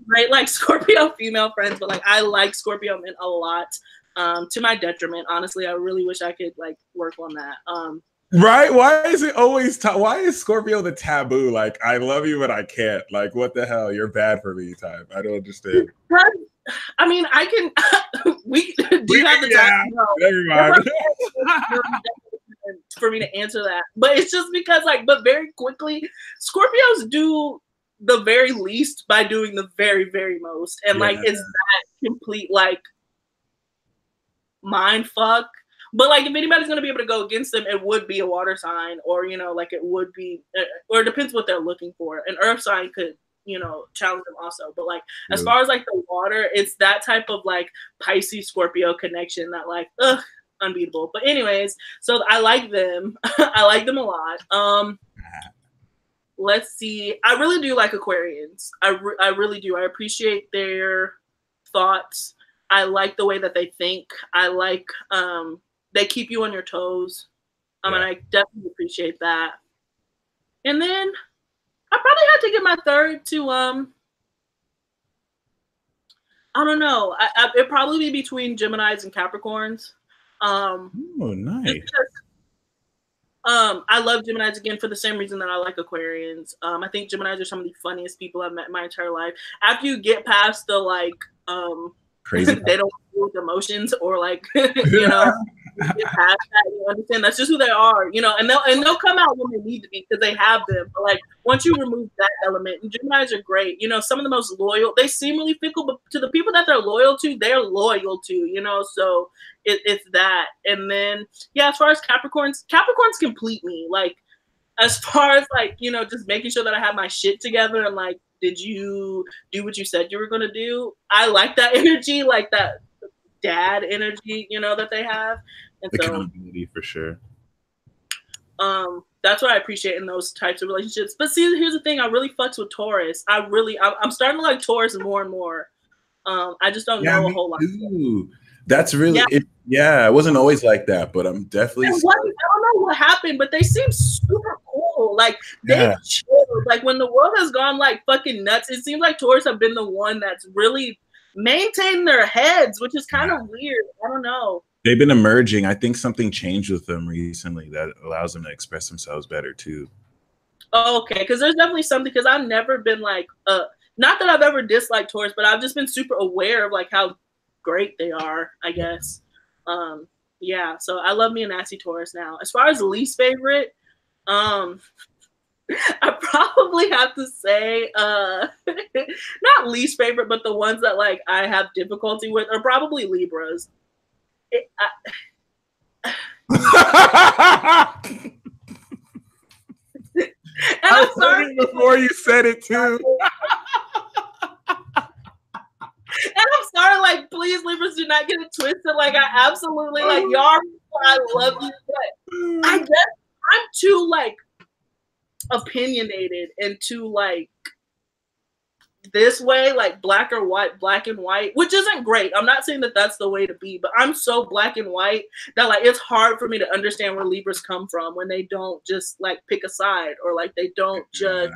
Great, like Scorpio female friends, but like I like Scorpio men a lot. To my detriment, honestly, I really wish I could like work on that. Right? Why is it always? Why is Scorpio the taboo? Like, I love you, but I can't. Like, what the hell? You're bad for me, type. I don't understand. I mean, I can. We do you have the time? No. Never mind. For me to answer that, but it's just because but very quickly Scorpios do the very least by doing the very, very most, and like it's that complete like mind fuck. But like if anybody's gonna be able to go against them, it would be a water sign, or like it would be, or it depends what they're looking for. An earth sign could challenge them also, but like as far as like the water, it's that type of like Pisces Scorpio connection that like unbeatable. But anyways, so I like them. I like them a lot. Let's see. I really do like Aquarians. I really do. I appreciate their thoughts. I like the way that they think. I like they keep you on your toes. And I definitely appreciate that. And then I probably have to give my third to I don't know. It'd probably be between Geminis and Capricorns. Oh, nice. Because, I love Geminis again for the same reason that I like Aquarians. I think Geminis are some of the funniest people I've met in my entire life. After you get past the like crazy, they don't deal with emotions or like just have that. You understand? That's just who they are, you know. And they'll come out when they need to be because they have them. But like once you remove that element, Geminis are great. You know, some of the most loyal. They seem really fickle, but to the people that they're loyal to, they're loyal to. You know, so it's that. And then yeah, as far as Capricorns complete me. Like as far as like, you know, just making sure that I have my shit together and like, did you do what you said you were gonna do? I like that energy, like that dad energy, you know, that they have. And accountability for sure. That's what I appreciate in those types of relationships. But see, here's the thing, I really fucks with Taurus. I'm starting to like Taurus more and more. I just don't know a whole lot. That's really it wasn't always like that, but I'm definitely I don't know what happened, but they seem super cool. Like they chill. Like when the world has gone like fucking nuts, it seems like Taurus have been the one that's really maintained their heads, which is kind of weird. I don't know. They've been emerging. I think something changed with them recently that allows them to express themselves better too. Okay, because there's definitely something, because I've never been like not that I've ever disliked Taurus, but I've just been super aware of like how great they are, I guess. Yeah, so I love me a nasty Taurus now. As far as least favorite, I probably have to say not least favorite, but the ones that like I have difficulty with are probably Libras. I'm sorry before you said it too. And I'm sorry, like, please, Libras, do not get it twisted. Like, I absolutely, like, y'all, I love you, but I guess I'm too, like, opinionated and too, like, this way, like, black and white, which isn't great. I'm not saying that that's the way to be, but I'm so black and white that, like, it's hard for me to understand where Libras come from when they don't just, like, pick a side or, like, they don't just...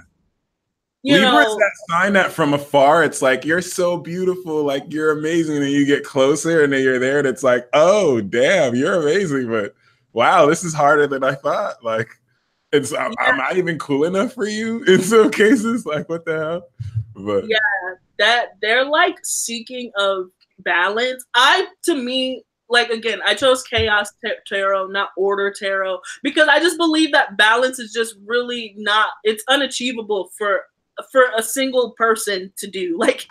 Libras that sign that from afar, it's like, you're so beautiful, like you're amazing, and then you get closer and then you're there and it's like, oh damn, you're amazing, but wow, this is harder than I thought. Like I'm not even cool enough for you in some cases. Like what the hell? But yeah, that they're like seeking of balance. To me, like again, I chose Kayxz tarot, not order tarot, because I just believe that balance is just really not, it's unachievable for a single person to do. Like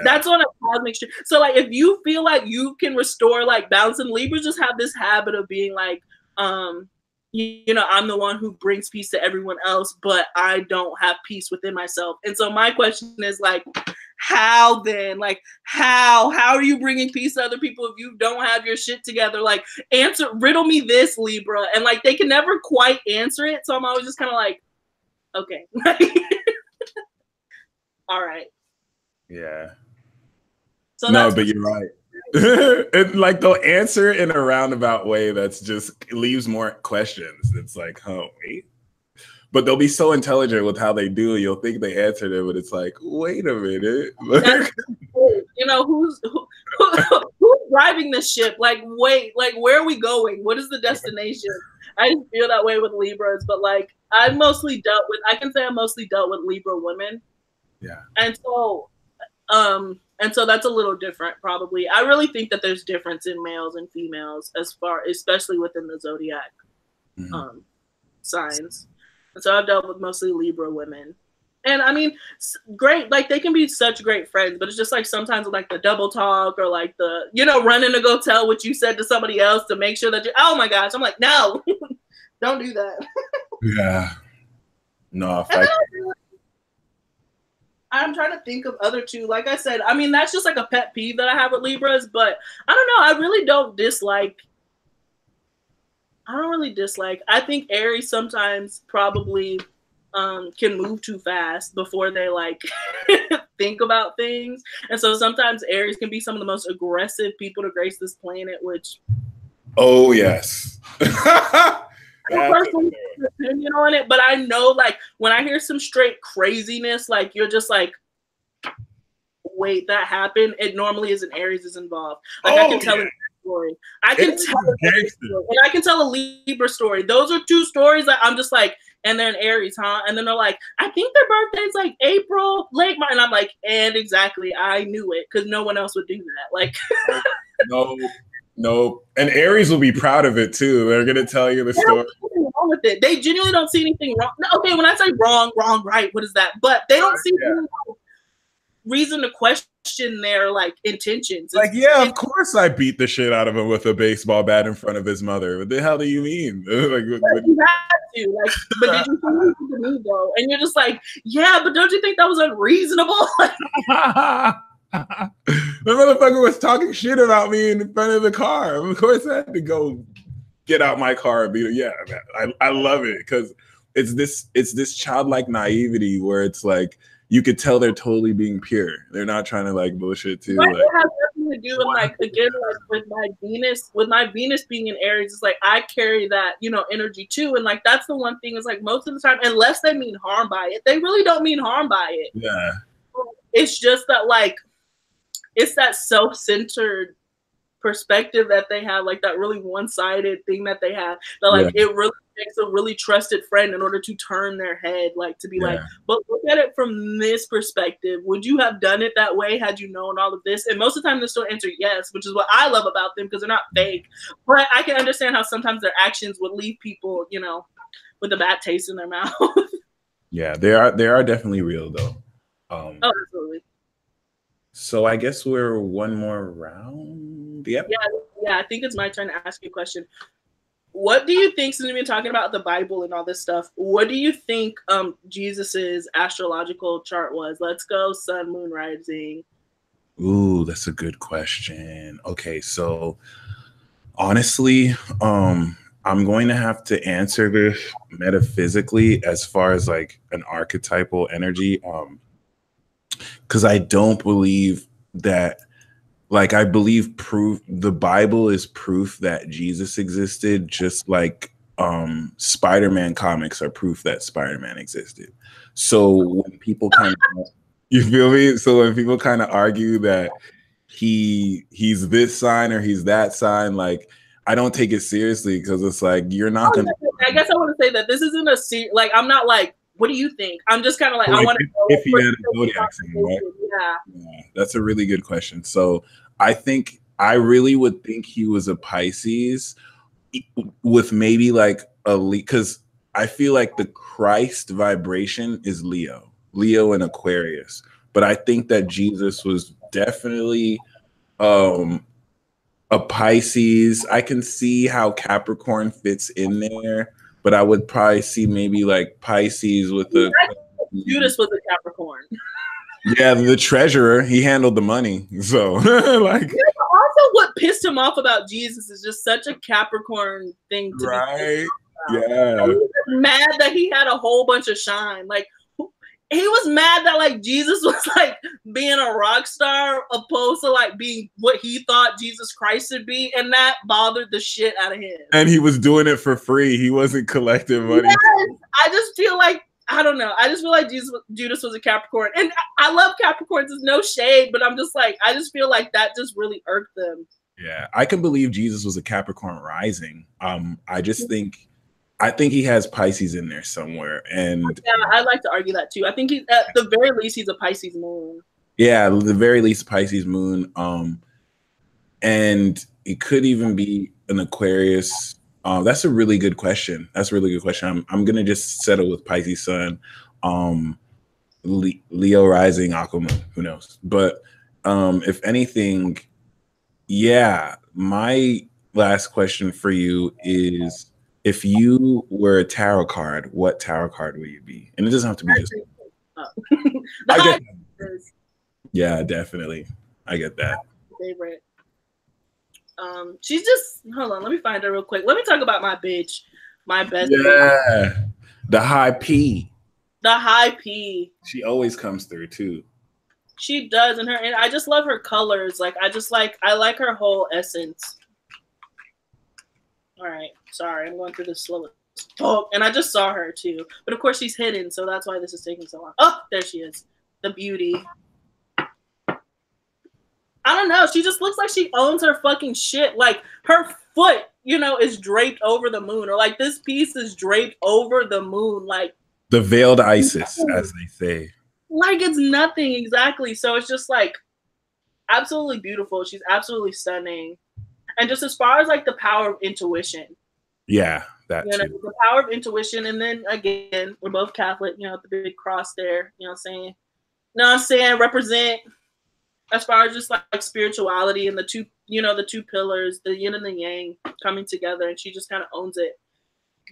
that's on a cosmic stream. So like if you feel like you can restore like balance, and Libras just have this habit of being like you know, I'm the one who brings peace to everyone else, but I don't have peace within myself. And so my question is like, how then? Like how are you bringing peace to other people if you don't have your shit together? Like riddle me this, Libra. And like they can never quite answer it, so I'm always just kind of like, okay. All right. Yeah. So no, but you're right. And like they'll answer in a roundabout way that's just leaves more questions. It's like, oh wait. But they'll be so intelligent with how they do it. You'll think they answered it, but it's like, wait a minute. You know, who's driving this ship? Like, wait, like where are we going? What is the destination? I just feel that way with Libras, but like I can say I mostly dealt with Libra women. Yeah. And so that's a little different probably. I really think that there's difference in males and females especially within the Zodiac signs. And so I've dealt with mostly Libra women. And I mean, great, like they can be such great friends, but it's just like sometimes like the double talk or like the, you know, running to go tell what you said to somebody else to make sure that oh my gosh, I'm like, no, don't do that. Yeah. No, I'm trying to think of other two. Like I said, I mean, that's just like a pet peeve that I have with Libras, but I don't know. I really don't dislike. I think Aries sometimes probably can move too fast before they like think about things. And so sometimes Aries can be some of the most aggressive people to grace this planet, which. Oh, yes. Personal opinion on it, but I know like when I hear some straight craziness, like you're just like, wait, that happened. It normally is an Aries is involved. Like I can tell a story. I can tell a Libra story. Those are two stories that I'm just like, and they're in Aries, huh? And then they're like, I think their birthday's like April, late March, and I'm like, and exactly, I knew it because no one else would do that. Like, Nope. And Aries will be proud of it too. They're gonna tell you the story. Nothing wrong with it. They genuinely don't see anything wrong. Okay, when I say wrong, right, what is that? But they don't see any reason to question their like intentions. Like, yeah, of course I beat the shit out of him with a baseball bat in front of his mother. What the hell do you mean? Like, you had to, like, but did you say anything to me though? And you're just like, yeah, but don't you think that was unreasonable? The motherfucker was talking shit about me in front of the car. Of course I had to go get out my car and be like, yeah, man, I love it because it's this childlike naivety where it's like you could tell they're totally being pure. They're not trying to like bullshit too. Right, like, it has nothing to do with like again like with my Venus being in Aries. It's like I carry that energy too, and like that's the one thing is like most of the time, unless they mean harm by it, they really don't mean harm by it. Yeah, it's just that like it's that self-centered perspective that they have, like that really one-sided thing that they have, that like it really takes a really trusted friend in order to turn their head, like to be like, but look at it from this perspective. Would you have done it that way had you known all of this? And most of the time they still answer yes, which is what I love about them because they're not fake. But I can understand how sometimes their actions would leave people, with a bad taste in their mouth. Yeah, they are definitely real though. Oh, absolutely. So I guess we're one more round. Yep. Yeah, I think it's my turn to ask you a question. What do you think, since we've been talking about the Bible and all this stuff, what do you think Jesus's astrological chart was? Let's go sun, moon, rising. Ooh, that's a good question. Okay, so honestly, I'm going to have to answer this metaphysically as far as like an archetypal energy. Because I don't believe that, like, I believe the Bible is proof that Jesus existed, just like Spider-Man comics are proof that Spider-Man existed. So when people kind of, you feel me? So when people kind of argue that he's this sign or he's that sign, like, I don't take it seriously because it's like, you're not going to. I guess I want to say that this isn't like, I'm not like, what do you think? I'm just kind of like, I want to know if you had a Zodiac sign, right? Yeah, that's a really good question. So I think I really would think he was a Pisces with maybe like a because I feel like the Christ vibration is Leo and Aquarius. But I think that Jesus was definitely a Pisces. I can see how Capricorn fits in there. But I would probably see maybe like Pisces with the Judas was a Capricorn. Yeah, the treasurer. He handled the money. So like also what pissed him off about Jesus is just such a Capricorn thing to right. Yeah. He was mad that he had a whole bunch of shine. Like he was mad that like Jesus was like being a rock star opposed to like being what he thought Jesus Christ should be, and that bothered the shit out of him. And he was doing it for free. He wasn't collecting money. Yes, I just feel like I don't know. I just feel like Judas was a Capricorn, and I love Capricorns. There's no shade, but I'm just like I just feel like that just really irked them. Yeah, I can believe Jesus was a Capricorn rising. I just think. I think he has Pisces in there somewhere, and yeah, I like to argue that too. I think he's at the very least he's a Pisces moon. Yeah, at the very least Pisces moon, and it could even be an Aquarius. That's a really good question. That's a really good question. I'm gonna just settle with Pisces sun, Leo rising, Aqua moon. Who knows? But if anything, yeah. My last question for you is. If you were a tarot card, what tarot card would you be? And it doesn't have to be just. I get that. Yeah, definitely. I get that. Favorite. She's just hold on. Let me find her real quick. Let me talk about my bitch, my best. Yeah, the high P. The high P. She always comes through too. She does, and I just love her colors. Like I like her whole essence. All right, sorry, I'm going through the slowest talk, and I just saw her too. But of course, she's hidden, so that's why this is taking so long. Oh, there she is, the beauty. I don't know. She just looks like she owns her fucking shit. Like her foot, is draped over the moon, or like this piece is draped over the moon, like the veiled Isis, as they say. Like it's nothing exactly. So it's just like absolutely beautiful. She's absolutely stunning. And just as far as like the power of intuition. Yeah, that you know, too. The power of intuition. And then again, we're both Catholic, you know, the big cross there, you know what I'm saying? Represent as far as just like spirituality and the two, you know, the two pillars, the yin and the yang coming together, and she just kind of owns it.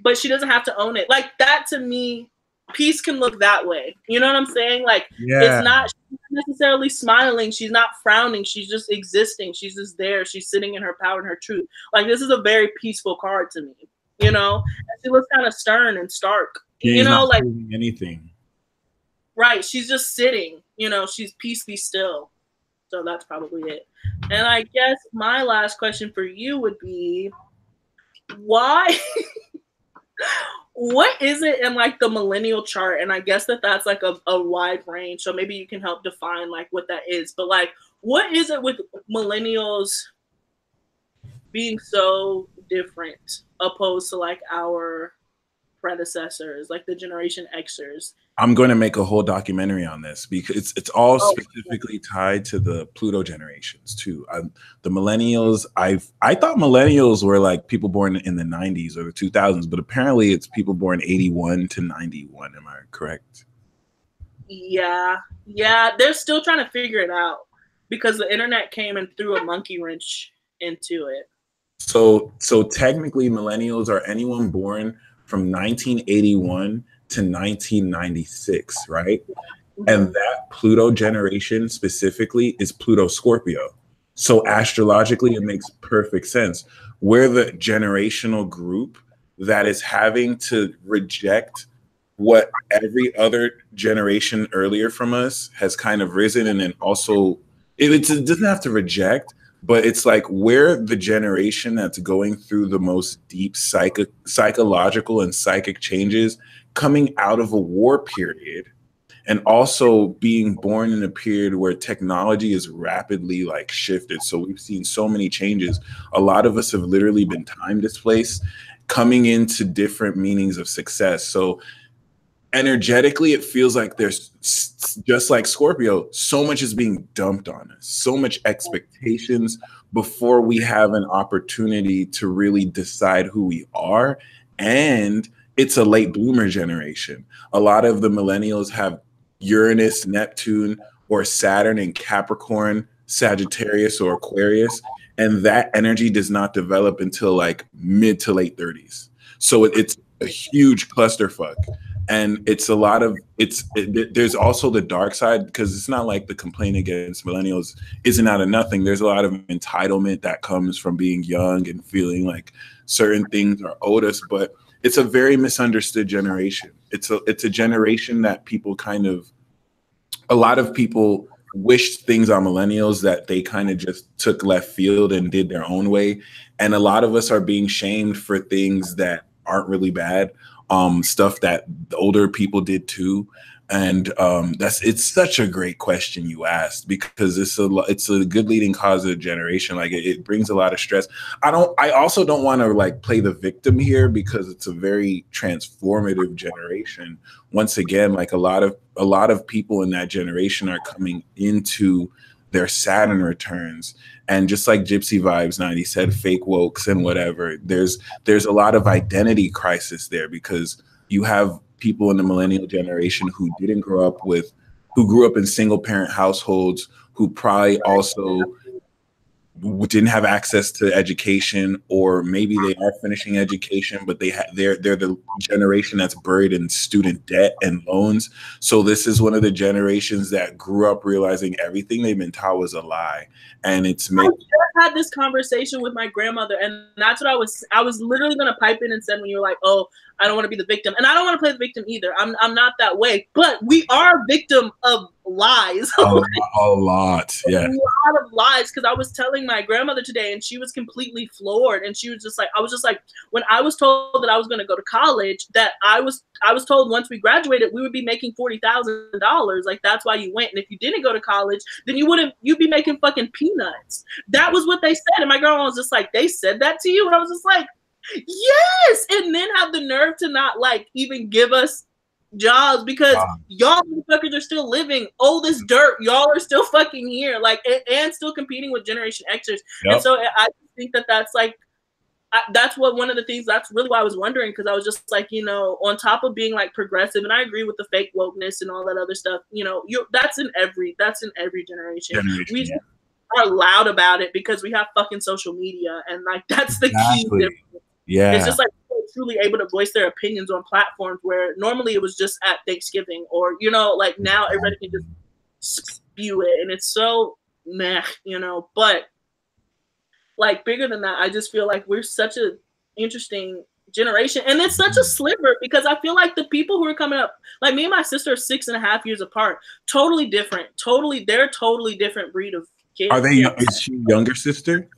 But she doesn't have to own it. Like that to me, peace can look that way. You know what I'm saying? Like it's not necessarily smiling. She's not frowning. She's just existing. She's just there. She's sitting in her power and her truth. Like this is a very peaceful card to me. You know, and she looks kind of stern and stark. She's not like anything. Right. She's just sitting. You know, she's peace be still. So that's probably it. And I guess my last question for you would be, why? What is it in like the millennial chart? And I guess that's like a wide range. So maybe you can help define like what that is. But like, what is it with millennials being so different opposed to like our predecessors, like the Generation Xers? I'm going to make a whole documentary on this because it's all specifically tied to the Pluto generations too. The millennials, I thought millennials were like people born in the 90s or the 2000s, but apparently it's people born 81 to 91. Am I correct? Yeah. They're still trying to figure it out because the internet came and threw a monkey wrench into it. So technically millennials are anyone born from 1981 to 1996, right? And that Pluto generation specifically is Pluto Scorpio. So astrologically, it makes perfect sense. We're the generational group that is having to reject what every other generation earlier from us has kind of risen. And then also, it doesn't have to reject, but it's like we're the generation that's going through the most deep psychological and psychic changes coming out of a war period, and also being born in a period where technology is rapidly like shifted. So we've seen so many changes. A lot of us have literally been time displaced, coming into different meanings of success. So energetically, it feels like there's, just like Scorpio, so much is being dumped on us, so much expectations before we have an opportunity to really decide who we are. And it's a late bloomer generation. A lot of the millennials have Uranus, Neptune, or Saturn in Capricorn, Sagittarius, or Aquarius. And that energy does not develop until like mid to late 30s. So it's a huge clusterfuck. And it's a lot of, there's also the dark side, because it's not like the complaint against millennials isn't out of nothing. There's a lot of entitlement that comes from being young and feeling like certain things are owed us, but it's a very misunderstood generation. It's a generation that people a lot of people wished things on millennials that they kind of just took left field and did their own way. And a lot of us are being shamed for things that aren't really bad, stuff that the older people did too. And it's such a great question you asked, because it's a good leading cause of the generation. Like it brings a lot of stress. I also don't want to like play the victim here, because it's a very transformative generation. Once again, like a lot of people in that generation are coming into their Saturn returns. And just like Gypsy Vibes 90 said, fake wokes and whatever, there's a lot of identity crisis there, because you have people in the millennial generation who grew up in single parent households, who probably also didn't have access to education, or maybe they are finishing education, but they're the generation that's buried in student debt and loans. So this is one of the generations that grew up realizing everything they've been taught was a lie. And I just had this conversation with my grandmother, and that's what I was literally going to pipe in and said when you were like, oh, I don't want to be the victim. And I don't want to play the victim either. I'm not that way. But we are a victim of lies. A lot. Yeah. A lot of lies. Because I was telling my grandmother today, and she was completely floored. And she was just like, I was just like, when I was told that I was going to go to college, that I was told once we graduated, we would be making $40,000. Like, that's why you went. And if you didn't go to college, then you'd be making fucking peanuts. That was what they said. And my grandma was just like, they said that to you? And I was just like, yes. And then have the nerve to not like even give us jobs, because y'all motherfuckers are still living old as dirt. Y'all are still fucking here, like, and still competing with Generation Xers. Yep. And so I think that that's like, that's what one of the things, that's really why I was wondering, because I was just like, you know, on top of being like progressive, and I agree with the fake wokeness and all that other stuff, you know, that's in every generation. We just are loud about it because we have fucking social media, and like that's the key difference. Yeah, it's just like truly able to voice their opinions on platforms where normally it was just at Thanksgiving, or you know, like now everybody can just spew it, and it's so meh, you know. But like bigger than that, I just feel like we're such a interesting generation, and it's such a sliver, because I feel like the people who are coming up, like me and my sister are 6.5 years apart, totally different, they're totally different breed of kids. Are they? Is she younger sister?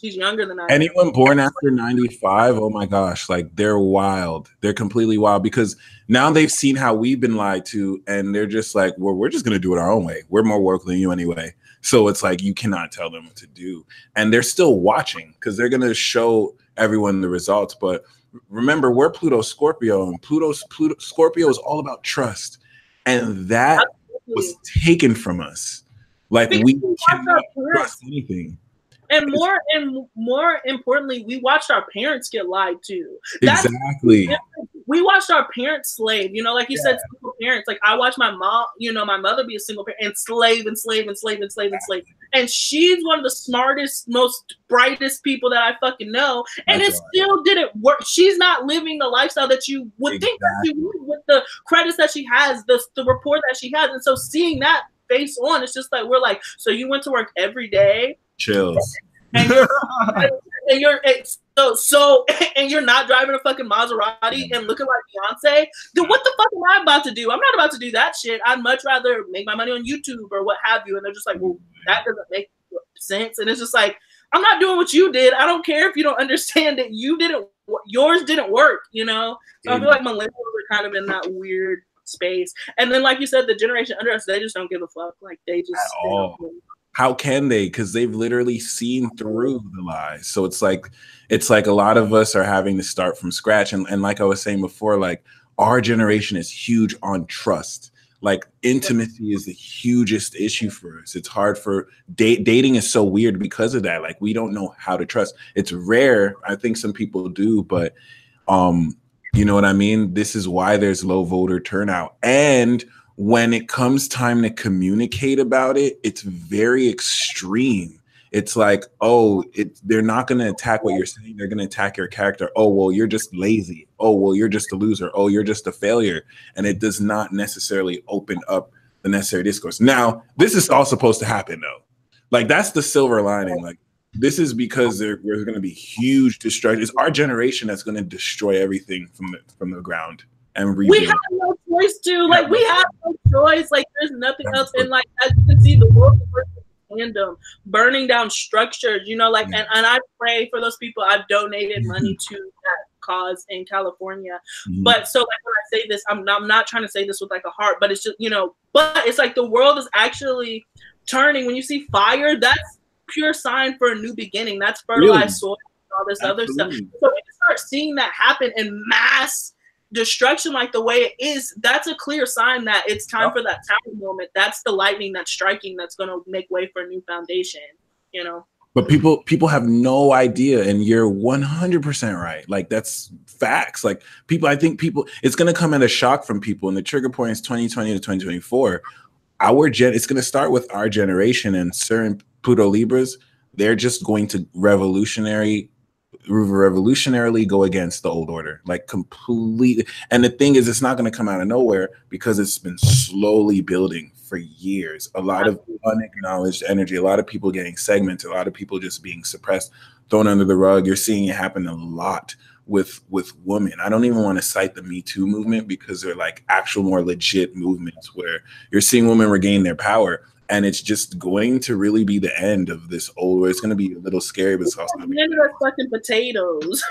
She's younger than I am. Anyone born after 95, oh my gosh, like they're wild. They're completely wild, because now they've seen how we've been lied to, and they're just like, well, we're just gonna do it our own way. We're more woke than you anyway. So it's like you cannot tell them what to do. And they're still watching because they're gonna show everyone the results. But remember, we're Pluto Scorpio, and Pluto Scorpio is all about trust. And that was taken from us. Like we cannot trust anything. And more importantly, we watched our parents get lied to. Exactly. We watched our parents slave. You know, like you said, single parents. Like I watched my mom, you know, my mother be a single parent and slave. And she's one of the smartest, most brightest people that I fucking know. And it still didn't work. She's not living the lifestyle that you would think that she would, with the credits that she has, the rapport that she has. And so seeing that face on, it's just like, we're like, so you went to work every day. Chills. And you're not driving a fucking Maserati and looking like Beyonce. Then what the fuck am I about to do? I'm not about to do that shit. I'd much rather make my money on YouTube or what have you. And they're just like, well, that doesn't make sense. And it's just like, I'm not doing what you did. I don't care if you don't understand that yours didn't work, you know? So I feel like millennials are kind of in that weird space. And then, like you said, the generation under us, they just don't give a fuck. Like they just how can they? Because they've literally seen through the lies. So it's like a lot of us are having to start from scratch. And like I was saying before, like our generation is huge on trust. Like intimacy is the hugest issue for us. It's hard for dating is so weird because of that. Like we don't know how to trust. It's rare. I think some people do, but you know what I mean? This is why there's low voter turnout. And when it comes time to communicate about it, it's very extreme. It's like, oh, they're not going to attack what you're saying. They're going to attack your character. Oh, well, you're just lazy. Oh, well, you're just a loser. Oh, you're just a failure. And it does not necessarily open up the necessary discourse. Now, this is all supposed to happen, though. Like, that's the silver lining. Like, this is because there's going to be huge destruction. It's our generation that's going to destroy everything from the ground. And we have no choice to, like, we have no choice. Like, there's nothing else. And like, as you can see, the world is tandem, burning down structures, you know, like, and I pray for those people. I've donated money to that cause in California. But so, like, when I say this, I'm not trying to say this with like a heart, but it's just, you know, but it's like the world is actually turning. When you see fire, that's pure sign for a new beginning. That's fertilized soil and all this other stuff. So when you start seeing that happen in mass destruction like the way it is, that's a clear sign that it's time for that tower moment. That's the lightning that's striking that's going to make way for a new foundation, you know. But people have no idea, and you're 100% right. Like, that's facts. Like, I think it's going to come at a shock from people, and the trigger point is 2020 to 2024. It's going to start with our generation, and certain Pluto Libras, they're just going to revolutionarily go against the old order, like completely. And the thing is, it's not going to come out of nowhere because it's been slowly building for years. A lot of unacknowledged energy, a lot of people getting segmented, a lot of people just being suppressed, thrown under the rug. You're seeing it happen a lot with women. I don't even want to cite the Me Too movement because they're like actual more legit movements where you're seeing women regain their power. And it's just going to really be the end of this old. It's going to be a little scary, but it's also the end of the fucking potatoes.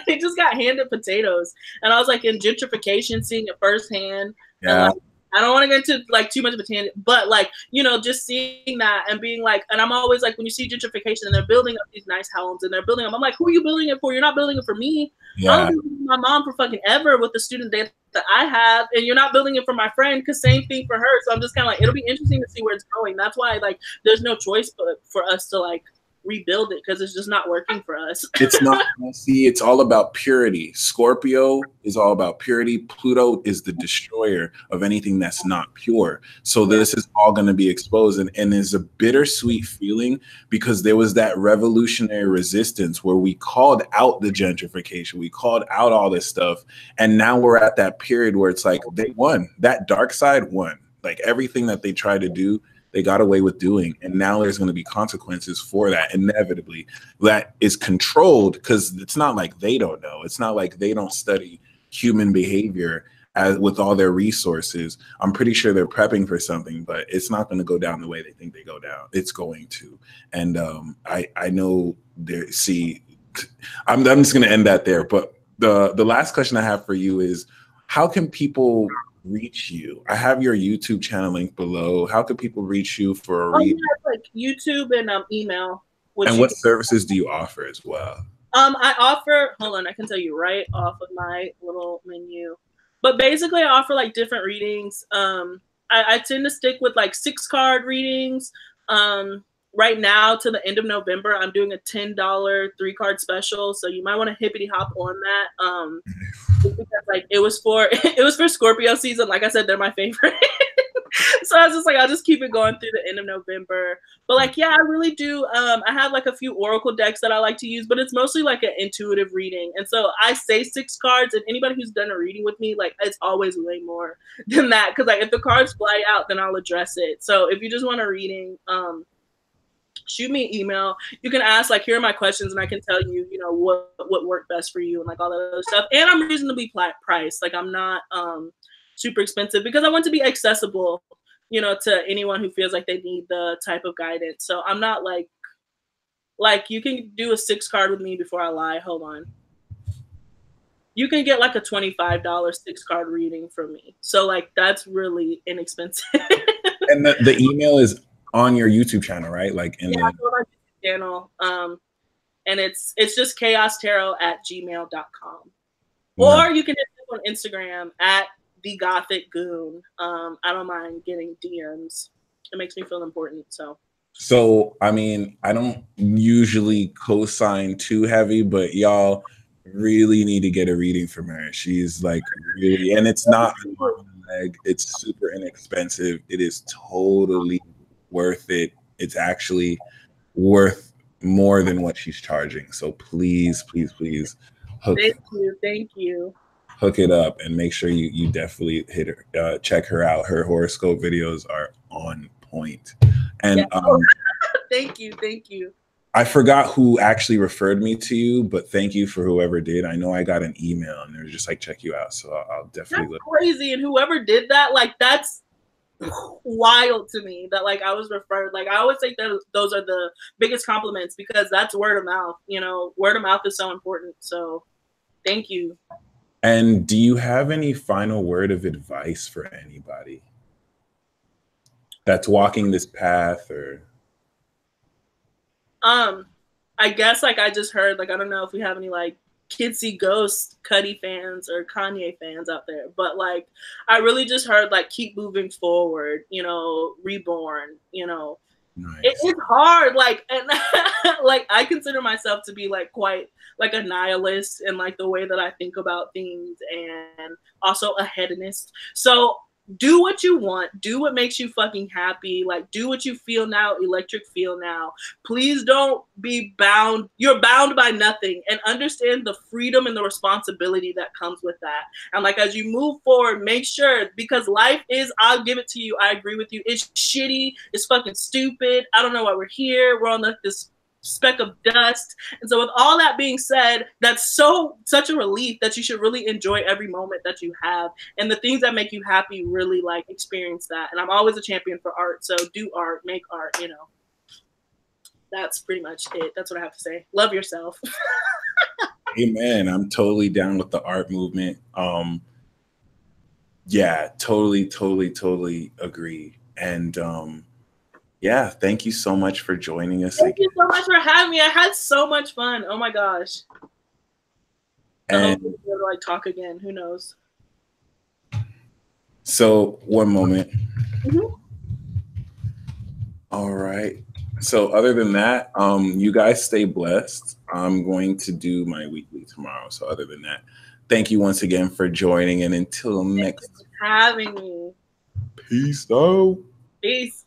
They just got handed potatoes, and I was like in gentrification, seeing it firsthand. Yeah. And, like, I don't want to get into like too much of a tangent, but like, you know, just seeing that and being like, and I'm always like, when you see gentrification and they're building up these nice homes and they're building them, I'm like, who are you building it for? You're not building it for me. Yeah. I don't do my mom for fucking ever with the student debt that I have, and you're not building it for my friend, because same thing for her. So I'm just kind of like, it'll be interesting to see where it's going. That's why like there's no choice but for us to like rebuild it, because it's just not working for us. It's not. See, it's all about purity. Scorpio is all about purity. Pluto is the destroyer of anything that's not pure. So this is all going to be exposed, and there's a bittersweet feeling, because there was that revolutionary resistance where we called out the gentrification, we called out all this stuff, and now we're at that period where it's like they won. That dark side won. Like everything that they tried to do, they got away with doing, and now there's going to be consequences for that inevitably. That is controlled, because it's not like they don't know. It's not like they don't study human behavior as with all their resources. I'm pretty sure they're prepping for something, but it's not going to go down the way they think they go down. It's going to, and I know there. See, I'm just going to end that there. But the last question I have for you is, how can people reach you? I have your YouTube channel link below. How can people reach you for a read? Yeah, like YouTube and email. And what services do you offer as well? I offer, hold on, I can tell you right off of my little menu. But basically I offer like different readings. I tend to stick with like 6-card readings. Right now to the end of November, I'm doing a $10 3-card special. So you might want to hippity hop on that. Because like it was for Scorpio season. Like I said, they're my favorite. So I was just like, I'll just keep it going through the end of November. But like, yeah, I really do. I have like a few oracle decks that I like to use, but it's mostly like an intuitive reading. And so I say 6 cards, and anybody who's done a reading with me, like it's always way more than that. Because like if the cards fly out, then I'll address it. So if you just want a reading, shoot me an email. You can ask like, here are my questions, and I can tell you, you know, what worked best for you and like all that other stuff. And I'm reasonably priced. Like I'm not super expensive, because I want to be accessible, you know, to anyone who feels like they need the type of guidance. So I'm not like you can do a 6-card with me before I lie. Hold on. You can get like a $25 6-card reading from me. So like that's really inexpensive. And the email is on your YouTube channel, right? Like in the YouTube channel. And it's just kayxztarot@gmail.com. Or you can hit me on Instagram at the Gothic Goon. I don't mind getting DMs. It makes me feel important. So I mean, I don't usually co-sign too heavy, but y'all really need to get a reading from her. She's like really, and it's not like it's super inexpensive. It is totally worth it. It's actually worth more than what she's charging. So please, please, please thank you. Hook it up and make sure you definitely hit her, check her out. Her horoscope videos are on point. And thank you. I forgot who actually referred me to you, but thank you for whoever did. I know I got an email and they were just like, check you out. So I'll definitely look. Crazy. And whoever did that, like that's wild to me that like I was referred. Like I always think that those are the biggest compliments, because that's word of mouth. You know, word of mouth is so important. So thank you. And do you have any final word of advice for anybody that's walking this path? Or I guess like I just heard, like I don't know if we have any like Kids See Ghosts Cudi fans or Kanye fans out there, but like I really just heard like keep moving forward, you know, reborn, you know. Nice. It's hard, like, and like I consider myself to be like quite like a nihilist in like the way that I think about things, and also a hedonist. So do what you want, do what makes you fucking happy, like do what you feel now, electric feel now. Please don't be bound. You're bound by nothing, and understand the freedom and the responsibility that comes with that. And like as you move forward, make sure, because life is, I'll give it to you, I agree with you, it's shitty, it's fucking stupid. I don't know why we're here. We're on this speck of dust. And so with all that being said, that's such a relief that you should really enjoy every moment that you have, and the things that make you happy, really like experience that. And I'm always a champion for art, so do art, make art, you know. That's pretty much it. That's what I have to say. Love yourself. Amen. I'm totally down with the art movement. Yeah, totally agree. And yeah, thank you so much for joining us. Thank you so much for having me. I had so much fun. Oh my gosh. And we'll like talk again. Who knows? So one moment. All right. So other than that, you guys stay blessed. I'm going to do my weekly tomorrow. So other than that, thank you once again for joining, and until next having me. Peace out. Peace.